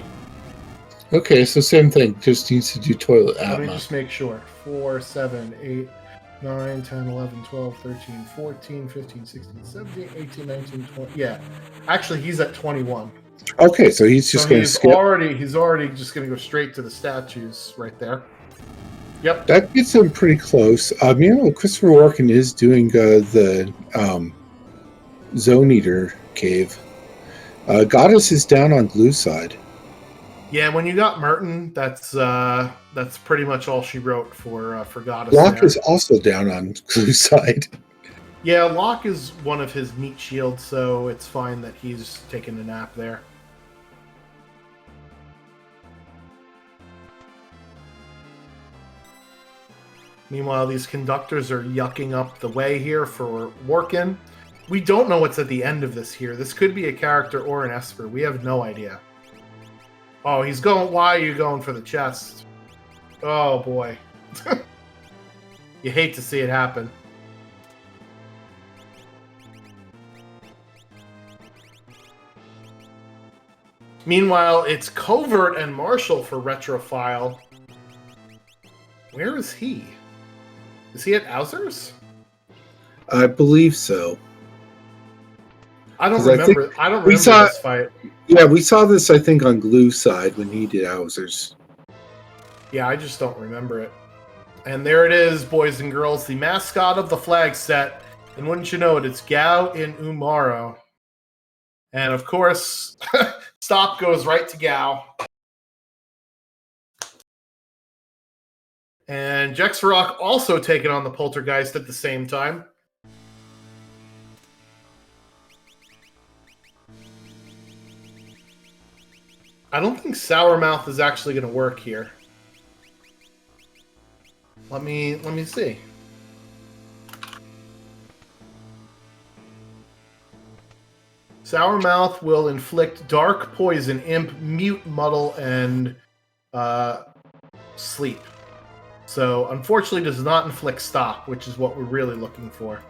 Okay, so same thing. Just needs to do toilet Let me atma. just make sure. 4, 7, 8, 9, 10, 11, 12, 13, 14, 15, 16, 17, 18, 19, 20. Yeah. Actually, he's at 21. Okay, so he's just going to skip. He's already just going to go straight to the statues right there. Yep. That gets him pretty close. Christopher Walken is doing the Zone Eater cave. Goddess is down on Glue side. Yeah, when you got Merton, that's pretty much all she wrote for Goddess. Locke is also down on Glue side. Yeah, Locke is one of his meat shields, so it's fine that he's taking a nap there. Meanwhile, these conductors are yucking up the way here for Workin. We don't know what's at the end of this here. This could be a character or an Esper. We have no idea. Oh, he's going... Why are you going for the chest? Oh, boy. You hate to see it happen. Meanwhile, it's Covert and Marshall for Retrophile. Where is he? Is he at Owser's? I believe so. I don't remember. I don't remember this fight. Yeah, we saw this, I think, on Glue side when he did Owser's. Yeah, I just don't remember it. And there it is, boys and girls, the mascot of the flag set. And wouldn't you know it, it's Gao in Umaro. And of course, stop goes right to Gao. And Jexrock also taking on the Poltergeist at the same time. I don't think Sourmouth is actually going to work here. Let me see. Sourmouth will inflict Dark Poison, Imp, Mute, Muddle, and Sleep. So, unfortunately, does not inflict Stop, which is what we're really looking for.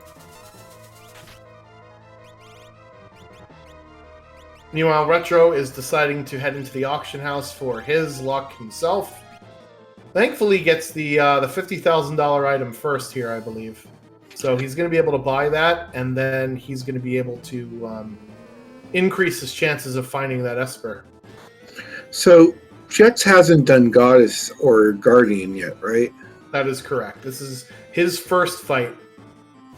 Meanwhile, Retro is deciding to head into the auction house for his luck himself. Thankfully, he gets the $50,000 item first here, I believe. So he's going to be able to buy that, and then he's going to be able to increase his chances of finding that Esper. So, Jex hasn't done Goddess or Guardian yet, right? That is correct. This is his first fight.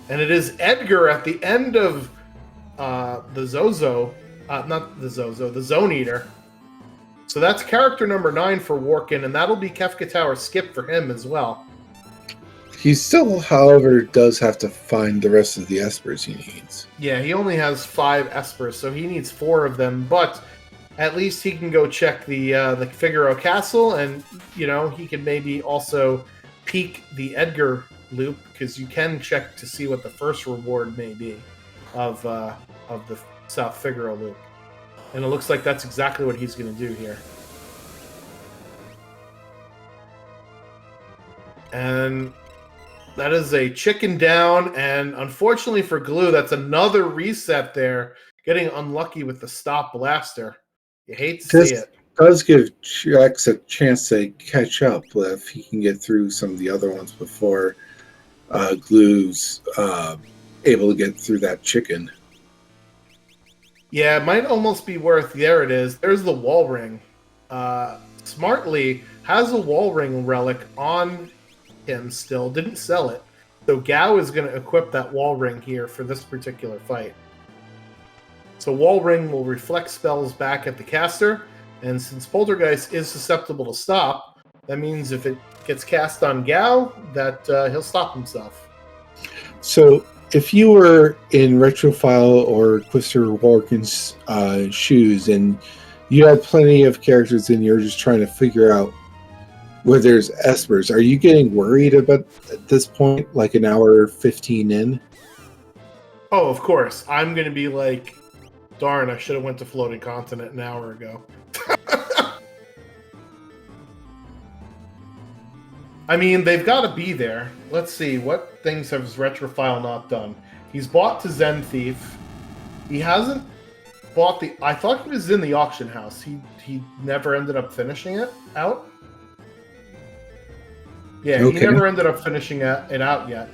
And it is Edgar at the end of the Zozo. Not the Zozo, the Zone Eater. So that's character number 9 for Workin, and that'll be Kefka Tower skip for him as well. He still, however, does have to find the rest of the Espers he needs. Yeah, he only has 5 Espers, so he needs 4 of them, but at least he can go check the Figaro Castle, and, you know, he can maybe also peek the Edgar loop, because you can check to see what the first reward may be of the South Figaro loop. And it looks like that's exactly what he's going to do here. And That is a chicken down, and unfortunately for Glue, that's another reset there. Getting unlucky with the stop blaster. You hate to see This it. does give Jax a chance to catch up if he can get through some of the other ones before Glue's able to get through that chicken. Yeah, it might almost be worth. There it is. There's the wall ring. Smartly has a wall ring relic on him still. Didn't sell it. So Gao is going to equip that wall ring here for this particular fight. So wall ring will reflect spells back at the caster. And since Poltergeist is susceptible to stop, that means if it gets cast on Gao, that he'll stop himself. So if you were in Retrophile or Quister Walken's shoes and you had plenty of characters and you're just trying to figure out where there's espers, are you getting worried about at this point, like an hour 15 in? Oh, of course. I'm going to be like, darn, I should have went to Floating Continent an hour ago. I mean, they've got to be there. Let's see, what things has Retrophile not done? He's bought to Zen Thief. He hasn't bought the... I thought he was in the auction house. He never ended up finishing it out. Yeah, Okay. He never ended up finishing it out yet.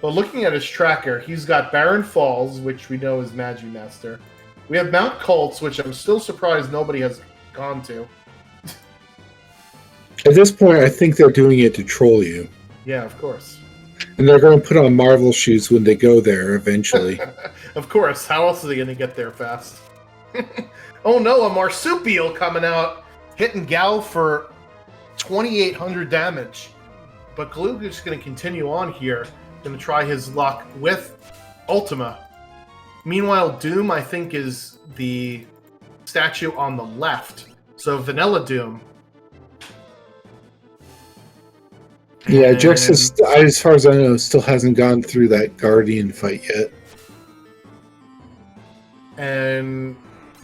But looking at his tracker, he's got Barren Falls, which we know is Magi Master. We have Mount Cults, which I'm still surprised nobody has gone to. At this point, I think they're doing it to troll you. Yeah, of course. And they're going to put on Marvel shoes when they go there eventually. Of course. How else are they going to get there fast? Oh no, a Marsupial coming out, hitting Gao for 2,800 damage. But Glue is going to continue on here, going to try his luck with Ultima. Meanwhile, Doom, I think, is the statue on the left. So Vanilla Doom. Yeah, Jax, as far as I know, still hasn't gone through that Guardian fight yet. And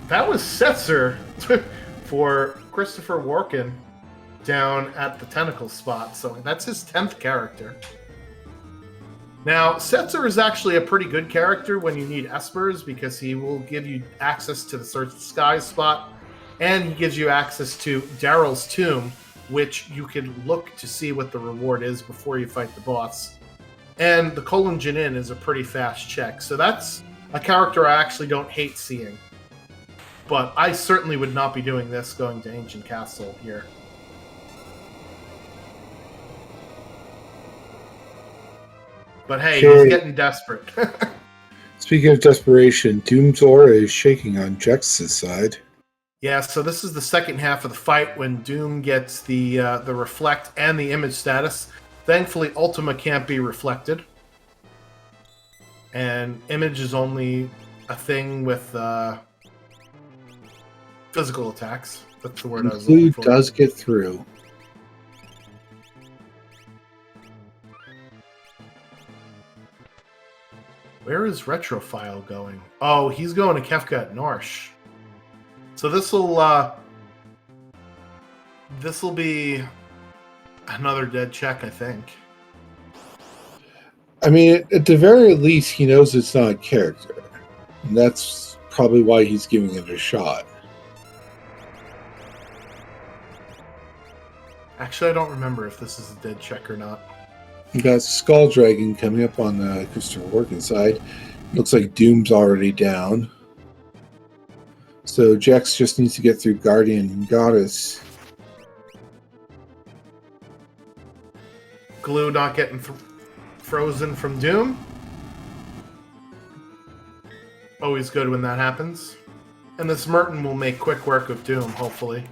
that was Setzer for Christopher Walken down at the tentacle spot. So that's his 10th character. Now, Setzer is actually a pretty good character when you need espers because he will give you access to the Search the Skies spot, and he gives you access to Daryl's Tomb, which you can look to see what the reward is before you fight the boss. And the Colon Janin is a pretty fast check. So that's a character I actually don't hate seeing. But I certainly would not be doing this going to Ancient Castle here. But hey, he's getting desperate. Speaking of desperation, Doom's aura is shaking on Jax's side. Yeah, so this is the second half of the fight when Doom gets the reflect and the image status. Thankfully, Ultima can't be reflected. And image is only a thing with physical attacks. That's the word I was looking for. Glue does get through. Where is Retrophile going? Oh, he's going to Kefka at Norsh. So this'll be another dead check, I think. I mean, at the very least, he knows it's not a character. And that's probably why he's giving it a shot. Actually, I don't remember if this is a dead check or not. You got Skull Dragon coming up on the Christopher Walken side. Looks like Doom's already down. So Jax just needs to get through Guardian and Goddess. Glue not getting frozen from Doom. Always good when that happens. And this Merton will make quick work of Doom, hopefully.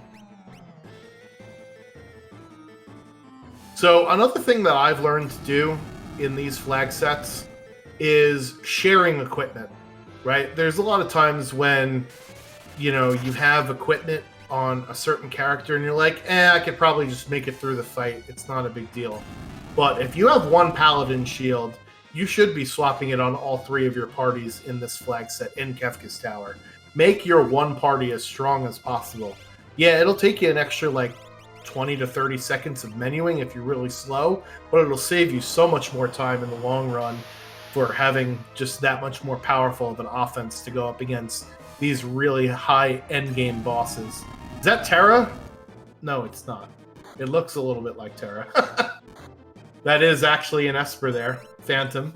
So another thing that I've learned to do in these flag sets is sharing equipment, right? There's a lot of times when, you know, you have equipment on a certain character and you're like, I could probably just make it through the fight. It's not a big deal. But if you have one Paladin shield, you should be swapping it on all three of your parties in this flag set in Kefka's Tower. Make your one party as strong as possible. Yeah, it'll take you an extra, like, 20 to 30 seconds of menuing if you're really slow, but it'll save you so much more time in the long run for having just that much more powerful of an offense to go up against these really high endgame bosses. Is that Terra? No, it's not. It looks a little bit like Terra. That is actually an Esper there, Phantom,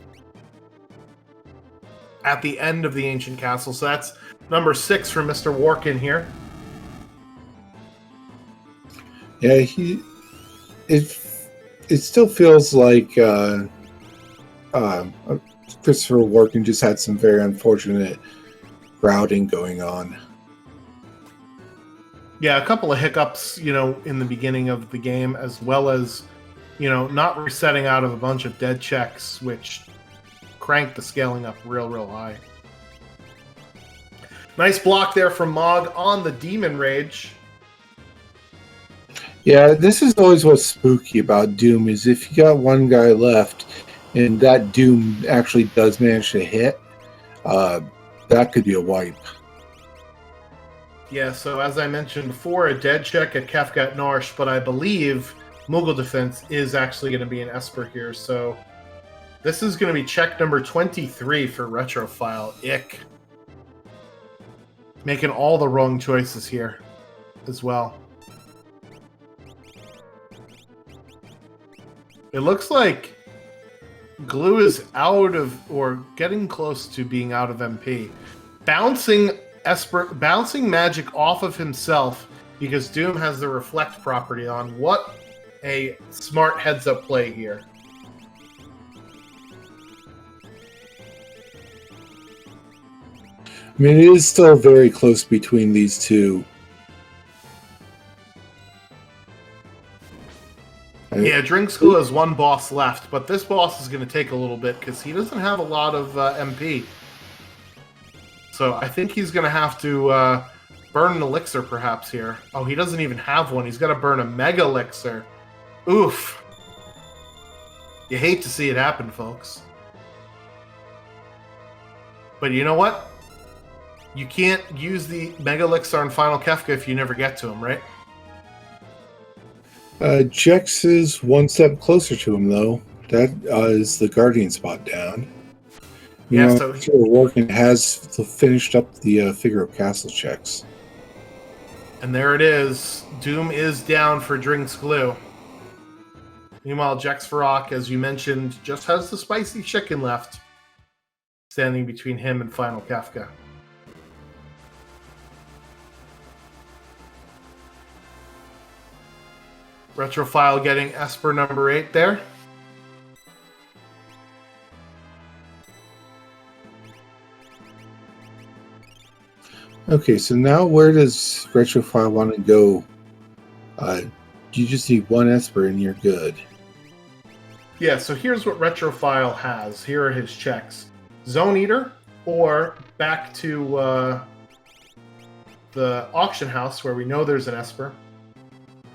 at the end of the Ancient Castle. So that's number 6 for Mr. Warkin here. Yeah, it still feels like Christopher Walken just had some very unfortunate routing going on. Yeah, a couple of hiccups, in the beginning of the game, as well as, not resetting out of a bunch of dead checks, which cranked the scaling up real high. Nice block there from Mog on the Demon Rage. Yeah, this is always what's spooky about Doom, is if you got one guy left and that Doom actually does manage to hit, that could be a wipe. Yeah, so as I mentioned before, a dead check at Kefka at Norsh, but I believe Moogle Defense is actually going to be an Esper here, so this is going to be check number 23 for Retrophile. Ick. Making all the wrong choices here as well. It looks like Glue is out of, or getting close to being out of MP. Bouncing magic off of himself because Doom has the reflect property on. What a smart heads-up play here. I mean, it is still very close between these two. Yeah, Drink School has one boss left, but this boss is going to take a little bit because he doesn't have a lot of MP. So I think he's going to have to burn an elixir perhaps here. Oh, he doesn't even have one. He's got to burn a mega elixir. Oof. You hate to see it happen, folks. But you know what? You can't use the mega elixir on Final Kefka if you never get to him, right? Jex is one step closer to him, though. That is the Guardian spot down. So Warkin has finished up the Figaro Castle checks. And there it is. Doom is down for Drinks Glue. Meanwhile, Jex Farrak, as you mentioned, just has the spicy chicken left, standing between him and Final Kefka. Retrophile getting Esper number 8 there. Okay, so now where does Retrophile want to go? You just need one Esper and you're good. Yeah, so here's what Retrophile has. Here are his checks. Zone Eater, or back to the auction house where we know there's an Esper.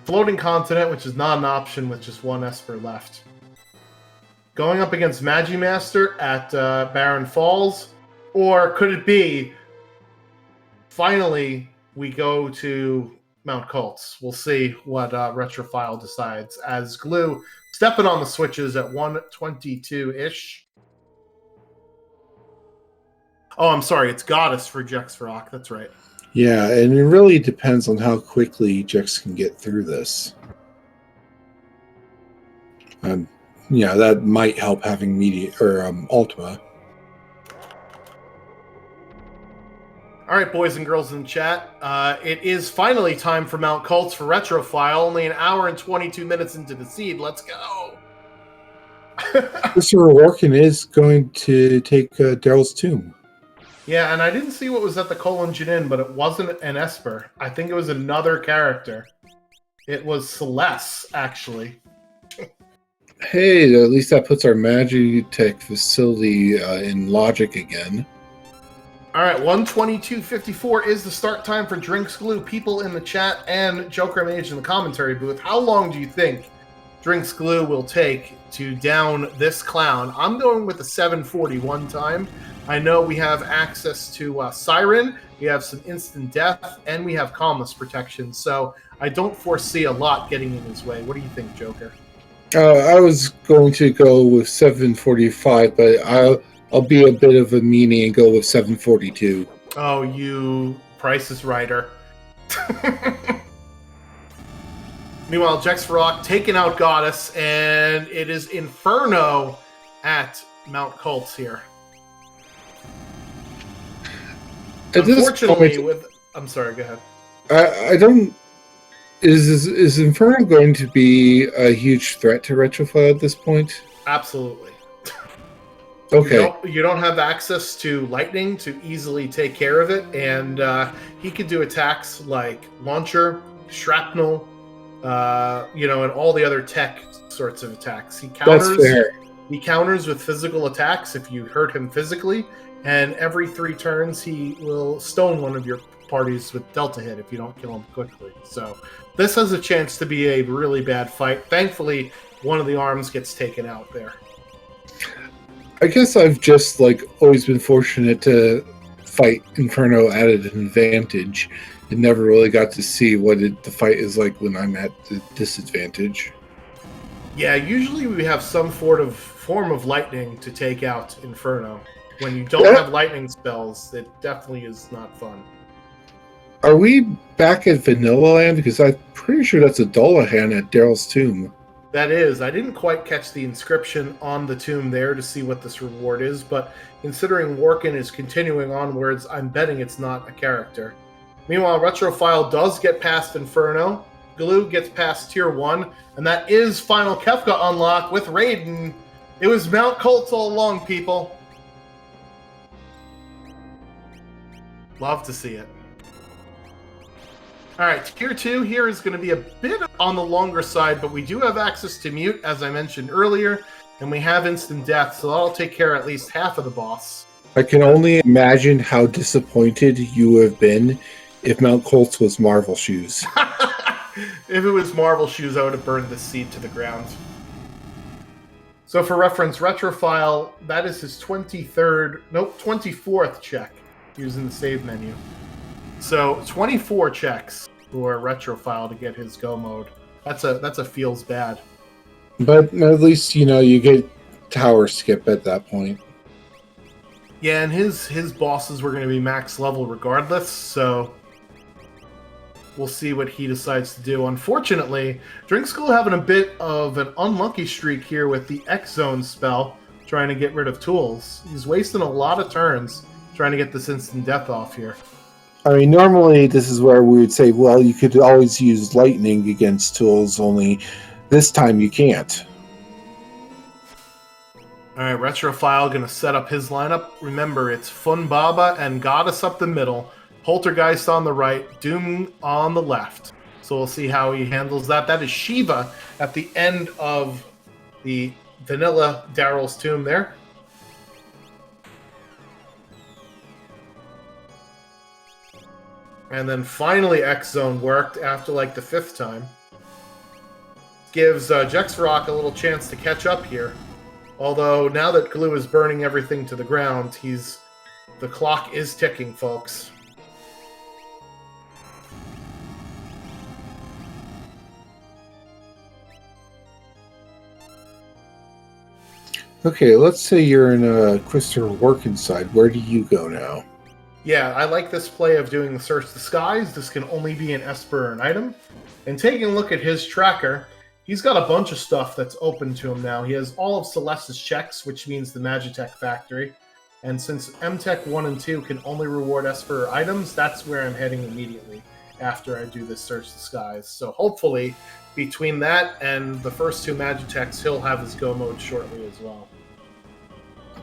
Floating Continent, which is not an option with just one Esper left. Going up against Magimaster at Barren Falls, or could it be finally we go to Mount Colts? We'll see what Retrophile decides as Glue stepping on the switches at 122-ish. Oh, I'm sorry, it's Goddess for Jex Farrak, that's right. Yeah, and it really depends on how quickly Jex can get through this. That might help having Ultima. All right, boys and girls in chat. It is finally time for Mount Colts for Retrophile. Only an hour and 22 minutes into the seed. Let's go. Mr. Warkin is going to take Daryl's tomb. Yeah, and I didn't see what was at the Colon Janin, but it wasn't an Esper. I think it was another character. It was Celeste, actually. Hey, at least that puts our Magitech facility in logic again. All right, 122.54 is the start time for Drinks Glue. People in the chat and Joker Mage in the commentary booth, how long do you think Drinks Glue will take to down this clown. I'm going with a 741 time. I know we have access to Siren, we have some instant death, and we have calmness protection, so I don't foresee a lot getting in his way. What do you think, Joker? I was going to go with 745, but I'll be a bit of a meanie and go with 742. Oh, you Price is Righter. Meanwhile, Jex Rock taking out Goddess, and it is Inferno at Mount Colts here. Unfortunately, I'm sorry, go ahead. I don't... Is Inferno going to be a huge threat to Retrofile at this point? Absolutely. Okay. You don't have access to lightning to easily take care of it, and he could do attacks like launcher, shrapnel, and all the other tech sorts of attacks. He counters. That's fair. He counters with physical attacks if you hurt him physically, and every 3 turns he will stone one of your parties with Delta hit if you don't kill him quickly. So this has a chance to be a really bad fight. Thankfully, one of the arms gets taken out there. I guess I've just always been fortunate to fight Inferno at an advantage and never really got to see what the fight is like when I'm at the disadvantage. Yeah, usually we have some form of lightning to take out Inferno. When you don't have lightning spells, it definitely is not fun. Are we back at Vanilla Land? Because I'm pretty sure that's a Dullahan at Daryl's tomb. That is. I didn't quite catch the inscription on the tomb there to see what this reward is, but considering Workin is continuing onwards, I'm betting it's not a character. Meanwhile, Retrofile does get past Inferno. Glue gets past Tier 1, and that is Final Kefka unlock with Raiden. It was Mount Colts all along, people. Love to see it. Alright, Tier 2 here is going to be a bit on the longer side, but we do have access to Mute, as I mentioned earlier, and we have Instant Death, so that'll take care of at least half of the boss. I can only imagine how disappointed you would have been if Mount Colts was Marvel Shoes. If it was Marvel Shoes, I would have burned this seed to the ground. So for reference, Retrofile, that is his 24th check using the save menu. So 24 checks for Retrofile to get his go mode. That's a feels bad. But at least, you get tower skip at that point. Yeah, and his bosses were going to be max level regardless, so we'll see what he decides to do. Unfortunately, Drinkschool having a bit of an unlucky streak here with the X-Zone spell, trying to get rid of tools. He's wasting a lot of turns trying to get this instant death off here. I mean, normally this is where we would say, well, you could always use lightning against tools, only this time you can't. Alright, Retrofile going to set up his lineup. Remember, it's Fun Baba and Goddess up the middle, Poltergeist on the right, Doom on the left. So we'll see how he handles that. That is Shiva at the end of the vanilla Daryl's tomb there. And then finally X-Zone worked after the 5th time. Gives Jexrock a little chance to catch up here. Although now that Glue is burning everything to the ground, the clock is ticking, folks. Okay, let's say you're in a Christopher Workin side. Where do you go now? Yeah, I like this play of doing the Search the Skies. This can only be an Esper or an item. And taking a look at his tracker, he's got a bunch of stuff that's open to him now. He has all of Celeste's checks, which means the Magitech factory. And since MTech 1 and 2 can only reward Esper or items, that's where I'm heading immediately after I do this Search the Skies. So hopefully, between that and the first 2 Magitechs, he'll have his go mode shortly as well.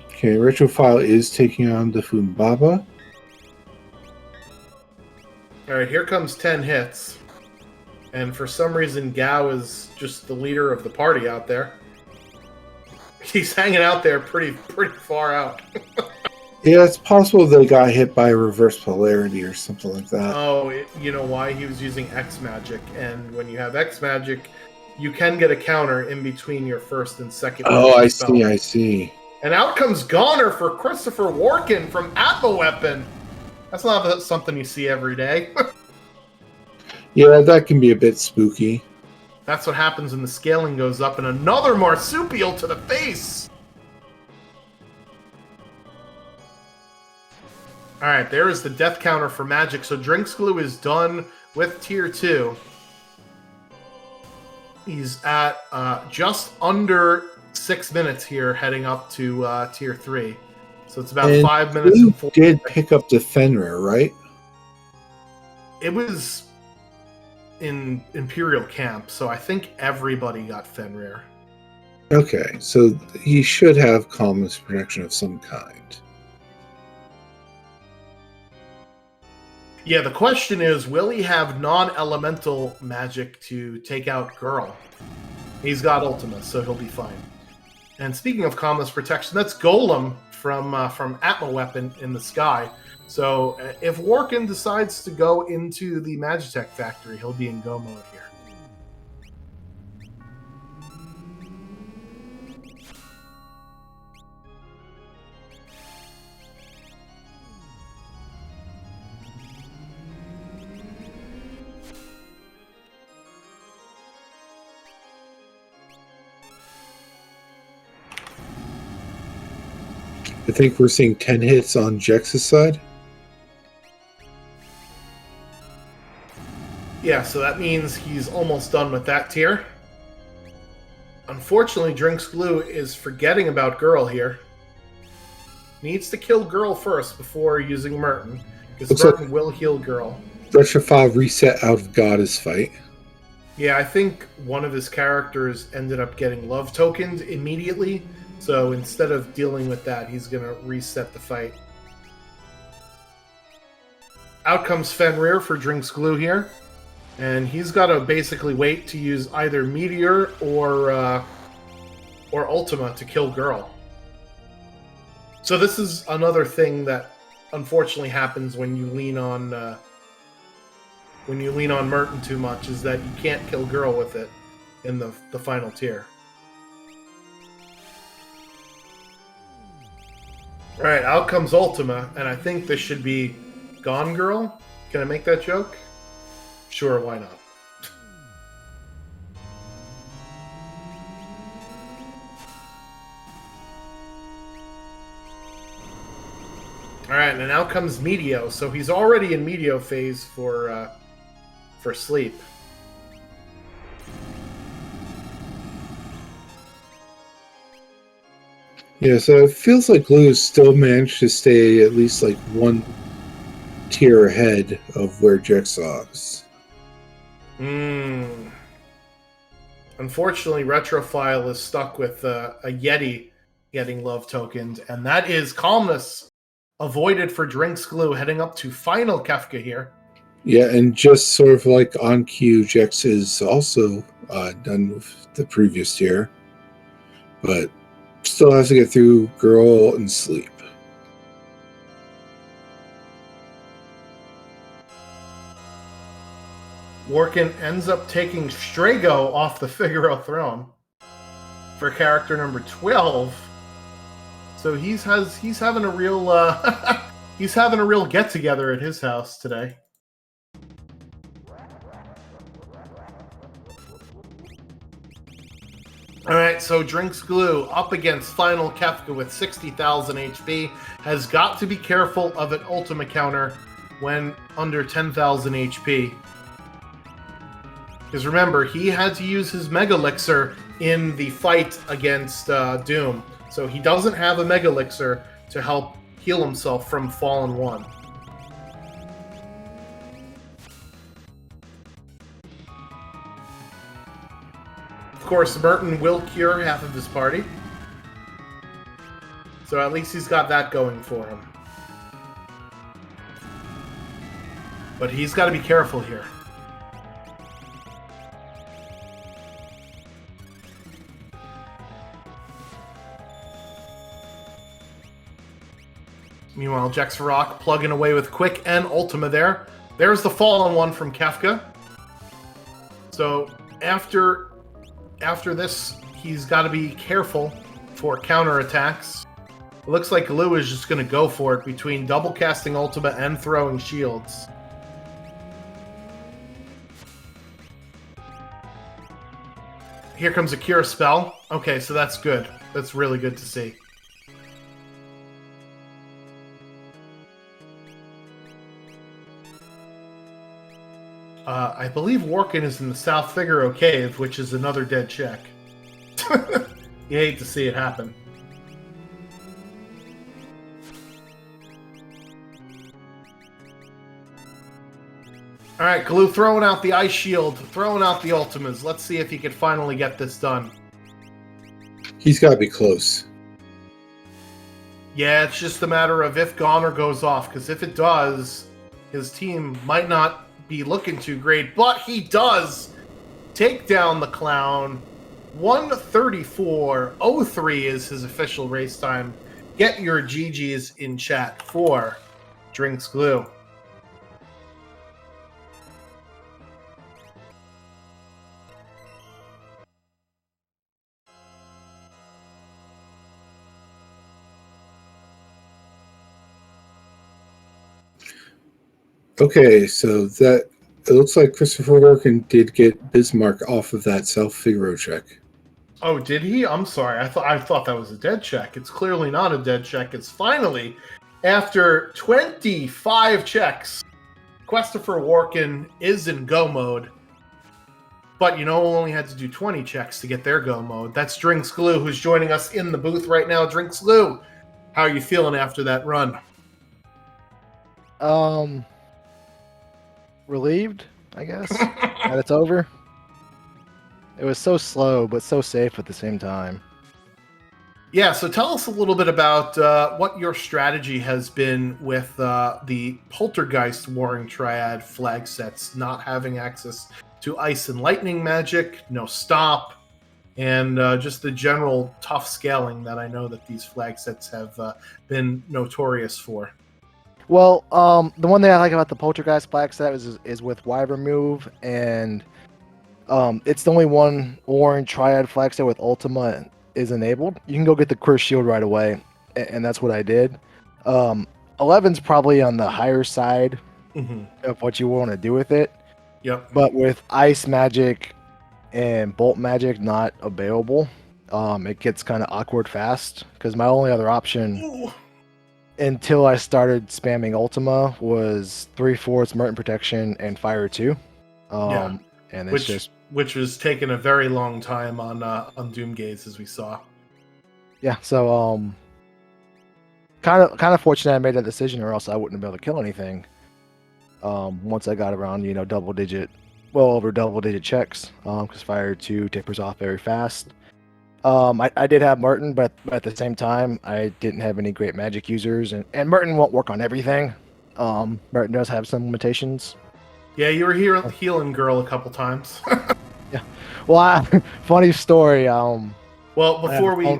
Okay, Retrofile is taking on the Funbaba. Alright, here comes 10 hits. And for some reason, Gao is just the leader of the party out there. He's hanging out there pretty far out. Yeah, it's possible they got hit by reverse polarity or something like that. Oh, you know why? He was using X magic, and when you have X magic, you can get a counter in between your first and second. Oh, I spell. see, I see. And out comes Goner for Christopher Warken from Atmo Weapon. That's not something you see every day. Yeah, that can be a bit spooky. That's what happens when the scaling goes up, and another marsupial to the face. All right, there is the death counter for Magic. So Drinks Glue is done with Tier 2. He's at just under 6 minutes here, heading up to Tier 3. So it's about 5 minutes and 4 did pick up the Fenrir, right? It was in Imperial Camp, so I think everybody got Fenrir. Okay, so he should have calmness protection of some kind. Yeah, the question is, will he have non-elemental magic to take out Girl? He's got Ultima, so he'll be fine. And speaking of calmness protection, that's Golem from Atmo Weapon in the sky. So if Warken decides to go into the Magitech factory, he'll be in go mode here. I think we're seeing 10 hits on Jex's side. Yeah, so that means he's almost done with that tier. Unfortunately, Drinks Glue is forgetting about Girl here. Needs to kill Girl first before using Merton, because Merton will heal Girl. Retrofile reset out of Goddess fight. Yeah, I think one of his characters ended up getting love tokens immediately, so instead of dealing with that, he's going to reset the fight. Out comes Fenrir for Drinks Glue here, and he's got to basically wait to use either Meteor or Ultima to kill Girl. So this is another thing that unfortunately happens when you lean on Merton too much, is that you can't kill Girl with it in the final tier. All right, out comes Ultima, and I think this should be Gone Girl. Can I make that joke? Sure, why not? All right, and now comes Meteo. So he's already in Meteo phase for sleep. Yeah, so it feels like Glue has still managed to stay at least like one tier ahead of where Jigsaw is. Unfortunately, Retrofile is stuck with a Yeti getting love tokens, and that is Calmness avoided for Drinks Glue, heading up to final Kefka here. Yeah, and just sort of like on cue, Jex is also done with the previous tier, but still has to get through Girl and Sleep. Warken ends up taking Strago off the Figaro throne for character number 12. So he's having a real he's having a real get together at his house today. All right, so Drinks Glue up against Final Kefka with 60,000 HP has got to be careful of an Ultima counter when under 10,000 HP. Because remember, he had to use his Mega Elixir in the fight against Doom. So he doesn't have a Mega Elixir to help heal himself from Fallen 1. Of course, Merton will cure half of his party. So at least he's got that going for him. But he's got to be careful here. Meanwhile, Jexvarok plugging away with Quick and Ultima there. There's the Fallen One from Kefka. So after after this, he's got to be careful for counterattacks. It looks like Glue is just going to go for it between double casting Ultima and throwing shields. Here comes a Cure spell. Okay, so that's good. That's really good to see. I believe Workin is in the South Figaro Cave, which is another dead check. You hate to see it happen. All right, Glue throwing out the Ice Shield, throwing out the Ultimas. Let's see if he can finally get this done. He's got to be close. Yeah, it's just a matter of if Goner goes off, because if it does, his team might not be looking too great, but he does take down the Clown. 1:34:03 is his official race time. Get your GGs in chat for Drinks Glue. Okay, so that it looks like Christopher Workin did get Bismarck off of that South Figaro check. Oh, did he? I'm sorry. I thought that was a dead check. It's clearly not a dead check. It's finally, after 25 checks, Christopher Workin is in go mode. But only had to do 20 checks to get their go mode. That's Drinks Glue, who's joining us in the booth right now. Drinks Glue, how are you feeling after that run? Relieved, I guess, that it's over. It was so slow, but so safe at the same time. Yeah, so tell us a little bit about what your strategy has been with the Poltergeist Warring Triad flag sets, not having access to Ice and Lightning magic, no stop, and just the general tough scaling that I know that these flag sets have been notorious for. Well, the one thing I like about the Poltergeist flag set is with Wyvern move, and it's the only one Warring Triad flag set with Ultima is enabled. You can go get the Curse Shield right away, and that's what I did. 11's probably on the higher side of what you want to do with it. Yep. But with Ice Magic and Bolt Magic not available, it gets kind of awkward fast, because my only other option until I started spamming Ultima was 3/4 Merton Protection and Fire 2. And it's which was taking a very long time on Doomgaze, as we saw. Yeah, so kind of fortunate I made that decision, or else I wouldn't have been able to kill anything. Once I got around, over double digit checks, because Fire 2 tapers off very fast. I did have Merton, but at the same time, I didn't have any great magic users, and Merton won't work on everything. Merton does have some limitations. Yeah, you were healing girl a couple times. Yeah. Well, funny story. Well, before we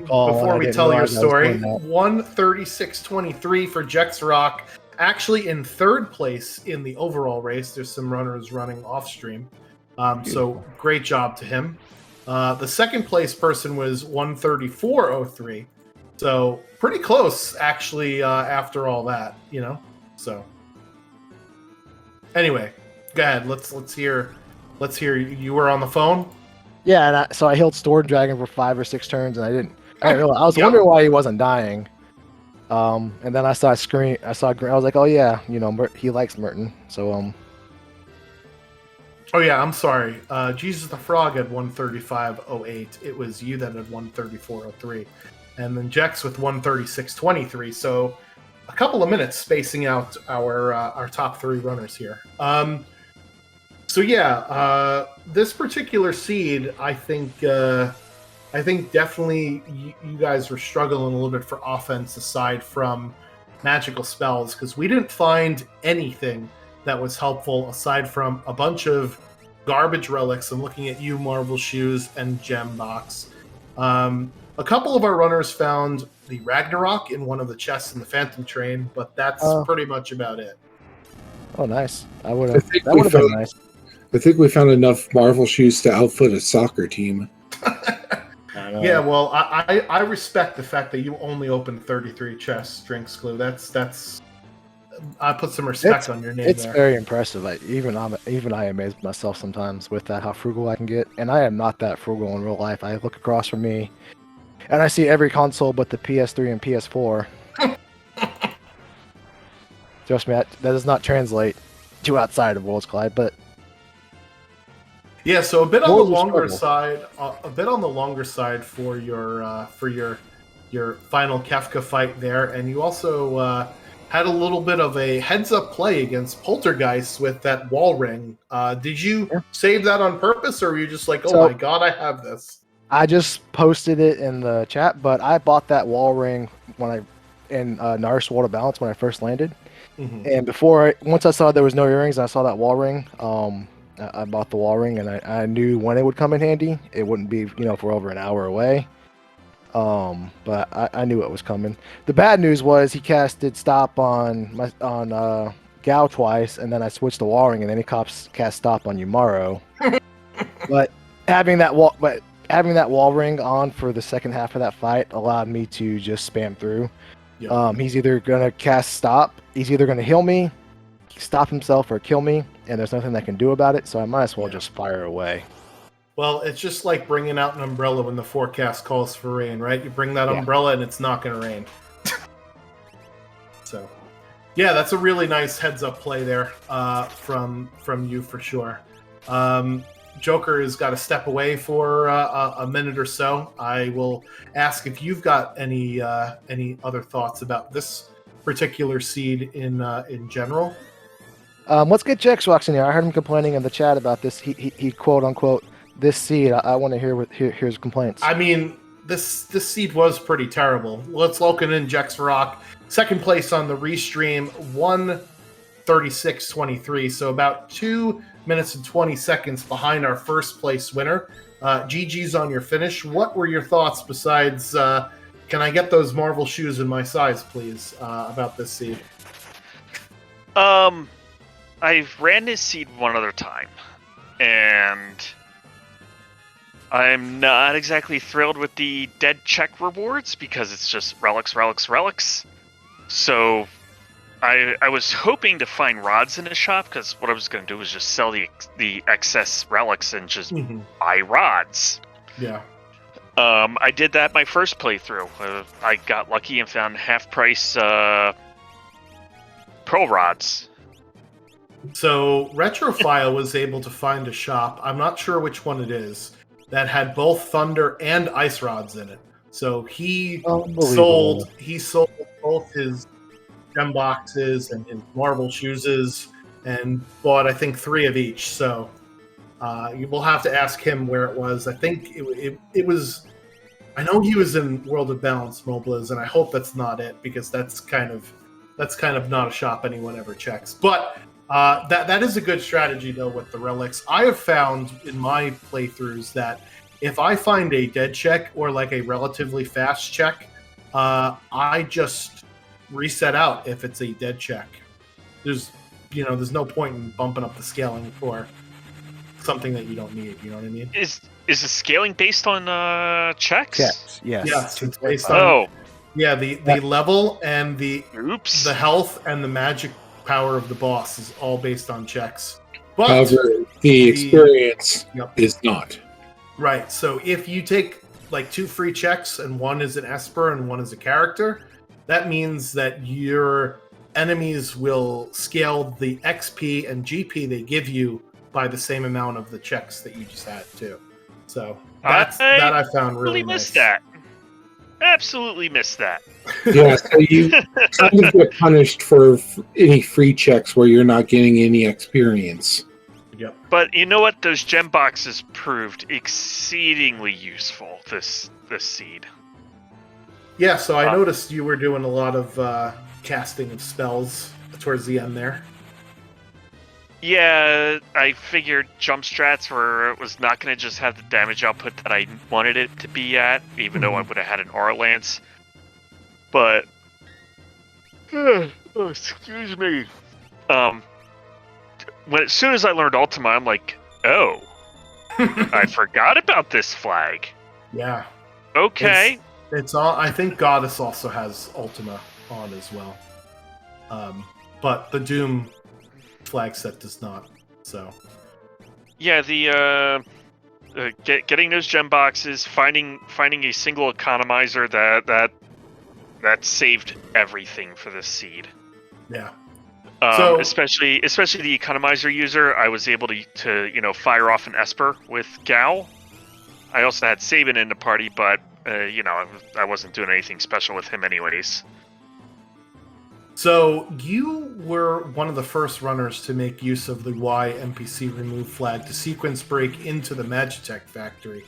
tell your story, 1:36:23 for Jexrock, actually in third place in the overall race. There's some runners running off stream, so great job to him. The second place person was 1:34:03, so pretty close actually. After all that, So anyway, go ahead. Let's hear. You were on the phone. Yeah, and so I healed Storm Dragon for 5 or 6 turns, and I didn't realize. I was wondering why he wasn't dying. And then I saw a screen. I was like, oh yeah, he likes Merton. So Oh yeah, I'm sorry. Jesus the Frog had 1:35:08. It was you that had 1:34:03, and then Jex with 1:36:23. So a couple of minutes spacing out our top 3 runners here. This particular seed, I think definitely you guys were struggling a little bit for offense aside from magical spells, because we didn't find anything that was helpful aside from a bunch of garbage relics. I'm looking at you, Marvel Shoes, and Gem Box. A couple of our runners found the Ragnarok in one of the chests in the Phantom Train, but that's pretty much about it. Oh, nice. That would have been nice. I think we found enough Marvel Shoes to outfit a soccer team. Yeah, well, I respect the fact that you only opened 33 chests, Drinks Glue. That's I put some respect on your name It's there. very impressive. Like even I amaze myself sometimes with that how frugal I can get, and I am not that frugal in real life. I look across from me, and I see every console but the PS3 and PS4. Trust me, that does not translate to outside of Worlds Collide, but Yeah, so a bit on the Worlds is longer struggle. side, for your final Kefka fight there, and you also had a little bit of a heads-up play against Poltergeist with that wall ring. Did you Yeah. save that on purpose, or were you just like, "Oh So my god, I have this"? I just posted it in the chat, but I bought that wall ring in Narshe World of Balance when I first landed. Mm-hmm. And once I saw there was no earrings and I saw that wall ring, I bought the wall ring and I knew when it would come in handy. It wouldn't be, if we're over an hour away. But I knew it was coming. The bad news was he casted stop on Gao twice, and then I switched the wall ring, and then he cast stop on Yumaro. But having that wall ring on for the second half of that fight allowed me to just spam through. Yep. He's either gonna cast stop, he's either gonna heal me, stop himself, or kill me, and there's nothing I can do about it. So I might as well just fire away. Well, it's just like bringing out an umbrella when the forecast calls for rain, right? You bring that umbrella and it's not going to rain. So, yeah, that's a really nice heads-up play there from you for sure. Joker has got to step away for a minute or so. I will ask if you've got any other thoughts about this particular seed in general. Let's get Jax in here. I heard him complaining in the chat about this. He quote unquote this seed. I want to hear his complaints. I mean, this seed was pretty terrible. Let's welcome in Jex Rock, second place on the restream, 1:36.23, so about 2 minutes and 20 seconds behind our first place winner. GG's on your finish. What were your thoughts besides, can I get those Marvel shoes in my size, please, about this seed? I've ran this seed one other time, and I'm not exactly thrilled with the dead check rewards because it's just relics. So I was hoping to find rods in the shop because what I was going to do was just sell the excess relics and just buy rods. Yeah. I did that my first playthrough. I got lucky and found half-price pearl rods. So Retrophile was able to find a shop, I'm not sure which one it is, that had both thunder and ice rods in it. So he sold both his gem boxes and his marble shoeses and bought, I think, 3 of each. So you will have to ask him where it was. I think it was. I know he was in World of Balance, Mobliz, and I hope that's not it because that's kind of not a shop anyone ever checks. But that is a good strategy though with the relics. I have found in my playthroughs that if I find a dead check or like a relatively fast check, I just reset out if it's a dead check. There's no point in bumping up the scaling for something that you don't need. You know what I mean? Is the scaling based on checks? Yes. Yes, it's based on the level and the health and the magic power of the boss is all based on checks. But however, the experience is not. Right. So if you take like 2 free checks and one is an Esper and one is a character, that means that your enemies will scale the XP and GP they give you by the same amount of the checks that you just had too. So that I found really missed nice. that. Absolutely missed that. Yeah, so you kind of get punished for any free checks where you're not getting any experience. Yep. But you know what? Those gem boxes proved exceedingly useful this seed. Yeah, so I noticed you were doing a lot of casting of spells towards the end there. Yeah, I figured jump strats was not going to just have the damage output that I wanted it to be at, even though I would have had an Aura Lance. But excuse me. As soon as I learned Ultima, I'm like, oh, I forgot about this flag. Yeah. Okay. It's all. I think Goddess also has Ultima on as well. But the Doom flag set does not. So Yeah, the getting those gem boxes, finding a single economizer that saved everything for this seed. yeah. Especially the economizer user, I was able to fire off an Esper with Gal. I also had Sabin in the party, but I wasn't doing anything special with him anyways. So you were one of the first runners to make use of the Y NPC remove flag to sequence break into the Magitech factory.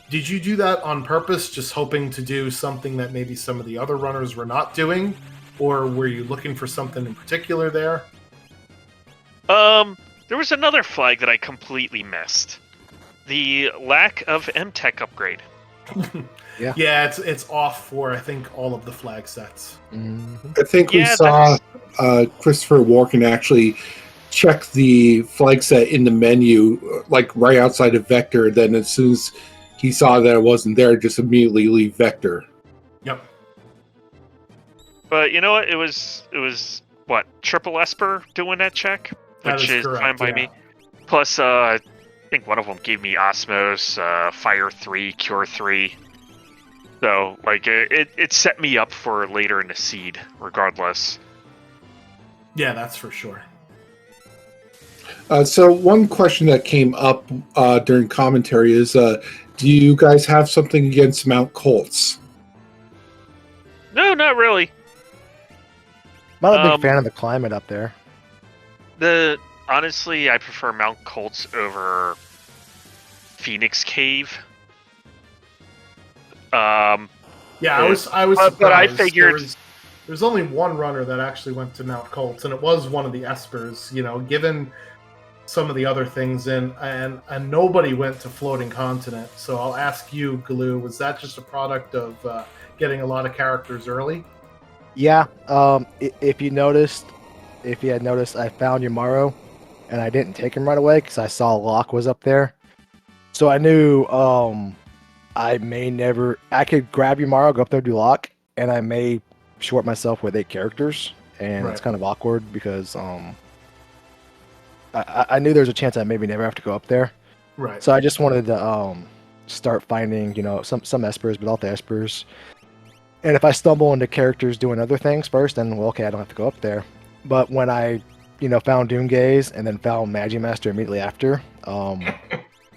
Did you do that on purpose, just hoping to do something that maybe some of the other runners were not doing? Or were you looking for something in particular there? There was another flag that I completely missed. The lack of M-Tech upgrade. Yeah, it's off for, I think, all of the flag sets. Mm-hmm. I think we saw Christopher Walken actually check the flag set in the menu, like right outside of Vector. Then as soon as he saw that it wasn't there, just immediately leave Vector. Yep. But you know what? It was what, Triple Esper doing that check? Which is correct, fine by me. Plus, I think one of them gave me Osmos, Fire 3, Cure 3. So, like, it set me up for later in the seed, regardless. Yeah, that's for sure. So one question that came up during commentary is, do you guys have something against Mount Colts? No, not really. Not a big fan of the climate up there. Honestly, I prefer Mount Colts over Phoenix Cave. Yeah, I was surprised. But I figured there's only one runner that actually went to Mount Colts, and it was one of the Espers. Given some of the other things and nobody went to Floating Continent. So I'll ask you, Galoo, was that just a product of getting a lot of characters early? Yeah. If you had noticed, I found Yamaro, and I didn't take him right away because I saw Locke was up there. So I knew I could grab Yamaro, go up there, do Locke, and I may short myself with 8 characters, and it's kind of awkward because I knew there was a chance I maybe never have to go up there. Right. So I just wanted to start finding, some Espers, but all the Espers. And if I stumble into characters doing other things first, then well, okay, I don't have to go up there. But when I, found Doomgaze and then found Magimaster immediately after,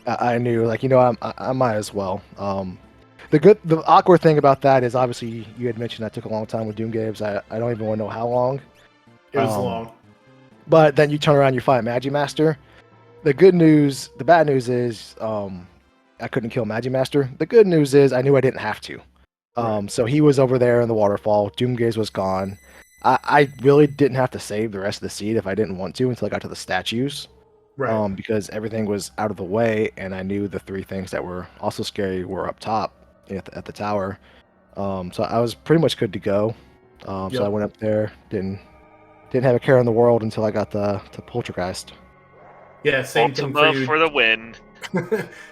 I knew, like, I might as well. The awkward thing about that is obviously you had mentioned that took a long time with Doomgaze. I don't even want to know how long. It was long. But then you turn around, you fight Magimaster. The bad news is I couldn't kill Magimaster. The good news is I knew I didn't have to. So he was over there in the waterfall. Doomgaze was gone. I really didn't have to save the rest of the seed if I didn't want to until I got to the statues. Right. Because everything was out of the way, and I knew the 3 things that were also scary were up top at the tower. So I was pretty much good to go. So I went up there, didn't have a care in the world until I got to Poltergeist. Yeah, same thing for you. For the win.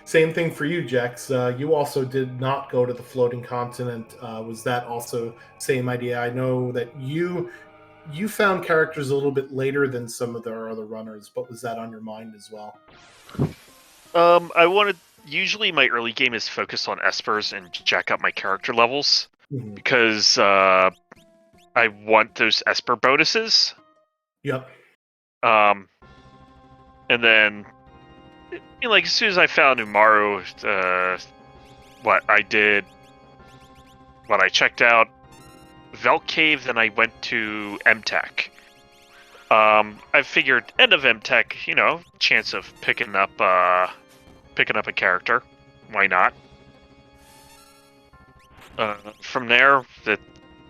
Same thing for you, Jex. You also did not go to the Floating Continent. Was that also same idea? I know that you found characters a little bit later than some of our other runners, but was that on your mind as well? Usually my early game is focused on Espers and jack up my character levels, because I want those Esper bonuses. Yep. And then, as soon as I found Umaru, I checked out Velk Cave, then I went to M-Tech. I figured end of M-Tech, chance of picking up a character. Why not? From there,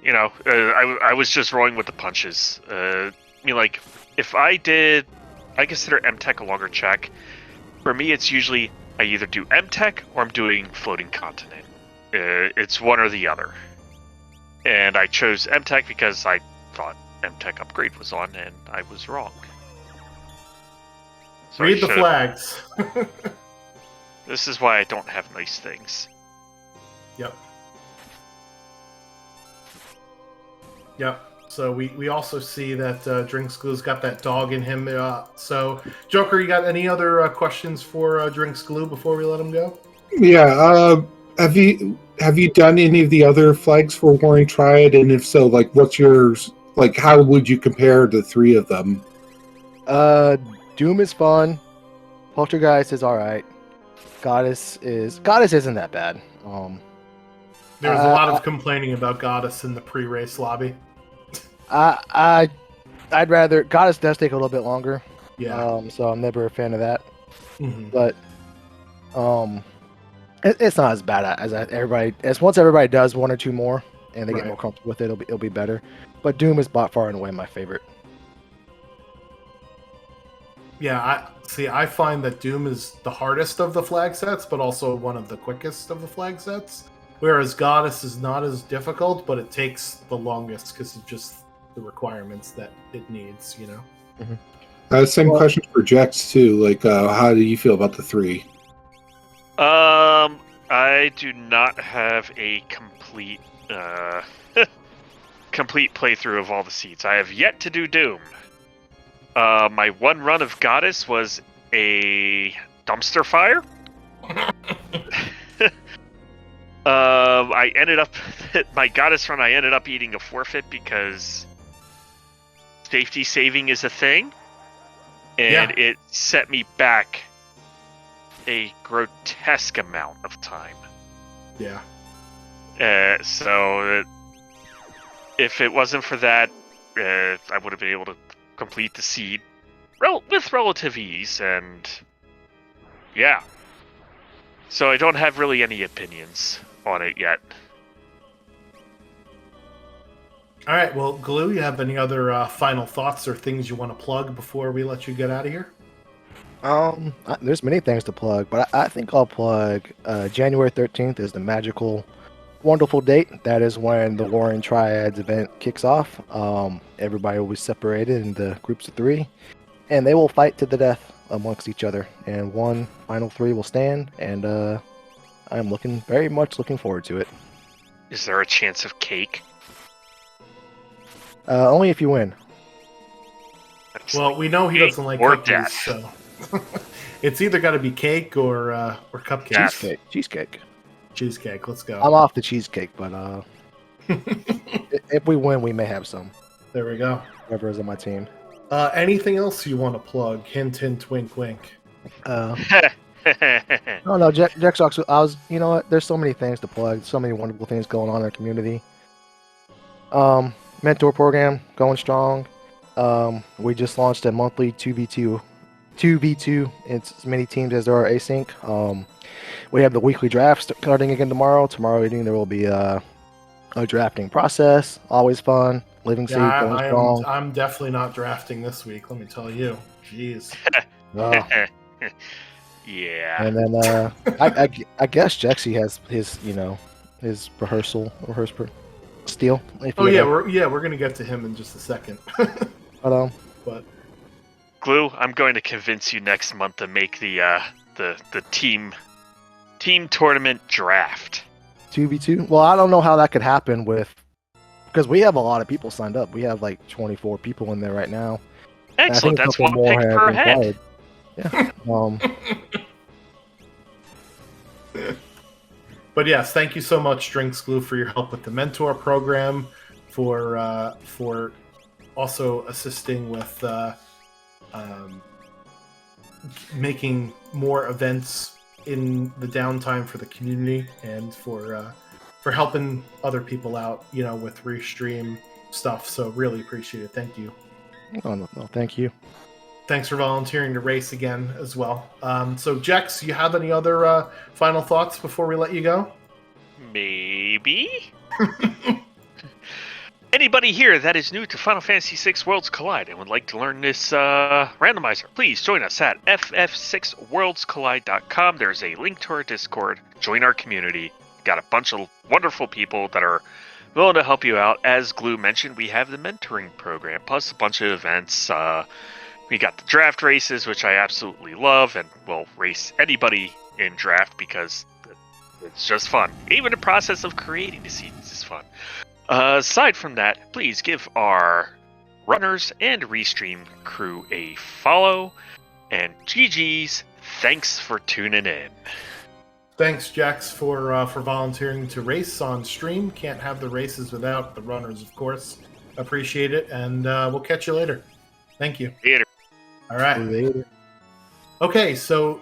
I was just rolling with the punches. If I consider M-Tech a longer check. For me, it's usually I either do M-Tech or I'm doing Floating Continent. It's one or the other. And I chose M-Tech because I thought M-Tech upgrade was on, and I was wrong. Sorry, Read the should've- flags. This is why I don't have nice things. Yep. Yep. So we also see that Drinks Glue's got that dog in him. So, Joker, you got any other questions for Drinks Glue before we let him go? Yeah. Have you done any of the other flags for Warring Triad? And if so, like, what's yours? Like, how would you compare the three of them? Doom is fun. Poltergeist is all right. Goddess isn't that bad. There's a lot of complaining about Goddess in the pre-race lobby. I'd rather Goddess does take a little bit longer. Yeah. So I'm never a fan of that. Mhm. But it's not as bad as once everybody does one or two more and they get Right. more comfortable with it, it'll be better. But Doom is by far and away my favorite. Yeah, I find that Doom is the hardest of the flag sets, but also one of the quickest of the flag sets. Whereas Goddess is not as difficult, but it takes the longest because of just the requirements that it needs, you know? Same question for Jex too. Like, how do you feel about the three? I do not have a complete complete playthrough of all the seats. I have yet to do Doom. My one run of Goddess was a dumpster fire. I ended up my Goddess run. I ended up eating a forfeit because safety saving is a thing, and it set me back a grotesque amount of time. Yeah. So if it wasn't for that, I would have been able to complete the seed with relative ease, and yeah. So I don't have really any opinions on it yet. All right, well, Glue, you have any other final thoughts or things you want to plug before we let you get out of here? There's many things to plug, but I think I'll plug January 13th is the magical, wonderful date. That is when the Warring Triads event kicks off. Everybody will be separated into groups of 3, and they will fight to the death amongst each other. And one final 3 will stand, and I'm very much looking forward to it. Is there a chance of cake? Only if you win. Well, we know he doesn't like or cookies, death. so it's either got to be cake or cupcakes. Cheesecake. Let's go. I'm off the cheesecake, but if we win, we may have some. There we go. Whoever is on my team. Anything else you want to plug? Hint, hint, wink, wink. No, Jack Sox. You know what? There's so many things to plug. So many wonderful things going on in the community. Mentor program going strong. We just launched a monthly 2v2. It's as many teams as there are async. We have the weekly draft starting again tomorrow. Tomorrow evening there will be a drafting process. Always fun. Living seed going strong. I'm definitely not drafting this week. Let me tell you. Jeez. Yeah. And then I guess Jexy has his rehearsal steal. We're gonna get to him in just a second. But Glue, I'm going to convince you next month to make the team tournament draft. 2v2. Well, I don't know how that could happen because we have a lot of people signed up. We have like 24 people in there right now. Excellent. That's one pick per head. Yeah. But yes, thank you so much, Drinks Glue, for your help with the mentor program, for also assisting with making more events in the downtime for the community, and for helping other people out, with restream stuff. So really appreciate it. Thank you. Oh, no, thank you. Thanks for volunteering to race again as well. So, Jex, you have any other final thoughts before we let you go? Maybe. Anybody here that is new to Final Fantasy VI Worlds Collide and would like to learn this randomizer, please join us at ff6worldscollide.com. There's a link to our Discord. Join our community. Got a bunch of wonderful people that are willing to help you out. As Glue mentioned, we have the mentoring program, plus a bunch of events. We got the draft races, which I absolutely love, and will race anybody in draft because it's just fun. Even the process of creating the seeds is fun. Aside from that, please give our runners and Restream crew a follow. And GG's, thanks for tuning in. Thanks, Jax, for volunteering to race on stream. Can't have the races without the runners, of course. Appreciate it, and we'll catch you later. Thank you. Later. All right. Later. Okay, so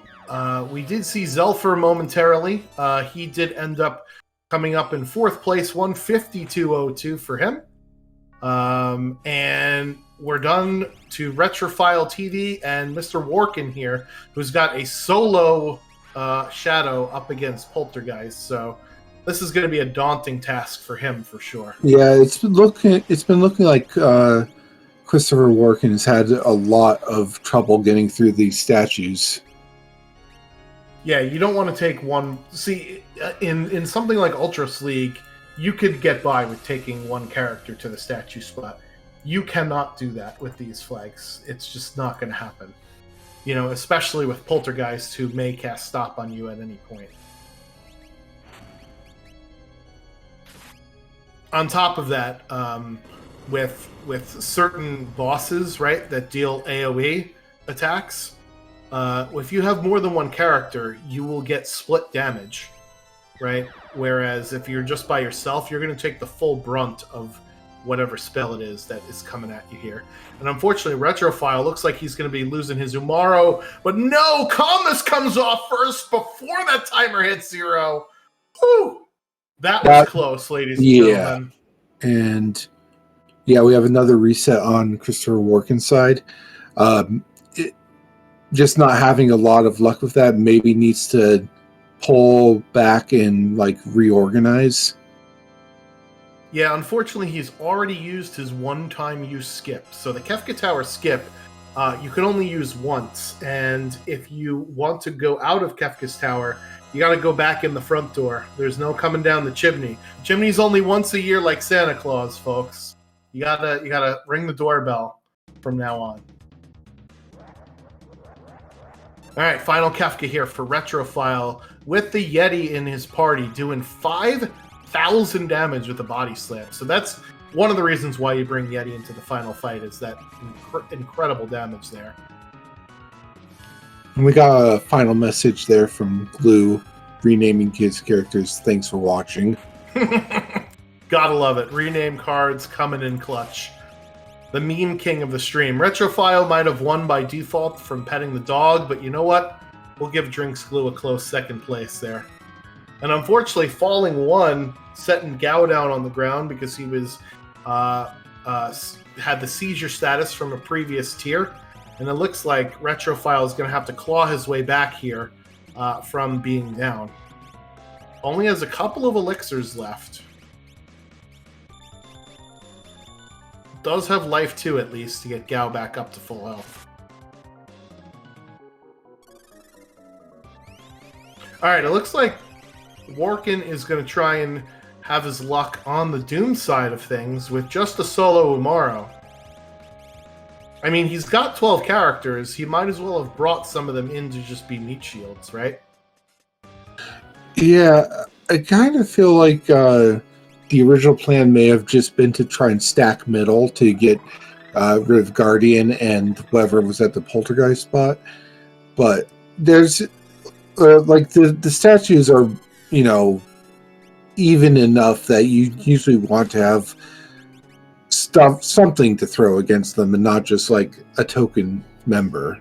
we did see Zelfer momentarily. He did end up coming up in 4th place, 152.02 for him. And we're done to Retrophile TV and Mr. Workin here, who's got a solo shadow up against Poltergeist. So this is going to be a daunting task for him for sure. Yeah, it's been looking like Christopher Workin has had a lot of trouble getting through these statues. Yeah, you don't want to take one. See, in something like Ultras League, you could get by with taking one character to the statue spot. You cannot do that with these flags. It's just not going to happen. You know, especially with Poltergeist, who may cast Stop on you at any point. On top of that, with certain bosses, right, that deal AoE attacks, if you have more than one character, you will get split damage, right? Whereas if you're just by yourself, you're going to take the full brunt of whatever spell it is that is coming at you here. And unfortunately, Retrophile looks like he's going to be losing his Umaro, but no, Calmness comes off first before that timer hits 0. Whew! That was close, ladies and gentlemen. And yeah, we have another reset on Christopher Workin's side. Just not having a lot of luck with that, maybe needs to pull back and like reorganize. Yeah, unfortunately, he's already used his one-time use skip. So the Kefka Tower skip, you can only use once. And if you want to go out of Kefka's Tower, you got to go back in the front door. There's no coming down the chimney. Chimney's only once a year, like Santa Claus, folks. You gotta ring the doorbell from now on. All right, final Kefka here for Retrophile with the Yeti in his party, doing 5,000 damage with a body slam. So that's one of the reasons why you bring Yeti into the final fight, is that incredible damage there. And we got a final message there from Glue, renaming his characters. Thanks for watching. Gotta love it. Rename cards coming in clutch. The meme king of the stream. Retrophile might have won by default from petting the dog, but you know what? We'll give Drinks Glue a close second place there. And unfortunately, falling 1, setting Gao down on the ground because he was had the seizure status from a previous tier. And it looks like Retrophile is going to have to claw his way back here from being down. Only has a couple of elixirs left. Does have life 2 at least to get Gao back up to full health. Alright, it looks like Workin is going to try and have his luck on the Doom side of things with just a solo Umaro. I mean, he's got 12 characters. He might as well have brought some of them in to just be meat shields, right? Yeah, I kind of feel like the original plan may have just been to try and stack middle to get rid of Guardian and whoever was at the Poltergeist spot. But there's like the statues are, you know, even enough that you usually want to have something to throw against them and not just like a token member.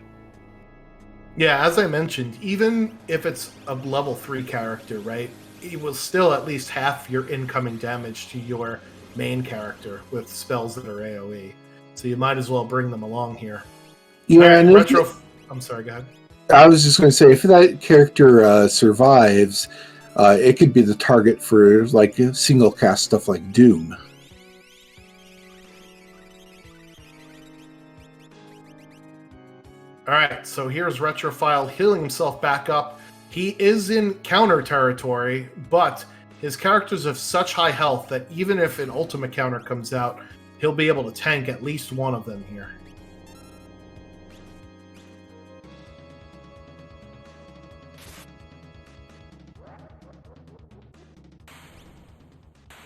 Yeah, as I mentioned, even if it's a level 3 character, right, it will still at least half your incoming damage to your main character with spells that are AoE. So you might as well bring them along here. Yeah, and I'm sorry, go ahead. I was just going to say, if that character survives, it could be the target for like single cast stuff like Doom. All right, so here's Retrophile healing himself back up. He is in counter territory, but his characters have such high health that even if an ultimate counter comes out, he'll be able to tank at least one of them here.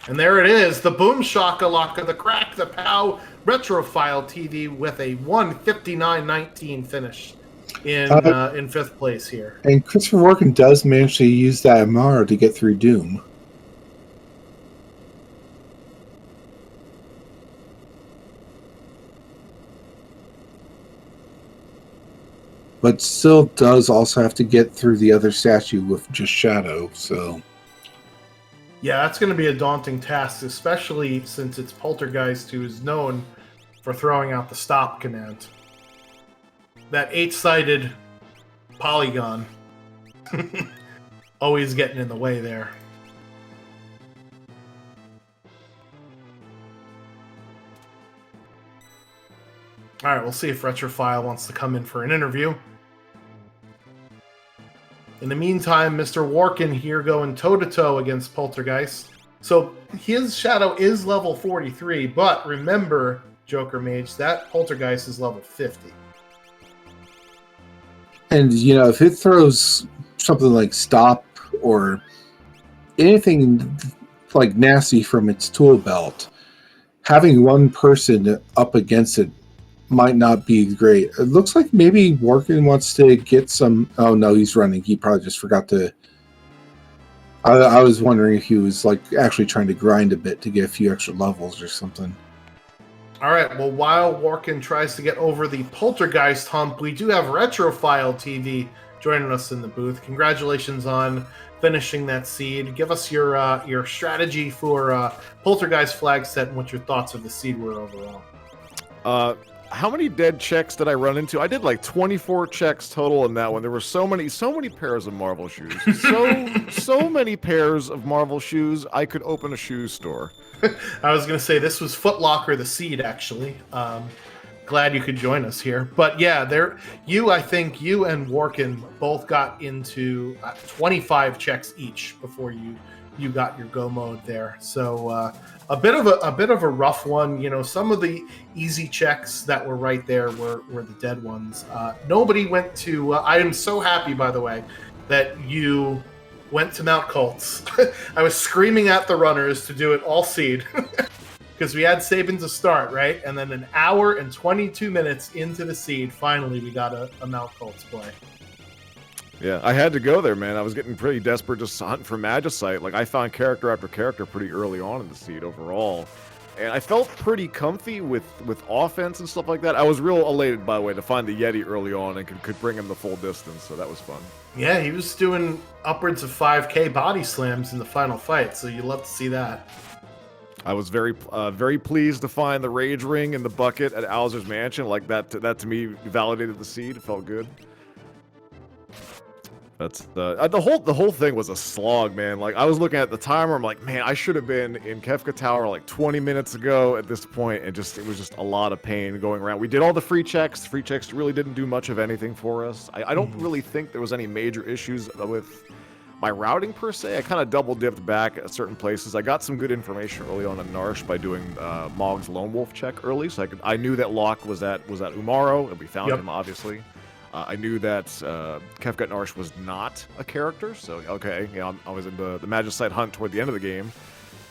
And there it is, the boom shakalaka, the crack, the pow, Retrophile TV with a 1:59.19 finish in 5th place here. And Christopher Walken does manage to use that Amaro to get through Doom. But still does also have to get through the other statue with just Shadow, so... Yeah, that's going to be a daunting task, especially since it's Poltergeist, who is known for throwing out the stop command. That 8-sided polygon always getting in the way there. All right, we'll see if Retrophile wants to come in for an interview. In the meantime, Mr. Warkin here going toe-to-toe against Poltergeist. So his Shadow is level 43, but remember, Joker Mage, that Poltergeist is level 50. And, you know, if it throws something like Stop or anything like nasty from its tool belt, having one person up against it might not be great. It looks like maybe Workin wants to get some... Oh, no, he's running. He probably just forgot to... I was wondering if he was like actually trying to grind a bit to get a few extra levels or something. All right, well, while Workin tries to get over the Poltergeist hump, we do have Retrophile TV joining us in the booth. Congratulations on finishing that seed. Give us your strategy for Poltergeist flag set and what your thoughts of the seed were overall. How many dead checks did I run into? I did like 24 checks total in that one. There were so many pairs of Marvel shoes. So many pairs of Marvel shoes, I could open a shoe store. I was going to say, this was Foot Locker the seed, actually. Glad you could join us here. But yeah, I think you and Workin both got into 25 checks each before you got your go mode there. So a bit of a rough one. You know, some of the easy checks that were right there were the dead ones. Nobody went to. I am so happy, by the way, that you went to Mount Colts. I was screaming at the runners to do it all seed because we had Sabin to start, right? And then an hour and 22 minutes into the seed, finally we got a Mount Colts play. Yeah, I had to go there, man. I was getting pretty desperate just hunting for Magicite. Like, I found character after character pretty early on in the seed overall. And I felt pretty comfy with offense and stuff like that. I was real elated, by the way, to find the Yeti early on and could bring him the full distance, so that was fun. Yeah, he was doing upwards of 5K body slams in the final fight, so you love to see that. I was very pleased to find the Rage Ring in the bucket at Owser's Mansion. Like, that to me validated the seed. It felt good. That's the whole thing was a slog, man. Like, I was looking at the timer, I'm like, man, I should have been in Kefka Tower like 20 minutes ago at this point, and it was just a lot of pain going around. We did all the free checks. The free checks really didn't do much of anything for us. I don't really think there was any major issues with my routing per se. I kind of double dipped back at certain places. I got some good information early on Narsh by doing Mog's Lone Wolf check early, so I knew that Locke was at Umaro, and we found him obviously. I knew that Kefka Narsh was not a character, so okay, yeah, I was in the Magicite hunt toward the end of the game,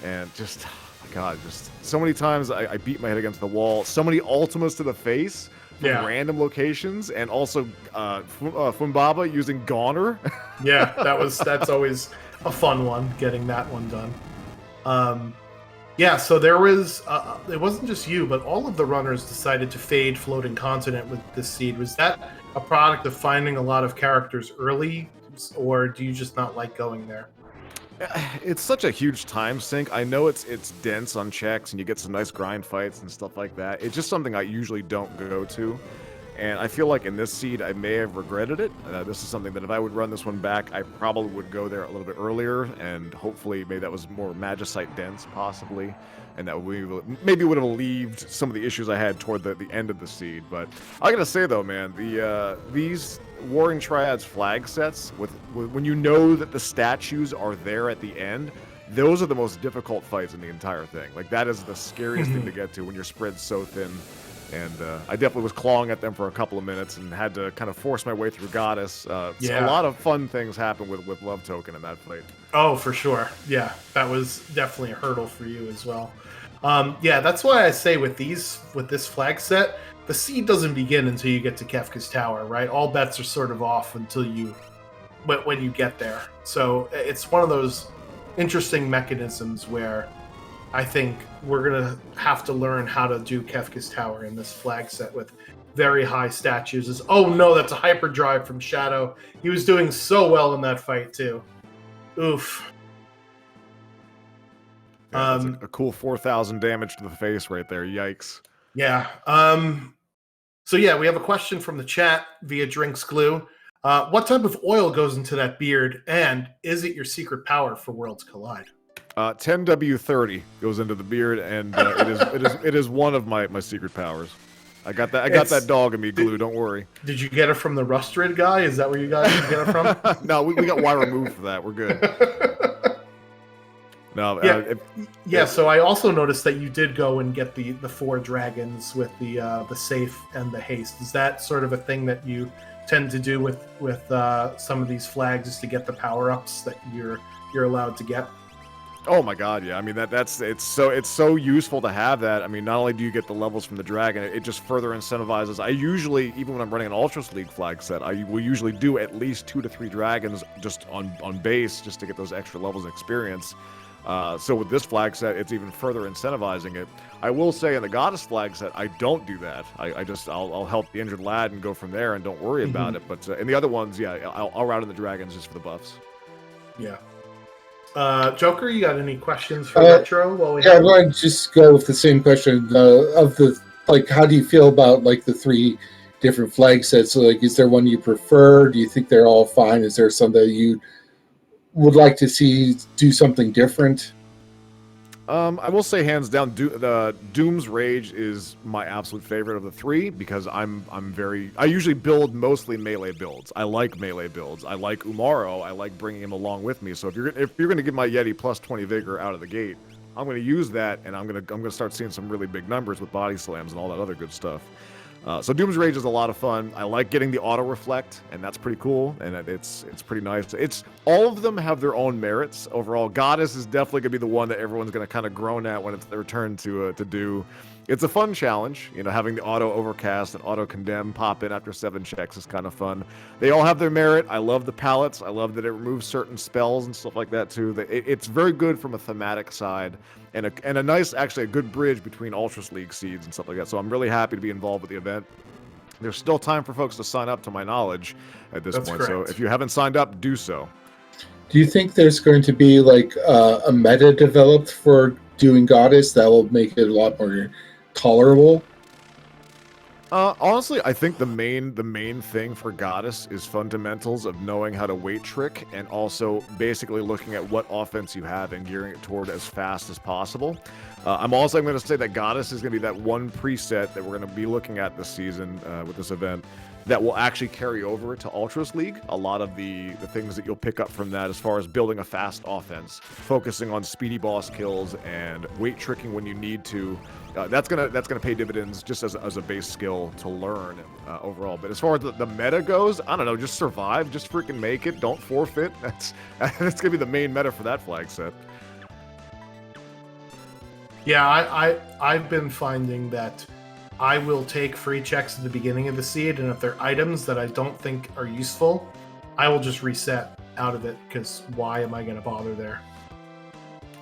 and just, oh my God, just so many times I beat my head against the wall. So many ultimas to the face from random locations, and also Fumbaba using Goner. Yeah, that's always a fun one, getting that one done. Yeah, so there was, it wasn't just you, but all of the runners decided to fade Floating Continent with this seed. Was that a product of finding a lot of characters early, or do you just not like going there? It's such a huge time sink. I know it's dense on checks, and you get some nice grind fights and stuff like that. It's just something I usually don't go to. And I feel like in this seed, I may have regretted it. This is something that if I would run this one back, I probably would go there a little bit earlier, and hopefully maybe that was more Magicite dense, possibly, and that we maybe would have alleviated some of the issues I had toward the end of the seed. But I gotta say though, man, these Warring Triads flag sets, when you know that the statues are there at the end, those are the most difficult fights in the entire thing. Like, that is the scariest thing to get to when you're spread so thin. And I definitely was clawing at them for a couple of minutes and had to kind of force my way through Goddess. So a lot of fun things happened with Love Token in that fight. Oh, for sure. Yeah, that was definitely a hurdle for you as well. Yeah, that's why I say with this flag set, the seed doesn't begin until you get to Kefka's Tower, right? All bets are sort of off until when you get there. So it's one of those interesting mechanisms where I think we're going to have to learn how to do Kefka's Tower in this flag set with very high statues. Oh no, that's a hyperdrive from Shadow. He was doing so well in that fight too. Oof. Yeah, that's a cool 4,000 damage to the face right there. Yikes. Yeah. So yeah, we have a question from the chat via Drinks Glue. What type of oil goes into that beard, and is it your secret power for Worlds Collide? 10W30 goes into the beard, and it is one of my secret powers. I got that dog in me, Glue. Don't worry. Did you get it from the Rustrid guy? Is that where you guys get it from? No, we got wire removed for that. We're good. No. Yeah. So I also noticed that you did go and get the 4 dragons with the safe and the haste. Is that sort of a thing that you tend to do with some of these flags, is to get the power ups that you're allowed to get? Oh my god, yeah. I mean it's so useful to have that. I mean, not only do you get the levels from the dragon, it just further incentivizes. I usually, even when I'm running an Ultras League flag set, I will usually do at least 2 to 3 dragons just on base, just to get those extra levels of experience. So with this flag set, it's even further incentivizing it. I will say in the Goddess flag set, I don't do that. I'll help the injured lad and go from there and don't worry about it. But in the other ones, yeah, I'll route in the dragons just for the buffs. Yeah. Joker, you got any questions for Retro? I'm going to just go with the same question how do you feel about the 3 different flag sets? So, is there one you prefer? Do you think they're all fine? Is there some that you would like to see do something different? I will say hands down, Doom's Rage is my absolute favorite of the 3 because I usually build mostly melee builds. I like melee builds. I like Umaro. I like bringing him along with me. So if you're going to give my Yeti plus 20 vigor out of the gate, I'm going to use that, and I'm going to start seeing some really big numbers with body slams and all that other good stuff. So Doom's Rage is a lot of fun. I like getting the auto reflect, and that's pretty cool, and it's pretty nice. All of them have their own merits. Overall, Goddess is definitely gonna be the one that everyone's gonna kind of groan at when it's their turn to do. It's a fun challenge, having the auto overcast and auto condemn pop in after 7 checks is kind of fun. They all have their merit. I love the palettes. I love that it removes certain spells and stuff like that too. It's very good from a thematic side, and a nice, actually a good bridge between Ultras League seeds and stuff like that. So I'm really happy to be involved with the event. There's still time for folks to sign up, to my knowledge, at this point. Correct. So if you haven't signed up, do so. Do you think there's going to be a meta developed for doing Goddess that will make it a lot more tolerable? Honestly, I think the main thing for Goddess is fundamentals of knowing how to weight trick, and also basically looking at what offense you have and gearing it toward as fast as possible. I'm going to say that Goddess is going to be that one preset that we're going to be looking at this season with this event that will actually carry over to Ultras League. A lot of the things that you'll pick up from that, as far as building a fast offense, focusing on speedy boss kills and weight tricking when you need to. That's gonna pay dividends just as a base skill to learn overall. But as far as the meta goes, I don't know, just survive, just freaking make it, don't forfeit. That's gonna be the main meta for that flag set. Yeah, I've been finding that I will take free checks at the beginning of the seed, and if they're items that I don't think are useful, I will just reset out of it, because why am I going to bother there?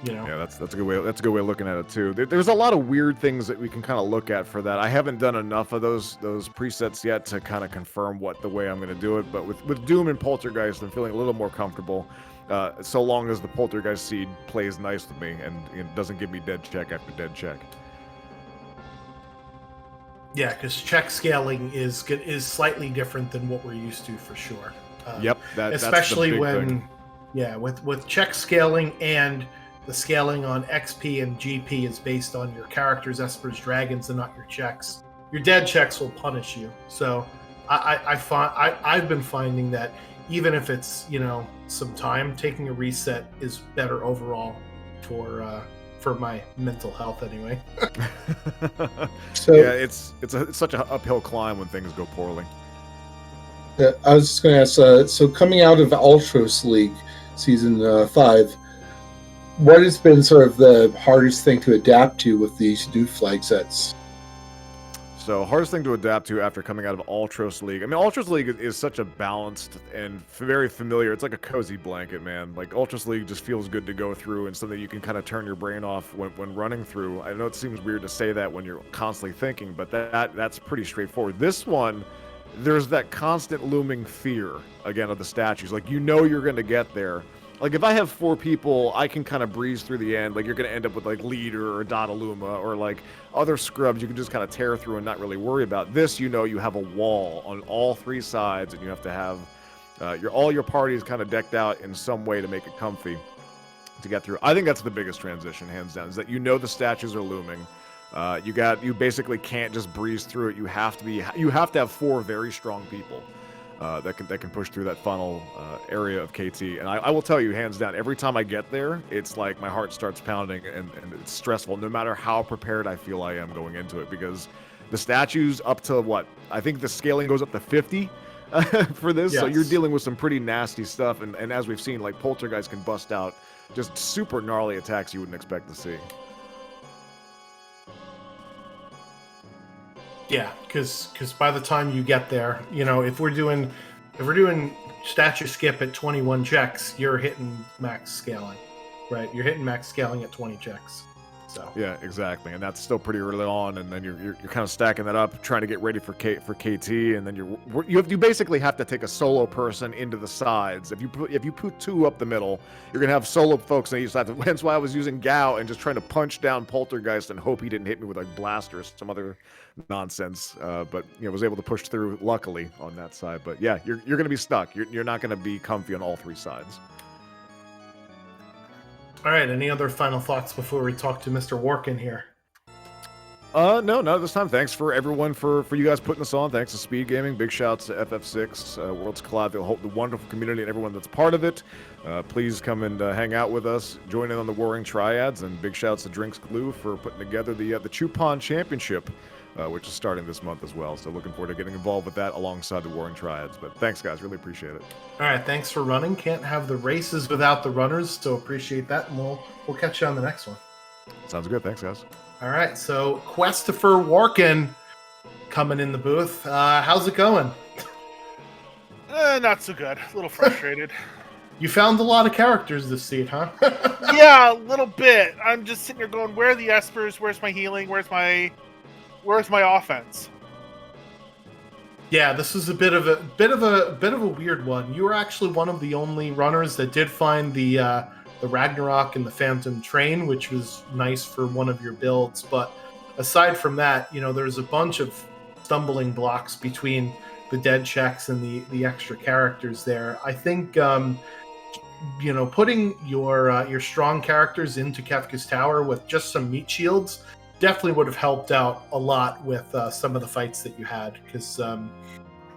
Yeah, that's a good way. That's a good way of looking at it too. There's a lot of weird things that we can kind of look at for that. I haven't done enough of those presets yet to kind of confirm the way I'm going to do it. But with Doom and Poltergeist, I'm feeling a little more comfortable. So long as the Poltergeist seed plays nice with me and doesn't give me dead check after dead check. Yeah, because check scaling is slightly different than what we're used to, for sure. Yep, especially that's the big when, thing. Yeah, with check scaling, and the scaling on XP and GP is based on your character's Esper's Dragons and not your checks. Your dead checks will punish you. So I've been finding that even if it's some time, taking a reset is better overall for for my mental health anyway. So Yeah, it's such an uphill climb when things go poorly. I was just going to ask, so coming out of Ultros League Season 5, what has been sort of the hardest thing to adapt to with these new flag sets? So hardest thing to adapt to after coming out of Ultros League. I mean, Ultros League is such a balanced and very familiar. It's like a cozy blanket, man. Like Ultros League just feels good to go through and something you can kind of turn your brain off when running through. I know it seems weird to say that when you're constantly thinking, but that's pretty straightforward. This one, there's that constant looming fear again of the statues. Like you know you're going to get there. Like if I have 4 people, I can kind of breeze through the end. Like you're going to end up with like Leader or Dodaluma or like other scrubs you can just kind of tear through and not really worry about. This, you know, you have a wall on all 3 sides, and you have to have all your parties kind of decked out in some way to make it comfy to get through. I think that's the biggest transition, hands down, is that you know the statues are looming. You basically can't just breeze through it. You have to have 4 very strong people that can push through that funnel area of KT. And I will tell you, hands down, every time I get there, it's like my heart starts pounding and it's stressful, no matter how prepared I feel I am going into it, because the statues up to what? I think the scaling goes up to 50 for this, yes. So you're dealing with some pretty nasty stuff. And as we've seen, like Poltergeist can bust out just super gnarly attacks you wouldn't expect to see. Yeah, because by the time you get there, you know, if we're doing statue skip at 21 checks, you're hitting max scaling, right? You're hitting max scaling at 20 checks. So Yeah, exactly, and that's still pretty early on, and then you're kind of stacking that up, trying to get ready for KT, and then you basically have to take a solo person into the sides. If you put 2 up the middle, you're gonna have solo folks on each side. That's why I was using Gao and just trying to punch down Poltergeist and hope he didn't hit me with like blaster or some other nonsense. But you know, was able to push through luckily on that side. But yeah, you're gonna be stuck. You're not gonna be comfy on all 3 sides. all right, any other final thoughts before we talk to Mr. Workin here? No, not this time. Thanks for everyone for you guys putting us on. Thanks to Speed Gaming. Big shouts to FF6, Worlds Collide, the wonderful community, and everyone that's part of it. Please come and hang out with us. Join in on the Warring Triads, and big shouts to Drinks Glue for putting together the Chupon Championship, which is starting this month as well. So looking forward to getting involved with that alongside the Warring Triads. But thanks, guys. Really appreciate it. All right, thanks for running. Can't have the races without the runners, so appreciate that, and we'll catch you on the next one. Sounds good. Thanks, guys. All right, so Christopher Workin coming in the booth. How's it going? Not so good. A little frustrated. You found a lot of characters this seat, huh? Yeah, a little bit. I'm just sitting here going, where are the espers? Where's my healing? Where's my offense? Yeah, this is a bit of a weird one. You were actually one of the only runners that did find the Ragnarok and the Phantom Train, which was nice for one of your builds. But aside from that, you know, there's a bunch of stumbling blocks between the dead checks and the extra characters there. I think you know, putting your strong characters into Kefka's Tower with just some meat shields definitely would have helped out a lot with some of the fights that you had, because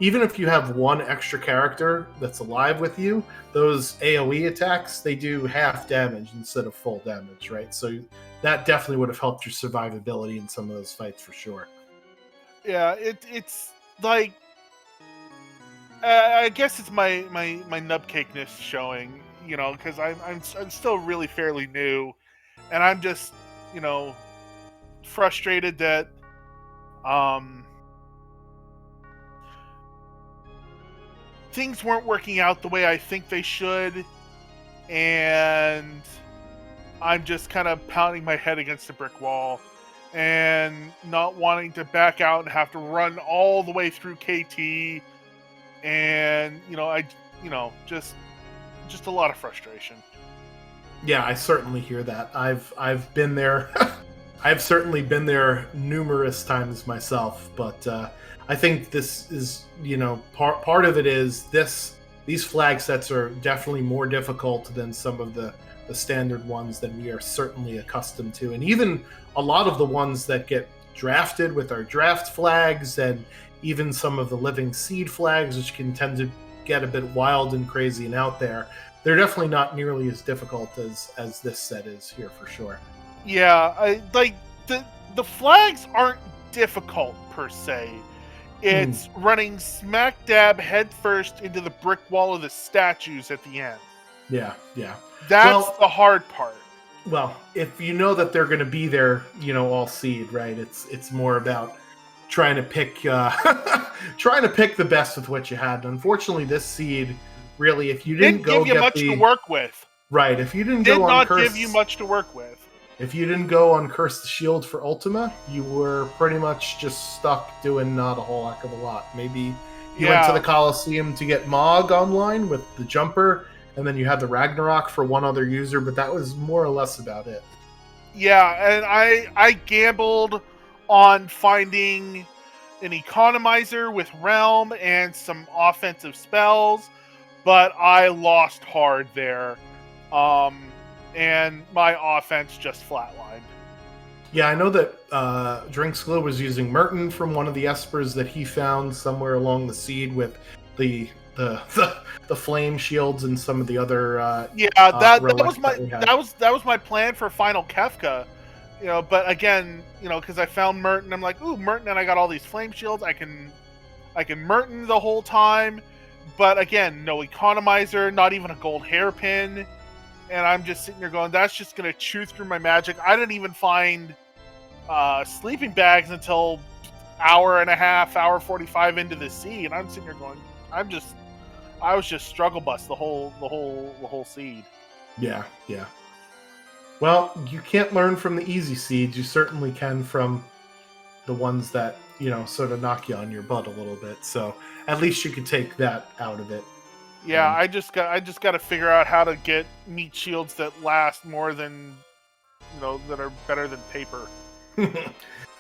even if you have one extra character that's alive with you, those AoE attacks, they do half damage instead of full damage, right? So that definitely would have helped your survivability in some of those fights for sure. Yeah, it's like I guess it's my nubcakeness showing, you know, because I'm still really fairly new, and I'm just, you know, frustrated that things weren't working out the way I think they should, and I'm just kind of pounding my head against a brick wall and not wanting to back out and have to run all the way through KT, and just a lot of frustration. Yeah, I certainly hear that. I've been there. I've certainly been there numerous times myself, but I think this is, you know, part of it is these flag sets are definitely more difficult than some of the standard ones that we are certainly accustomed to, and even a lot of the ones that get drafted with our draft flags, and even some of the living seed flags, which can tend to get a bit wild and crazy and out there. They're definitely not nearly as difficult as this set is here for sure. Yeah, the flags aren't difficult per se. It's running smack dab head first into the brick wall of the statues at the end. Yeah. That's Well- the hard part. Well, if you know that they're going to be there, all seed, right? It's more about trying to pick trying to pick the best with what you had. Unfortunately, this seed really, if you didn't go give you get much the to work with. right, if you didn't Did go on not Curse, give you much to work with. if you didn't go on Curse the Shield for Ultima, you were pretty much just stuck doing not a whole heck of a lot. Maybe you went to the Coliseum to get Mog online with the jumper, and then you had the Ragnarok for one other user, but that was more or less about it. Yeah, and I gambled on finding an economizer with Realm and some offensive spells, but I lost hard there. And my offense just flatlined. Yeah, I know that Drinks Glow was using Merton from one of the Espers that he found somewhere along the seed with the flame shields and some of the other that relics was my that we had. that was my plan for Final Kefka. But again, because I found Merton, I'm like, ooh, Merton, and I got all these flame shields. I can Merton the whole time, but again, no economizer, not even a gold hairpin. And I'm just sitting there going, that's just going to chew through my magic. I didn't even find sleeping bags until hour and a half, hour 45 into the sea. And I'm sitting there going, I was just struggle bust the whole seed. Yeah. Well, you can't learn from the easy seeds. You certainly can from the ones that, sort of knock you on your butt a little bit. So at least you could take that out of it. Yeah, I just got to figure out how to get meat shields that last more than, that are better than paper.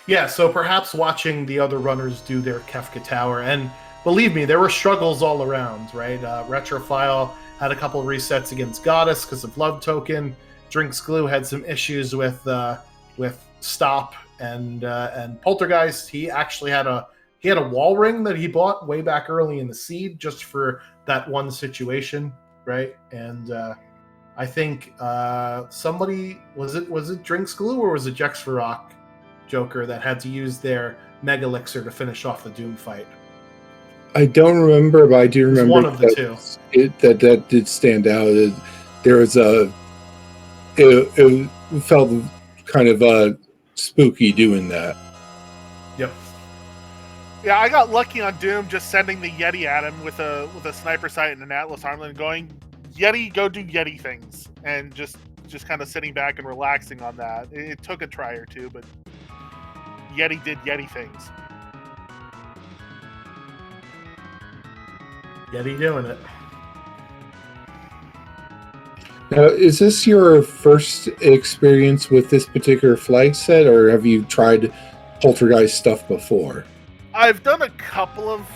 Yeah, so perhaps watching the other runners do their Kefka Tower, and believe me, there were struggles all around, right? Retrophile had a couple resets against Goddess because of Love Token. Drinks Glue had some issues with Stop and Poltergeist. He actually had a wall ring that he bought way back early in the seed just for that one situation, right? And I think somebody was it Drinks Glue or was it Jex for Rock Joker that had to use their Mega Elixir to finish off the Doom fight. I don't remember, but I do remember one of the two. That did stand out. There was it felt kind of spooky doing that. Yep. Yeah, I got lucky on Doom just sending the Yeti at him with a sniper sight and an Atlas armlet going, Yeti, go do Yeti things. And just kind of sitting back and relaxing on that. It took a try or two, but Yeti did Yeti things. Yeti doing it. Now, is this your first experience with this particular flag set, or have you tried Poltergeist stuff before? I've done a couple of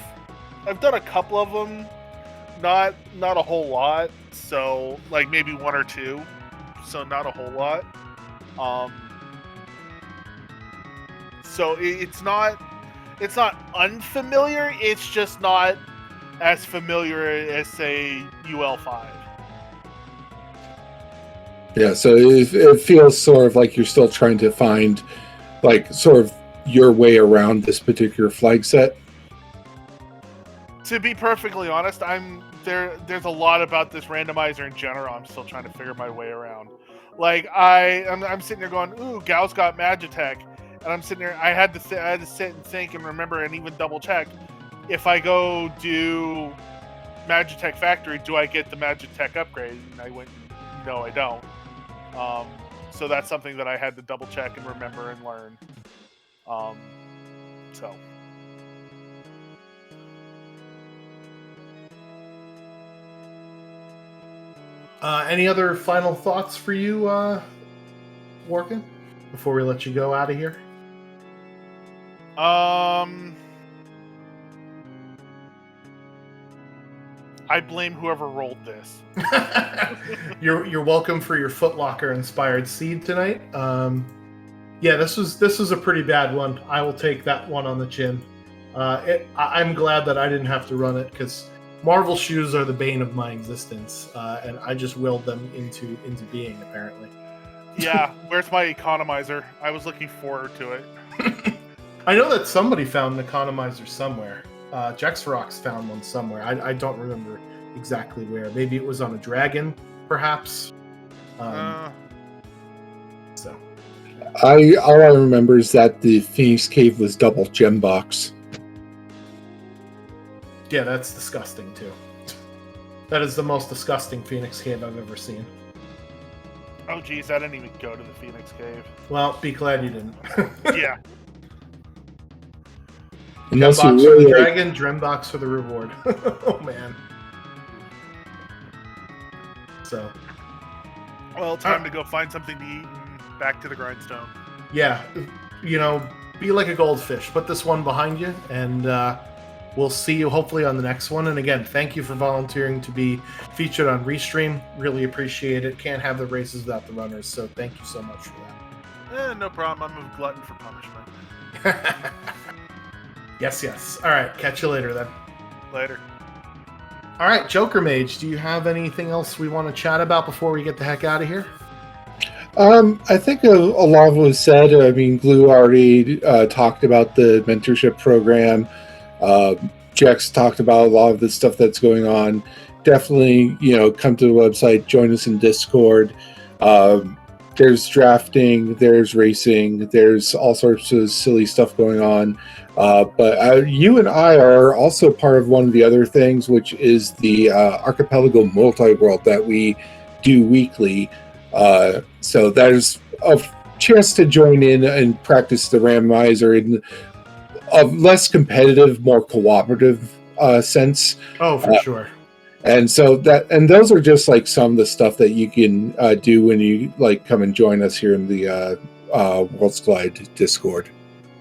them, not a whole lot. So like maybe one or two, so not a whole lot. So it's not unfamiliar. It's just not as familiar as say UL5. Yeah, so it feels sort of like you're still trying to find, like, sort of your way around this particular flag set. To be perfectly honest, there's a lot about this randomizer in general I'm still trying to figure my way around. Like I'm sitting there going, ooh, Gal's got Magitech, and I'm sitting there. I had to sit and think and remember and even double check. If I go do Magitech Factory, do I get the Magitech upgrade? And I went, no, I don't. So that's something that I had to double check and remember and learn. So. Any other final thoughts for you, Workin, before we let you go out of here? I blame whoever rolled this. You're welcome for your Foot Locker inspired seed tonight. Yeah, this was a pretty bad one. I will take that one on the chin. I'm glad that I didn't have to run it because Marvel shoes are the bane of my existence, and I just willed them into being apparently. Yeah, where's my economizer? I was looking forward to it. I know that somebody found an economizer somewhere. Jexrox found one somewhere. I don't remember exactly where. Maybe it was on a dragon, perhaps. So All I remember is that the Phoenix Cave was double gem box. yeah, that's disgusting too. That is the most disgusting Phoenix Cave I've ever seen. Oh, geez, I didn't even go to the Phoenix Cave. Well, be glad you didn't. Yeah. Unless Gem you box for really the like, dragon, Drem box for the reward. Oh man. So Well, time to go find something to eat and back to the grindstone. yeah, be like a goldfish. Put this one behind you, and we'll see you hopefully on the next one. And again, thank you for volunteering to be featured on Restream. Really appreciate it. Can't have the races without the runners, so thank you so much for that. No problem. I'm a glutton for punishment. Yes. All right, catch you later then. Later. All right, Joker Mage, do you have anything else we want to chat about before we get the heck out of here? I think a lot of what was said. I mean, Glue already talked about the mentorship program. Jex talked about a lot of the stuff that's going on. Definitely, come to the website, join us in Discord. There's drafting, there's racing, there's all sorts of silly stuff going on. But you and I are also part of one of the other things, which is the Archipelago Multi-World that we do weekly. So there's a chance to join in and practice the randomizer in a less competitive, more cooperative sense. Oh, for sure. And so those are just like some of the stuff that you can do when you come and join us here in the Worlds Collide Discord.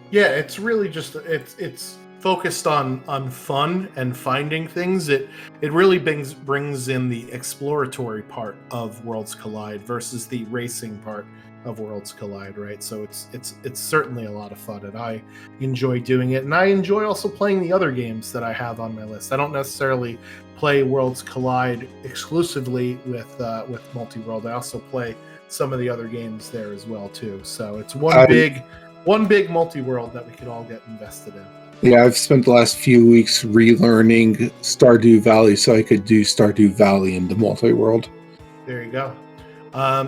Yeah, it's really just it's focused on fun and finding things. It really brings in the exploratory part of Worlds Collide versus the racing part of Worlds Collide, right? So it's certainly a lot of fun, and I enjoy doing it, and I enjoy also playing the other games that I have on my list. I don't necessarily play Worlds Collide exclusively with Multi-World. I also play some of the other games there as well too. So it's one big multi-world that we could all get invested in. Yeah, I've spent the last few weeks relearning Stardew Valley so I could do Stardew Valley in the multi-world. There you go.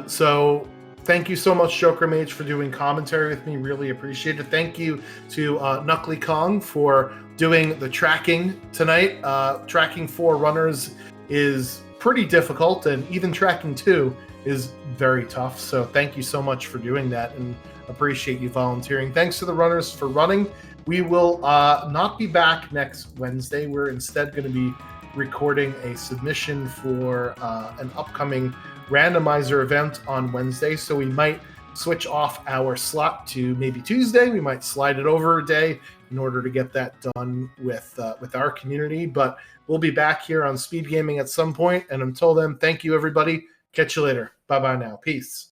So thank you so much, Joker Mage, for doing commentary with me. Really appreciate it. Thank you to Knuckly Kong for doing the tracking tonight. Tracking 4 runners is pretty difficult, and even tracking 2 is very tough. So thank you so much for doing that, and appreciate you volunteering. Thanks to the runners for running. We will not be back next Wednesday. We're instead going to be recording a submission for an upcoming randomizer event on Wednesday. So we might switch off our slot to maybe Tuesday. We might slide it over a day in order to get that done with our community. But we'll be back here on Speed Gaming at some point. And until then, thank you, everybody. Catch you later. Bye-bye now. Peace.